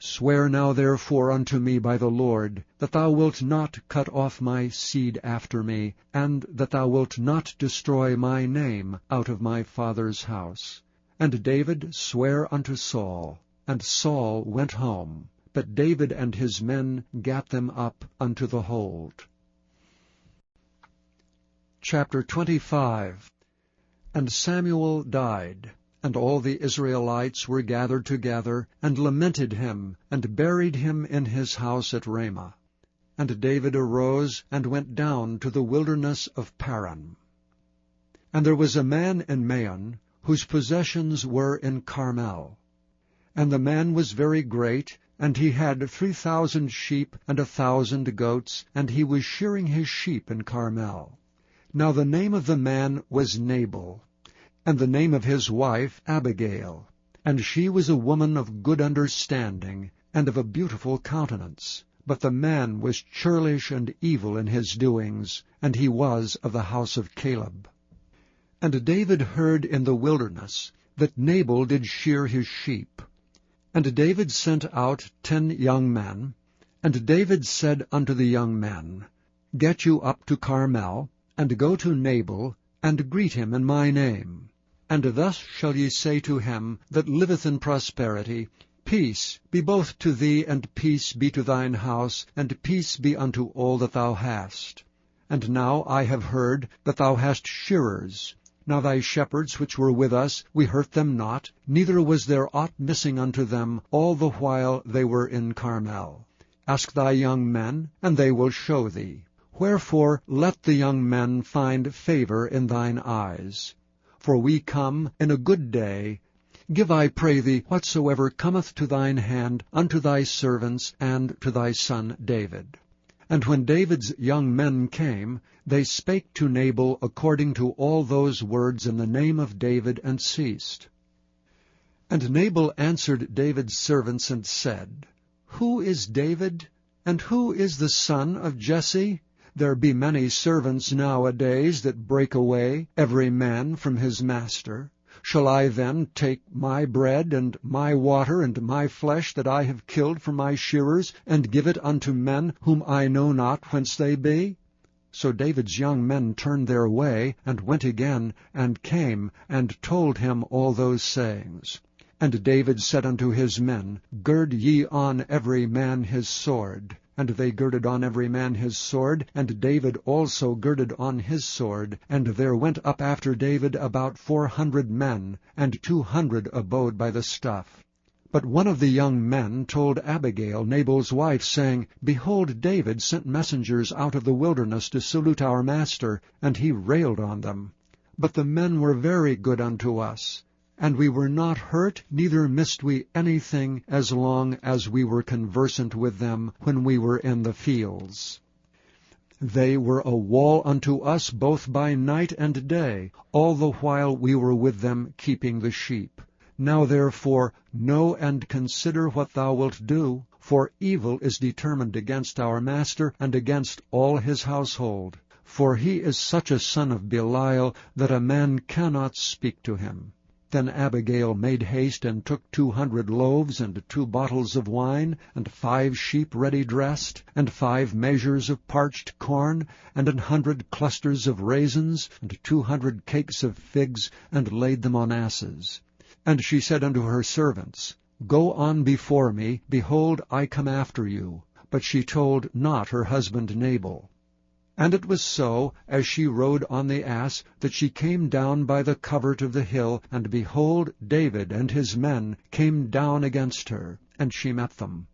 Swear now therefore unto me by the Lord, that thou wilt not cut off my seed after me, and that thou wilt not destroy my name out of my father's house. And David sware unto Saul, and Saul went home. But David and his men gat them up unto the hold. Chapter 25. And Samuel died, and all the Israelites were gathered together, and lamented him, and buried him in his house at Ramah. And David arose, and went down to the wilderness of Paran. And there was a man in Maon, whose possessions were in Carmel. And the man was very great, and he had 3,000 sheep and 1,000 goats, and he was shearing his sheep in Carmel. Now the name of the man was Nabal, and the name of his wife Abigail. And she was a woman of good understanding, and of a beautiful countenance. But the man was churlish and evil in his doings, and he was of the house of Caleb. And David heard in the wilderness that Nabal did shear his sheep. And David sent out 10 young men. And David said unto the young men, Get you up to Carmel, and go to Nabal, and greet him in my name. And thus shall ye say to him that liveth in prosperity, Peace be both to thee, and peace be to thine house, and peace be unto all that thou hast. And now I have heard that thou hast shearers. Now thy shepherds which were with us, we hurt them not, neither was there aught missing unto them all the while they were in Carmel. Ask thy young men, and they will show thee. Wherefore let the young men find favor in thine eyes. For we come in a good day. Give, I pray thee, whatsoever cometh to thine hand unto thy servants and to thy son David. And when David's young men came, they spake to Nabal according to all those words in the name of David, and ceased. And Nabal answered David's servants and said, Who is David, and who is the son of Jesse? There be many servants nowadays that break away, every man from his master. Shall I then take my bread, and my water, and my flesh that I have killed for my shearers, and give it unto men whom I know not whence they be? So David's young men turned their way, and went again, and came, and told him all those sayings. And David said unto his men, Gird ye on every man his sword. And they girded on every man his sword, and David also girded on his sword. And there went up after David about 400 men, and 200 abode by the stuff. But one of the young men told Abigail, Nabal's wife, saying, Behold, David sent messengers out of the wilderness to salute our master, and he railed on them. But the men were very good unto us. And we were not hurt, neither missed we anything, as long as we were conversant with them when we were in the fields. They were a wall unto us both by night and day, all the while we were with them keeping the sheep. Now therefore know and consider what thou wilt do, for evil is determined against our master and against all his household. For he is such a son of Belial that a man cannot speak to him. Then Abigail made haste, and took 200 loaves, and 2 bottles of wine, and 5 sheep ready dressed, and 5 measures of parched corn, and 100 clusters of raisins, and 200 cakes of figs, and laid them on asses. And she said unto her servants, Go on before me, behold, I come after you. But she told not her husband Nabal. And it was so, as she rode on the ass, that she came down by the covert of the hill, and behold, David and his men came down against her, and she met them.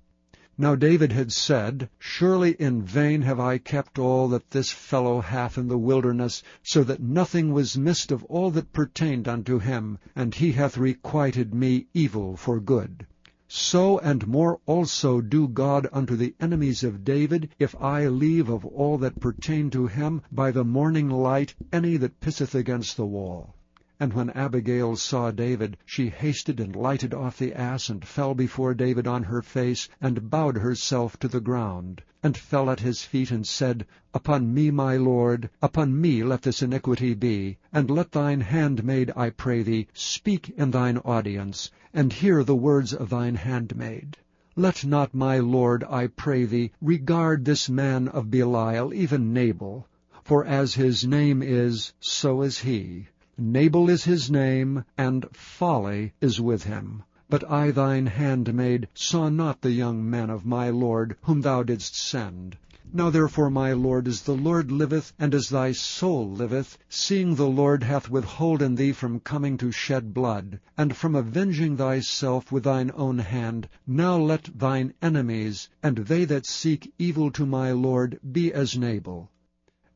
Now David had said, Surely in vain have I kept all that this fellow hath in the wilderness, so that nothing was missed of all that pertained unto him, and he hath requited me evil for good. So and more also do God unto the enemies of David, if I leave of all that pertain to him by the morning light any that pisseth against the wall. And when Abigail saw David, she hasted and lighted off the ass, and fell before David on her face, and bowed herself to the ground, and fell at his feet, and said, Upon me, my lord, upon me let this iniquity be, and let thine handmaid, I pray thee, speak in thine audience, and hear the words of thine handmaid. Let not my lord, I pray thee, regard this man of Belial, even Nabal, for as his name is, so is he. Nabal is his name, and folly is with him. But I thine handmaid saw not the young men of my lord, whom thou didst send. Now therefore, my lord, as the Lord liveth, and as thy soul liveth, seeing the Lord hath withholden thee from coming to shed blood, and from avenging thyself with thine own hand, now let thine enemies, and they that seek evil to my lord, be as Nabal.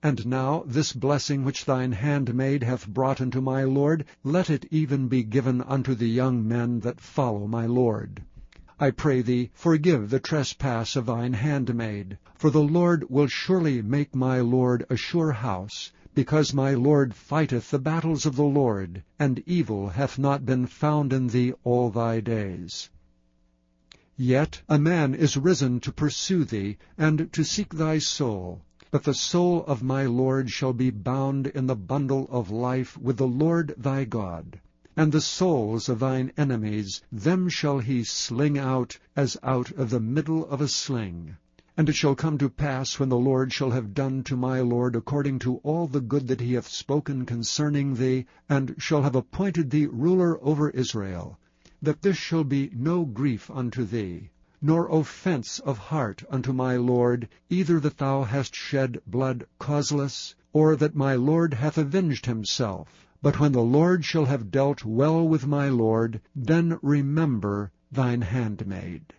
And now this blessing which thine handmaid hath brought unto my lord, let it even be given unto the young men that follow my lord. I pray thee, forgive the trespass of thine handmaid. For the Lord will surely make my lord a sure house, because my lord fighteth the battles of the Lord, and evil hath not been found in thee all thy days. Yet a man is risen to pursue thee, and to seek thy soul. But the soul of my Lord shall be bound in the bundle of life with the Lord thy God. And the souls of thine enemies, them shall he sling out, as out of the middle of a sling. And it shall come to pass, when the Lord shall have done to my Lord according to all the good that he hath spoken concerning thee, and shall have appointed thee ruler over Israel, that this shall be no grief unto thee, nor offense of heart unto my Lord, either that thou hast shed blood causeless, or that my Lord hath avenged himself. But when the Lord shall have dealt well with my Lord, then remember thine handmaid.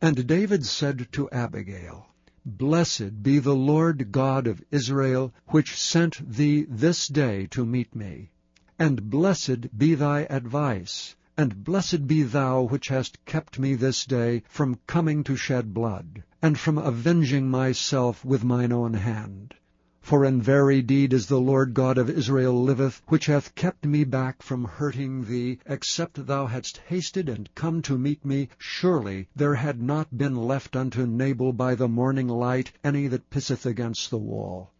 And David said to Abigail, Blessed be the Lord God of Israel, which sent thee this day to meet me. And blessed be thy advice, and blessed be thou which hast kept me this day from coming to shed blood. and from avenging myself with mine own hand. For in very deed as the Lord God of Israel liveth, which hath kept me back from hurting thee, except thou hadst hasted and come to meet me, surely there had not been left unto Nabal by the morning light any that pisseth against the wall.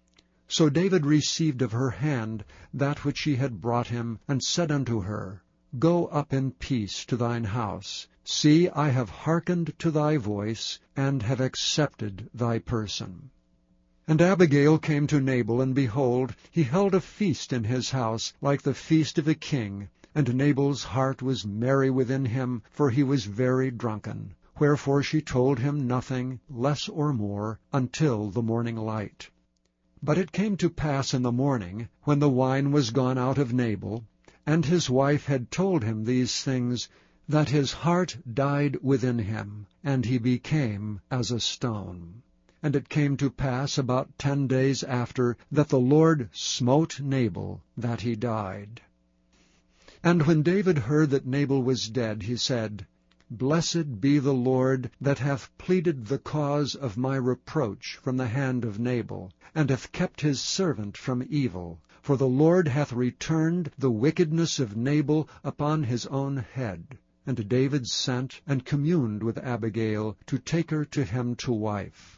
So David received of her hand that which she had brought him, and said unto her, Go up in peace to thine house. See, I have hearkened to thy voice, and have accepted thy person. And Abigail came to Nabal, and behold, he held a feast in his house, like the feast of a king. And Nabal's heart was merry within him, for he was very drunken. Wherefore she told him nothing, less or more, until the morning light. But it came to pass in the morning, when the wine was gone out of Nabal, and his wife had told him these things, that his heart died within him, and he became as a stone. And it came to pass about 10 days after, that the Lord smote Nabal, that he died. And when David heard that Nabal was dead, he said, Blessed be the Lord, that hath pleaded the cause of my reproach from the hand of Nabal, and hath kept his servant from evil. For the Lord hath returned the wickedness of Nabal upon his own head. And David sent and communed with Abigail, to take her to him to wife.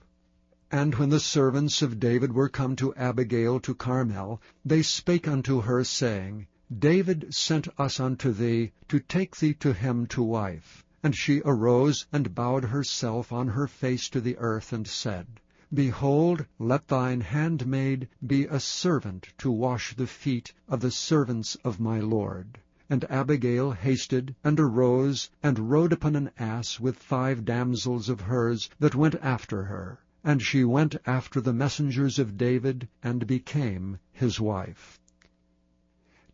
And when the servants of David were come to Abigail to Carmel, they spake unto her, saying, David sent us unto thee, to take thee to him to wife. And she arose, and bowed herself on her face to the earth, and said, Behold, let thine handmaid be a servant to wash the feet of the servants of my lord. And Abigail hasted, and arose, and rode upon an ass with 5 damsels of hers that went after her. And she went after the messengers of David, and became his wife.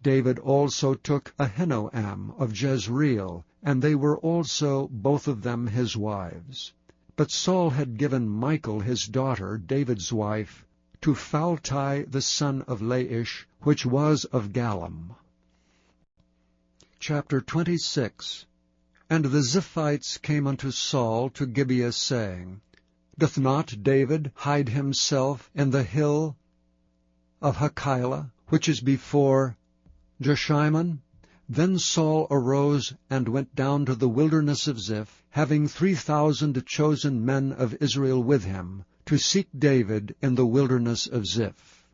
David also took Ahinoam of Jezreel, and they were also both of them his wives. But Saul had given Michal his daughter, David's wife, to Phalti the son of Laish, which was of Gallim. Chapter 26. And the Ziphites came unto Saul to Gibeah, saying, Doth not David hide himself in the hill of Hachilah, which is before Jeshimon? Then Saul arose and went down to the wilderness of Ziph, having 3,000 chosen men of Israel with him, to seek David in the wilderness of Ziph.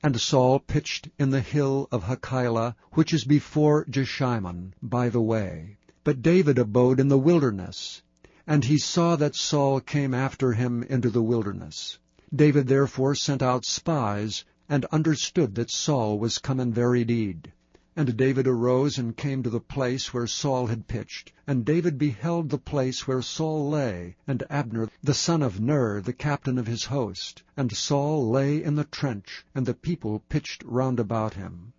And Saul pitched in the hill of Hachilah, which is before Jeshimon, by the way. But David abode in the wilderness. And he saw that Saul came after him into the wilderness. David therefore sent out spies, and understood that Saul was come in very deed. And David arose and came to the place where Saul had pitched. And David beheld the place where Saul lay, and Abner the son of Ner, the captain of his host. And Saul lay in the trench, and the people pitched round about him.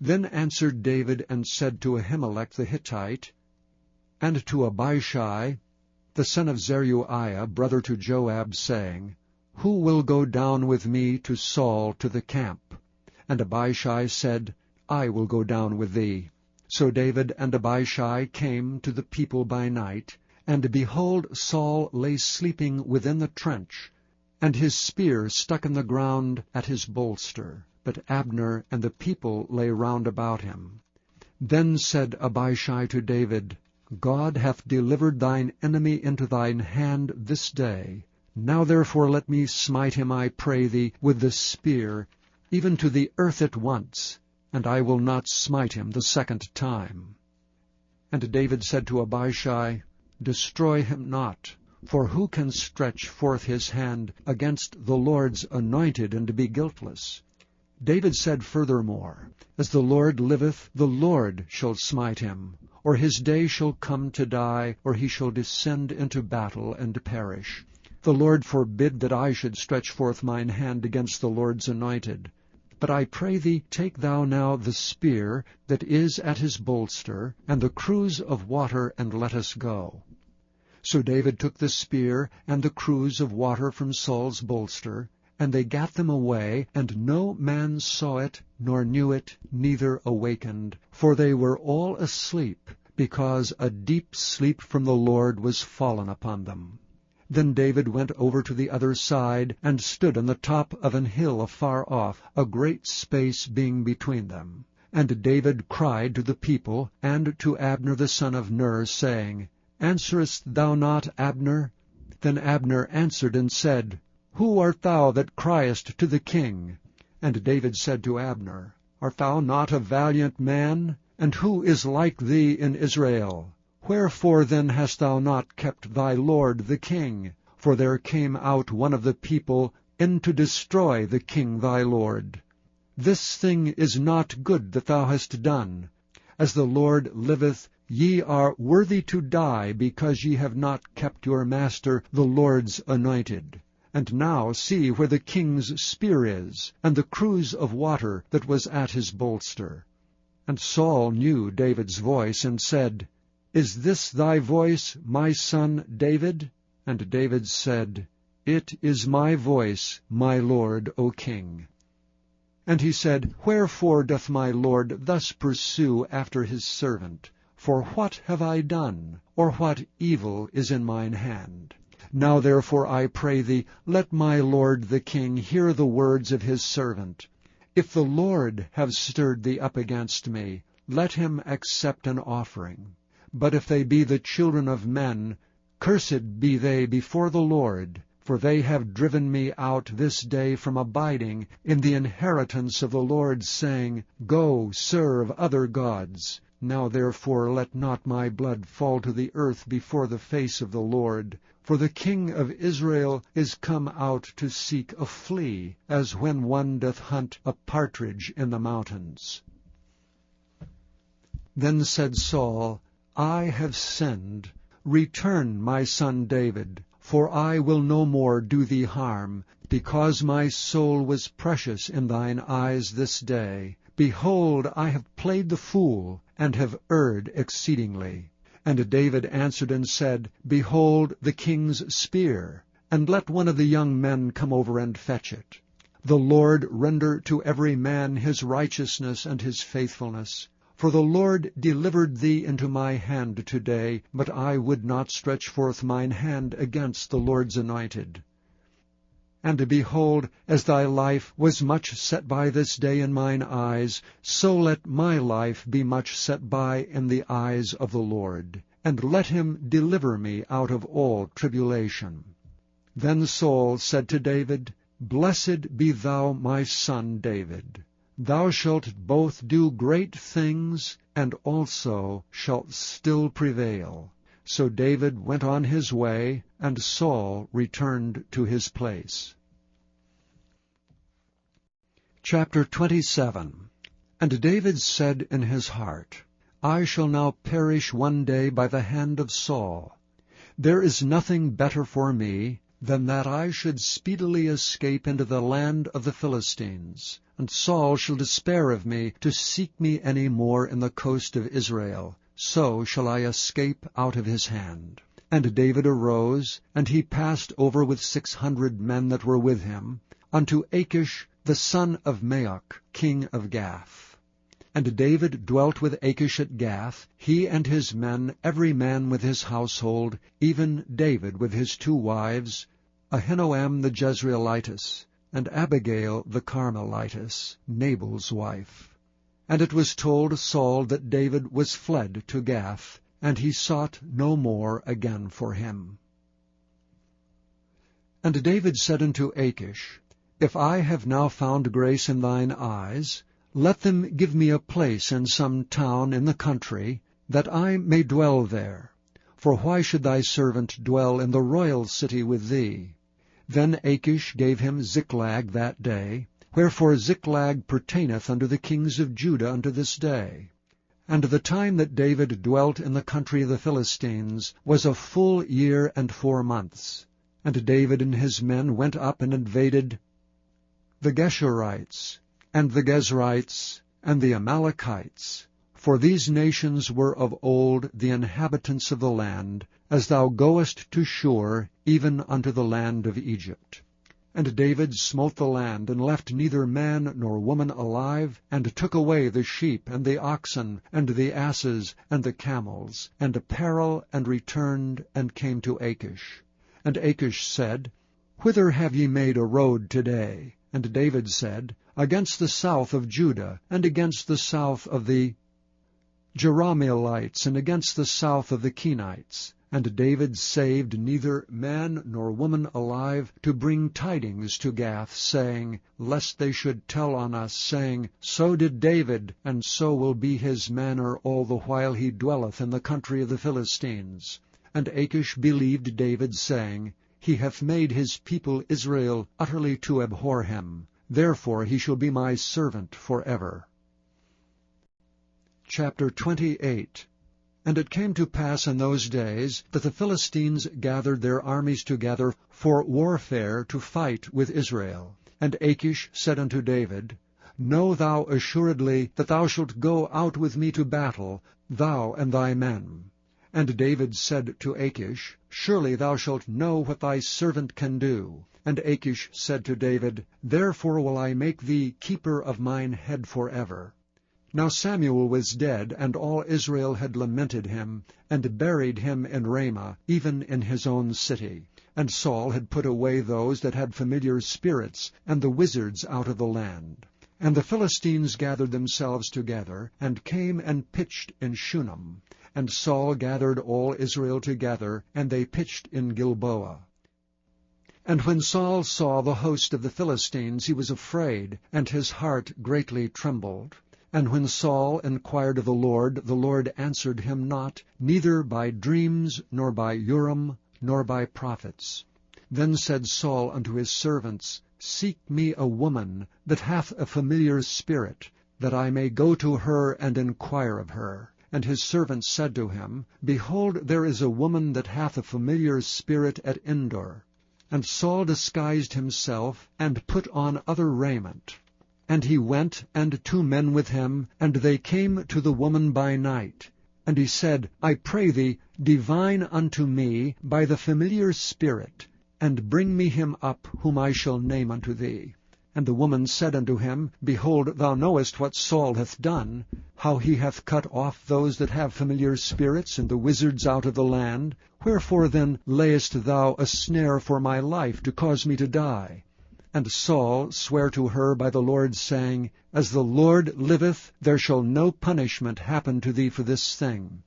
Then answered David and said to Ahimelech the Hittite, and to Abishai, the son of Zeruiah, brother to Joab, saying, Who will go down with me to Saul to the camp? And Abishai said, I will go down with thee. So David and Abishai came to the people by night, and behold, Saul lay sleeping within the trench, and his spear stuck in the ground at his bolster. But Abner and the people lay round about him. Then said Abishai to David, God hath delivered thine enemy into thine hand this day. Now therefore let me smite him, I pray thee, with the spear, even to the earth at once, and I will not smite him the second time. And David said to Abishai, Destroy him not, for who can stretch forth his hand against the Lord's anointed and be guiltless? David said furthermore, As the Lord liveth, the Lord shall smite him, or his day shall come to die, or he shall descend into battle and perish. The Lord forbid that I should stretch forth mine hand against the Lord's anointed. But I pray thee, take thou now the spear that is at his bolster, and the cruse of water, and let us go. So David took the spear and the cruse of water from Saul's bolster, and they gat them away, and no man saw it, nor knew it, neither awakened, for they were all asleep, because a deep sleep from the Lord was fallen upon them. Then David went over to the other side, and stood on the top of an hill afar off, a great space being between them. And David cried to the people, and to Abner the son of Ner, saying, Answerest thou not, Abner? Then Abner answered and said, Who art thou that criest to the king? And David said to Abner, Art thou not a valiant man? And who is like thee in Israel? Wherefore then hast thou not kept thy lord the king? For there came out one of the people in to destroy the king thy lord. This thing is not good that thou hast done. As the Lord liveth, ye are worthy to die, because ye have not kept your master the Lord's anointed. And now see where the king's spear is, and the cruse of water that was at his bolster. And Saul knew David's voice, and said, Is this thy voice, my son David? And David said, It is my voice, my lord, O king. And he said, Wherefore doth my lord thus pursue after his servant? For what have I done? Or what evil is in mine hand? Now therefore I pray thee, let my lord the king hear the words of his servant. If the Lord have stirred thee up against me, let him accept an offering. But if they be the children of men, cursed be they before the Lord, for they have driven me out this day from abiding in the inheritance of the Lord, saying, Go, serve other gods. Now therefore let not my blood fall to the earth before the face of the Lord. For the king of Israel is come out to seek a flea, as when one doth hunt a partridge in the mountains. Then said Saul, I have sinned. Return, my son David, for I will no more do thee harm, because my soul was precious in thine eyes this day. Behold, I have played the fool, and have erred exceedingly. And David answered and said, Behold the king's spear, and let one of the young men come over and fetch it. The Lord render to every man his righteousness and his faithfulness. For the Lord delivered thee into my hand today, but I would not stretch forth mine hand against the Lord's anointed. And behold, as thy life was much set by this day in mine eyes, so let my life be much set by in the eyes of the Lord, and let him deliver me out of all tribulation. Then Saul said to David, Blessed be thou, my son David. Thou shalt both do great things, and also shalt still prevail. So David went on his way, and Saul returned to his place. Chapter 27. And David said in his heart, I shall now perish one day by the hand of Saul. There is nothing better for me than that I should speedily escape into the land of the Philistines, and Saul shall despair of me to seek me any more in the coast of Israel. So shall I escape out of his hand. And David arose, and he passed over with 600 men that were with him, unto Achish the son of Maoch, king of Gath. And David dwelt with Achish at Gath, he and his men, every man with his household, even David with his 2 wives, Ahinoam the Jezreelitess, and Abigail the Carmelitess, Nabal's wife. And it was told Saul that David was fled to Gath, and he sought no more again for him. And David said unto Achish, If I have now found grace in thine eyes, let them give me a place in some town in the country, that I may dwell there. For why should thy servant dwell in the royal city with thee? Then Achish gave him Ziklag that day, wherefore Ziklag pertaineth unto the kings of Judah unto this day. And the time that David dwelt in the country of the Philistines was a full year and 4 months. And David and his men went up and invaded the Geshurites, and the Gezrites, and the Amalekites. For these nations were of old the inhabitants of the land, as thou goest to Shur, even unto the land of Egypt. And David smote the land, and left neither man nor woman alive, and took away the sheep, and the oxen, and the asses, and the camels, and apparel, and returned, and came to Achish. And Achish said, Whither have ye made a road today? And David said, Against the south of Judah, and against the south of the Jerahmeelites, and against the south of the Kenites. And David saved neither man nor woman alive, to bring tidings to Gath, saying, Lest they should tell on us, saying, So did David, and so will be his manner all the while he dwelleth in the country of the Philistines. And Achish believed David, saying, He hath made his people Israel utterly to abhor him. Therefore he shall be my servant forever. Chapter 28. And it came to pass in those days that the Philistines gathered their armies together for warfare to fight with Israel. And Achish said unto David, Know thou assuredly that thou shalt go out with me to battle, thou and thy men. And David said to Achish, Surely thou shalt know what thy servant can do. And Achish said to David, Therefore will I make thee keeper of mine head forever. Now Samuel was dead, and all Israel had lamented him, and buried him in Ramah, even in his own city. And Saul had put away those that had familiar spirits, and the wizards out of the land. And the Philistines gathered themselves together, and came and pitched in Shunem. And Saul gathered all Israel together, and they pitched in Gilboa. And when Saul saw the host of the Philistines, he was afraid, and his heart greatly trembled. And when Saul inquired of the Lord answered him not, neither by dreams, nor by Urim, nor by prophets. Then said Saul unto his servants, Seek me a woman that hath a familiar spirit, that I may go to her and inquire of her. And his servants said to him, Behold, there is a woman that hath a familiar spirit at Endor. And Saul disguised himself, and put on other raiment. And he went, and 2 men with him, and they came to the woman by night. And he said, I pray thee, divine unto me by the familiar spirit, and bring me him up, whom I shall name unto thee. And the woman said unto him, Behold, thou knowest what Saul hath done, how he hath cut off those that have familiar spirits, and the wizards out of the land. Wherefore then layest thou a snare for my life, to cause me to die? And Saul sware to her by the Lord, saying, As the Lord liveth, there shall no punishment happen to thee for this thing.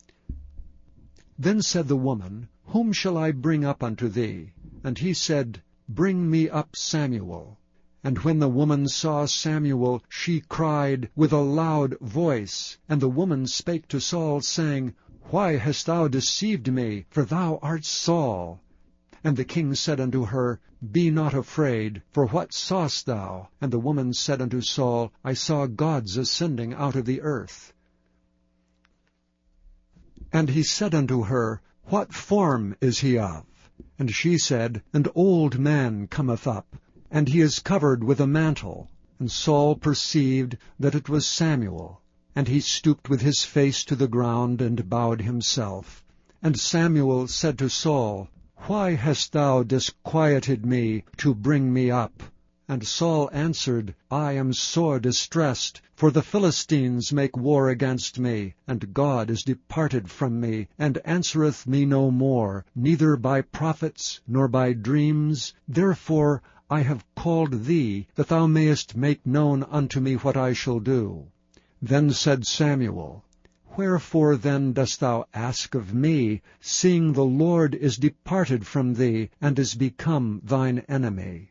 Then said the woman, Whom shall I bring up unto thee? And he said, Bring me up Samuel. And when the woman saw Samuel, she cried with a loud voice. And the woman spake to Saul, saying, Why hast thou deceived me? For thou art Saul. And the king said unto her, Be not afraid, for what sawest thou? And the woman said unto Saul, I saw gods ascending out of the earth. And he said unto her, What form is he of? And she said, An old man cometh up, and he is covered with a mantle. And Saul perceived that it was Samuel. And he stooped with his face to the ground, and bowed himself. And Samuel said to Saul, Why hast thou disquieted me to bring me up? And Saul answered, I am sore distressed, for the Philistines make war against me, and God is departed from me, and answereth me no more, neither by prophets, nor by dreams. Therefore I have called thee, that thou mayest make known unto me what I shall do. Then said Samuel, Wherefore then dost thou ask of me, seeing the Lord is departed from thee, and is become thine enemy?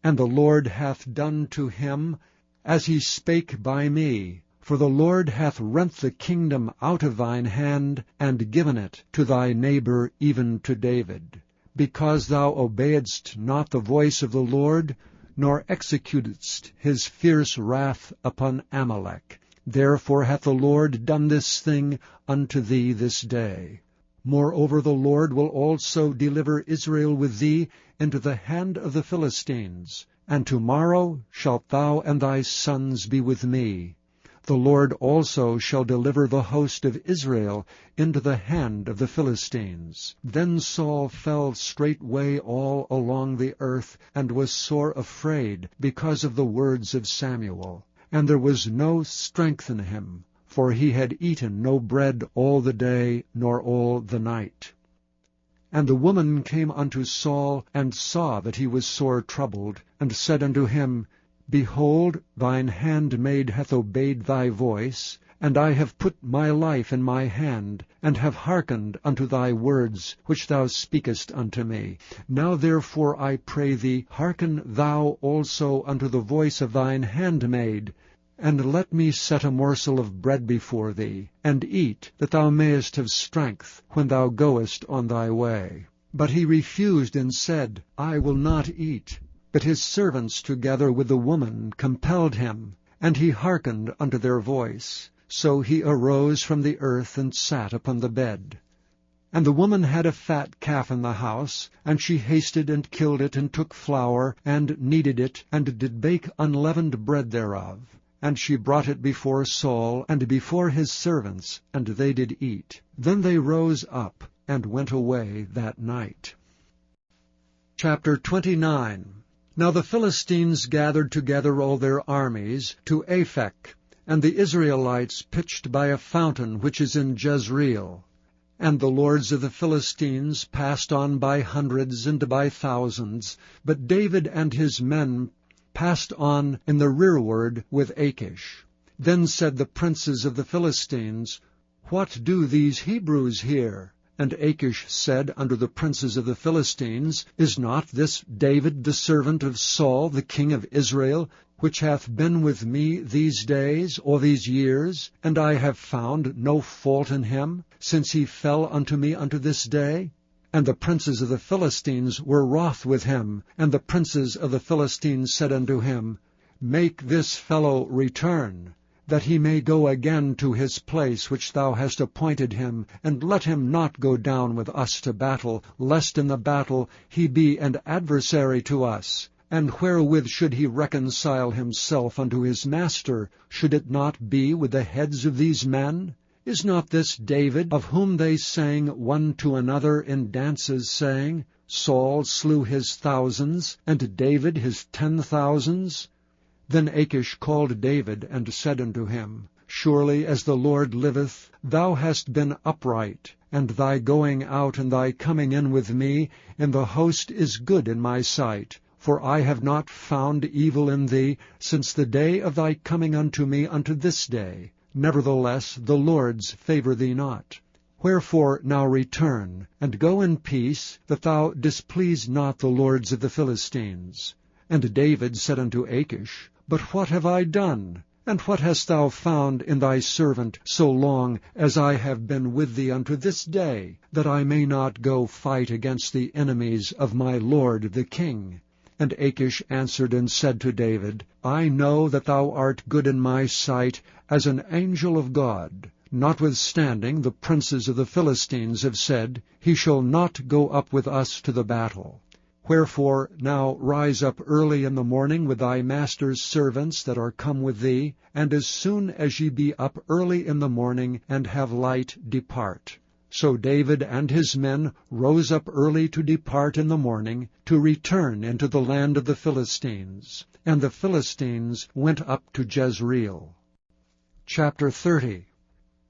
And the Lord hath done to him as he spake by me. For the Lord hath rent the kingdom out of thine hand, and given it to thy neighbor, even to David. Because thou obeyedst not the voice of the Lord, nor executedst his fierce wrath upon Amalek. Therefore hath the Lord done this thing unto thee this day. Moreover the Lord will also deliver Israel with thee into the hand of the Philistines. And tomorrow shalt thou and thy sons be with me. The Lord also shall deliver the host of Israel into the hand of the Philistines. Then Saul fell straightway all along the earth, and was sore afraid because of the words of Samuel. And there was no strength in him, for he had eaten no bread all the day, nor all the night. And the woman came unto Saul, and saw that he was sore troubled, and said unto him, Behold, thine handmaid hath obeyed thy voice, and I have put my life in my hand, and have hearkened unto thy words, which thou speakest unto me. Now therefore I pray thee, hearken thou also unto the voice of thine handmaid, and let me set a morsel of bread before thee, and eat, that thou mayest have strength when thou goest on thy way. But he refused, and said, I will not eat. But his servants together with the woman compelled him, and he hearkened unto their voice. So he arose from the earth, and sat upon the bed. And the woman had a fat calf in the house, and she hasted and killed it, and took flour, and kneaded it, and did bake unleavened bread thereof. And she brought it before Saul, and before his servants, and they did eat. Then they rose up, and went away that night. Chapter 29. Now the Philistines gathered together all their armies to Aphek, and the Israelites pitched by a fountain which is in Jezreel. And the lords of the Philistines passed on by hundreds and by thousands, but David and his men passed on in the rearward with Achish. Then said the princes of the Philistines, What do these Hebrews here? And Achish said unto the princes of the Philistines, Is not this David the servant of Saul the king of Israel, which hath been with me these days, or these years, and I have found no fault in him, since he fell unto me unto this day? And the princes of the Philistines were wroth with him, and the princes of the Philistines said unto him, Make this fellow return, that he may go again to his place which thou hast appointed him, and let him not go down with us to battle, lest in the battle he be an adversary to us. And wherewith should he reconcile himself unto his master? Should it not be with the heads of these men? Is not this David, of whom they sang one to another in dances, saying, Saul slew his thousands, and David his 10,000s? Then Achish called David, and said unto him, Surely as the Lord liveth, thou hast been upright, and thy going out and thy coming in with me in the host is good in my sight. For I have not found evil in thee since the day of thy coming unto me unto this day. Nevertheless the Lord's favour thee not. Wherefore now return, and go in peace, that thou displease not the lords of the Philistines. And David said unto Achish, But what have I done? And what hast thou found in thy servant so long as I have been with thee unto this day, that I may not go fight against the enemies of my lord the king? And Achish answered and said to David, I know that thou art good in my sight as an angel of God. Notwithstanding the princes of the Philistines have said, He shall not go up with us to the battle. Wherefore now rise up early in the morning with thy master's servants that are come with thee, and as soon as ye be up early in the morning and have light, depart. So David and his men rose up early to depart in the morning, to return into the land of the Philistines. And the Philistines went up to Jezreel. Chapter 30.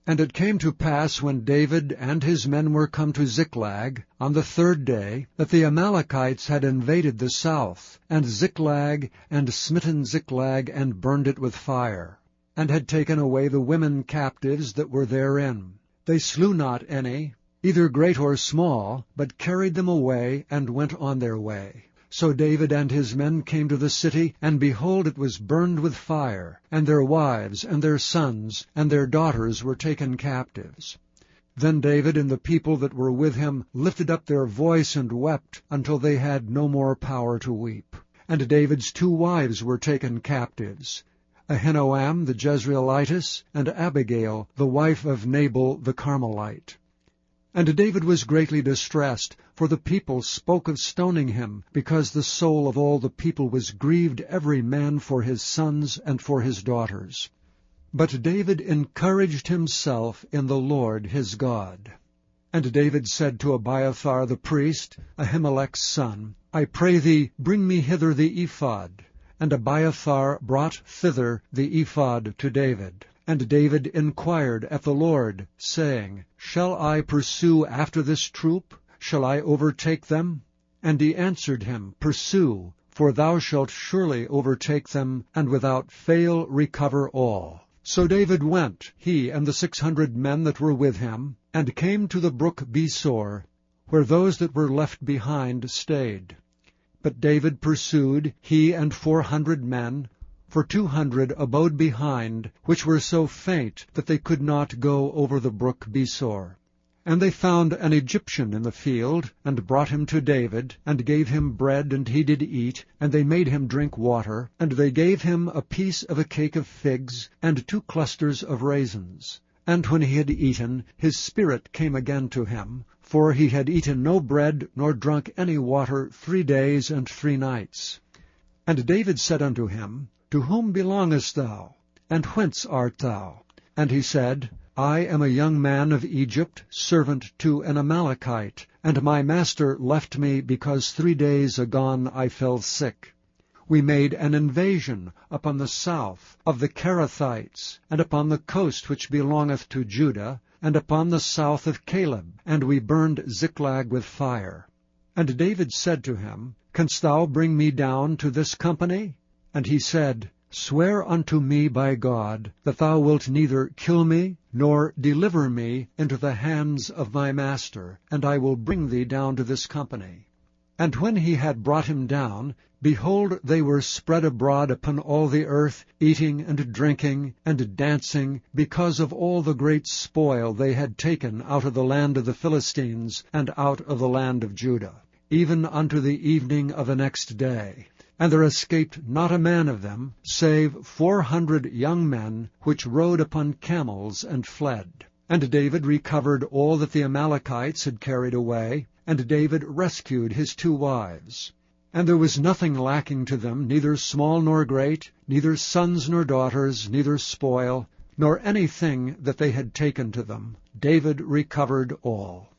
And it came to pass, when David and his men were come to Ziklag, on the 3rd day, that the Amalekites had invaded the south, and Ziklag, and smitten Ziklag, and burned it with fire, and had taken away the women captives that were therein. They slew not any, either great or small, but carried them away, and went on their way. So David and his men came to the city, and behold, it was burned with fire, and their wives, and their sons, and their daughters were taken captives. Then David and the people that were with him lifted up their voice and wept, until they had no more power to weep. And David's 2 wives were taken captives, Ahinoam the Jezreelitess, and Abigail, the wife of Nabal the Carmelite. And David was greatly distressed, for the people spoke of stoning him, because the soul of all the people was grieved every man for his sons and for his daughters. But David encouraged himself in the Lord his God. And David said to Abiathar the priest, Ahimelech's son, I pray thee, bring me hither the ephod. And Abiathar brought thither the ephod to David. And David inquired at the Lord, saying, Shall I pursue after this troop? shall I overtake them? And he answered him, Pursue, for thou shalt surely overtake them, and without fail recover all. So David went, he and the 600 men that were with him, and came to the brook Besor, where those that were left behind stayed. But David pursued, he and 400 men, for 200 abode behind, which were so faint that they could not go over the brook Besor. And they found an Egyptian in the field, and brought him to David, and gave him bread, and he did eat, and they made him drink water, and they gave him a piece of a cake of figs, and 2 clusters of raisins. And when he had eaten, his spirit came again to him, for he had eaten no bread, nor drunk any water 3 days and 3 nights. And David said unto him, To whom belongest thou? And whence art thou? And he said, I am a young man of Egypt, servant to an Amalekite, and my master left me because 3 days agone I fell sick. We made an invasion upon the south of the Kerethites, and upon the coast which belongeth to Judah, and upon the south of Caleb, and we burned Ziklag with fire. And David said to him, Canst thou bring me down to this company? And he said, Swear unto me by God, that thou wilt neither kill me, nor deliver me into the hands of my master, and I will bring thee down to this company. And when he had brought him down, behold, they were spread abroad upon all the earth, eating and drinking and dancing, because of all the great spoil they had taken out of the land of the Philistines, and out of the land of Judah, even unto the evening of the next day. And there escaped not a man of them, save 400 young men, which rode upon camels and fled. And David recovered all that the Amalekites had carried away, and David rescued his 2 wives. And there was nothing lacking to them, neither small nor great, neither sons nor daughters, neither spoil, nor anything that they had taken to them. David recovered all.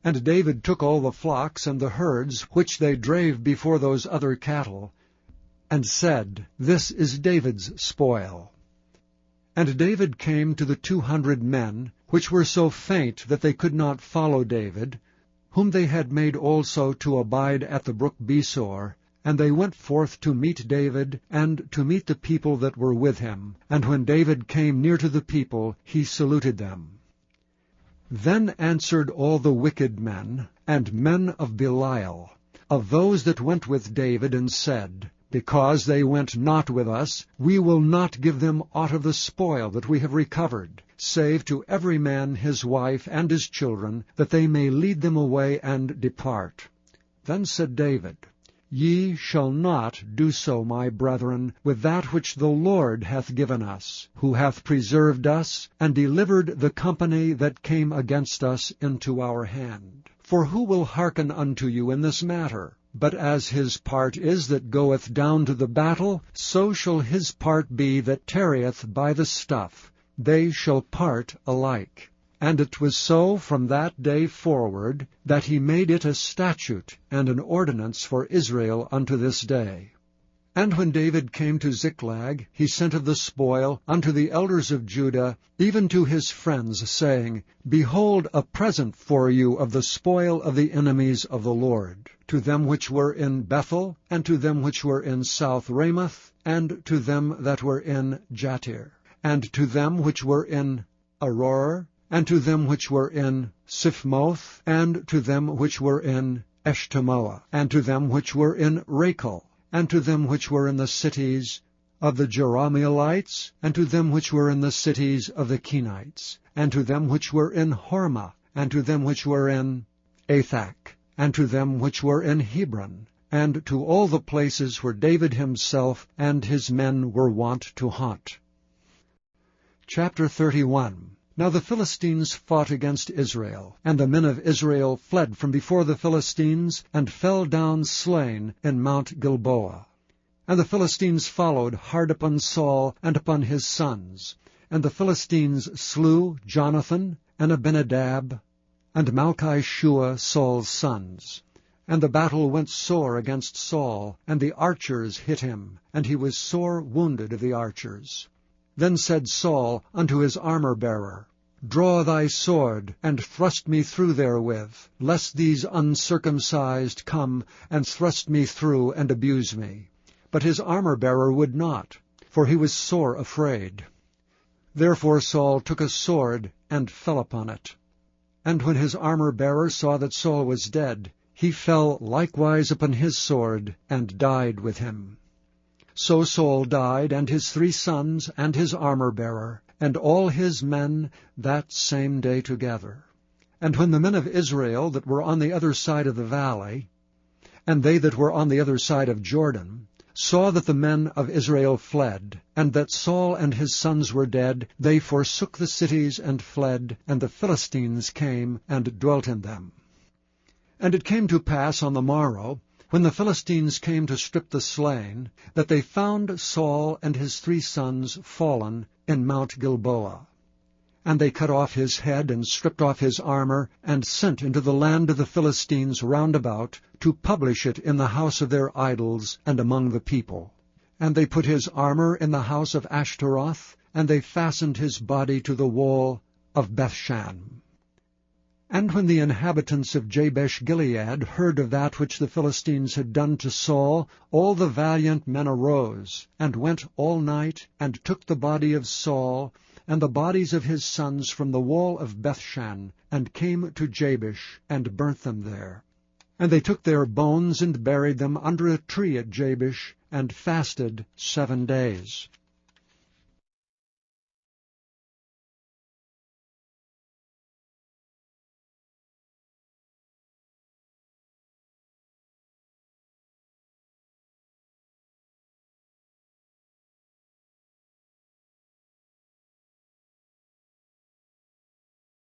And David took all the flocks and the herds, which they drave before those other cattle, and said, This is David's spoil. And David came to the 200 men, which were so faint that they could not follow David, whom they had made also to abide at the brook Besor, and they went forth to meet David, and to meet the people that were with him. And when David came near to the people, he saluted them. Then answered all the wicked men, and men of Belial, of those that went with David, and said, Because they went not with us, we will not give them aught of the spoil that we have recovered, save to every man his wife and his children, that they may lead them away and depart. Then said David, Ye shall not do so, my brethren, with that which the Lord hath given us, who hath preserved us, and delivered the company that came against us into our hand. For who will hearken unto you in this matter? But as his part is that goeth down to the battle, so shall his part be that tarrieth by the stuff. They shall part alike. And it was so from that day forward, that he made it a statute and an ordinance for Israel unto this day. And when David came to Ziklag, he sent of the spoil unto the elders of Judah, even to his friends, saying, Behold, a present for you of the spoil of the enemies of the Lord, to them which were in Bethel, and to them which were in South Ramoth, and to them that were in Jatir, and to them which were in Aroer, and to them which were in Siphmoth, and to them which were in Eshtemoa, and to them which were in Rachel, and to them which were in the cities of the Jerahmeelites, and to them which were in the cities of the Kenites, and to them which were in Hormah, and to them which were in Athak, and to them which were in Hebron, and to all the places where David himself and his men were wont to haunt. Chapter 31. Now the Philistines fought against Israel, and the men of Israel fled from before the Philistines, and fell down slain in Mount Gilboa. And the Philistines followed hard upon Saul and upon his sons. And the Philistines slew Jonathan, and Abinadab, and Malchishua, Saul's sons. And the battle went sore against Saul, and the archers hit him, and he was sore wounded of the archers. Then said Saul unto his armor-bearer, Draw thy sword, and thrust me through therewith, lest these uncircumcised come and thrust me through and abuse me. But his armor-bearer would not, for he was sore afraid. Therefore Saul took a sword and fell upon it. And when his armor-bearer saw that Saul was dead, he fell likewise upon his sword, and died with him. So Saul died, and his 3 sons, and his armor-bearer, and all his men that same day together. And when the men of Israel that were on the other side of the valley, and they that were on the other side of Jordan, saw that the men of Israel fled, and that Saul and his sons were dead, they forsook the cities and fled, and the Philistines came and dwelt in them. And it came to pass on the morrow, when the Philistines came to strip the slain, that they found Saul and his 3 sons fallen in Mount Gilboa. And they cut off his head, and stripped off his armor, and sent into the land of the Philistines round about, to publish it in the house of their idols and among the people. And they put his armor in the house of Ashtaroth, and they fastened his body to the wall of Bethshan. And when the inhabitants of Jabesh-Gilead heard of that which the Philistines had done to Saul, all the valiant men arose, and went all night, and took the body of Saul, and the bodies of his sons from the wall of Bethshan, and came to Jabesh, and burnt them there. And they took their bones, and buried them under a tree at Jabesh, and fasted 7 days.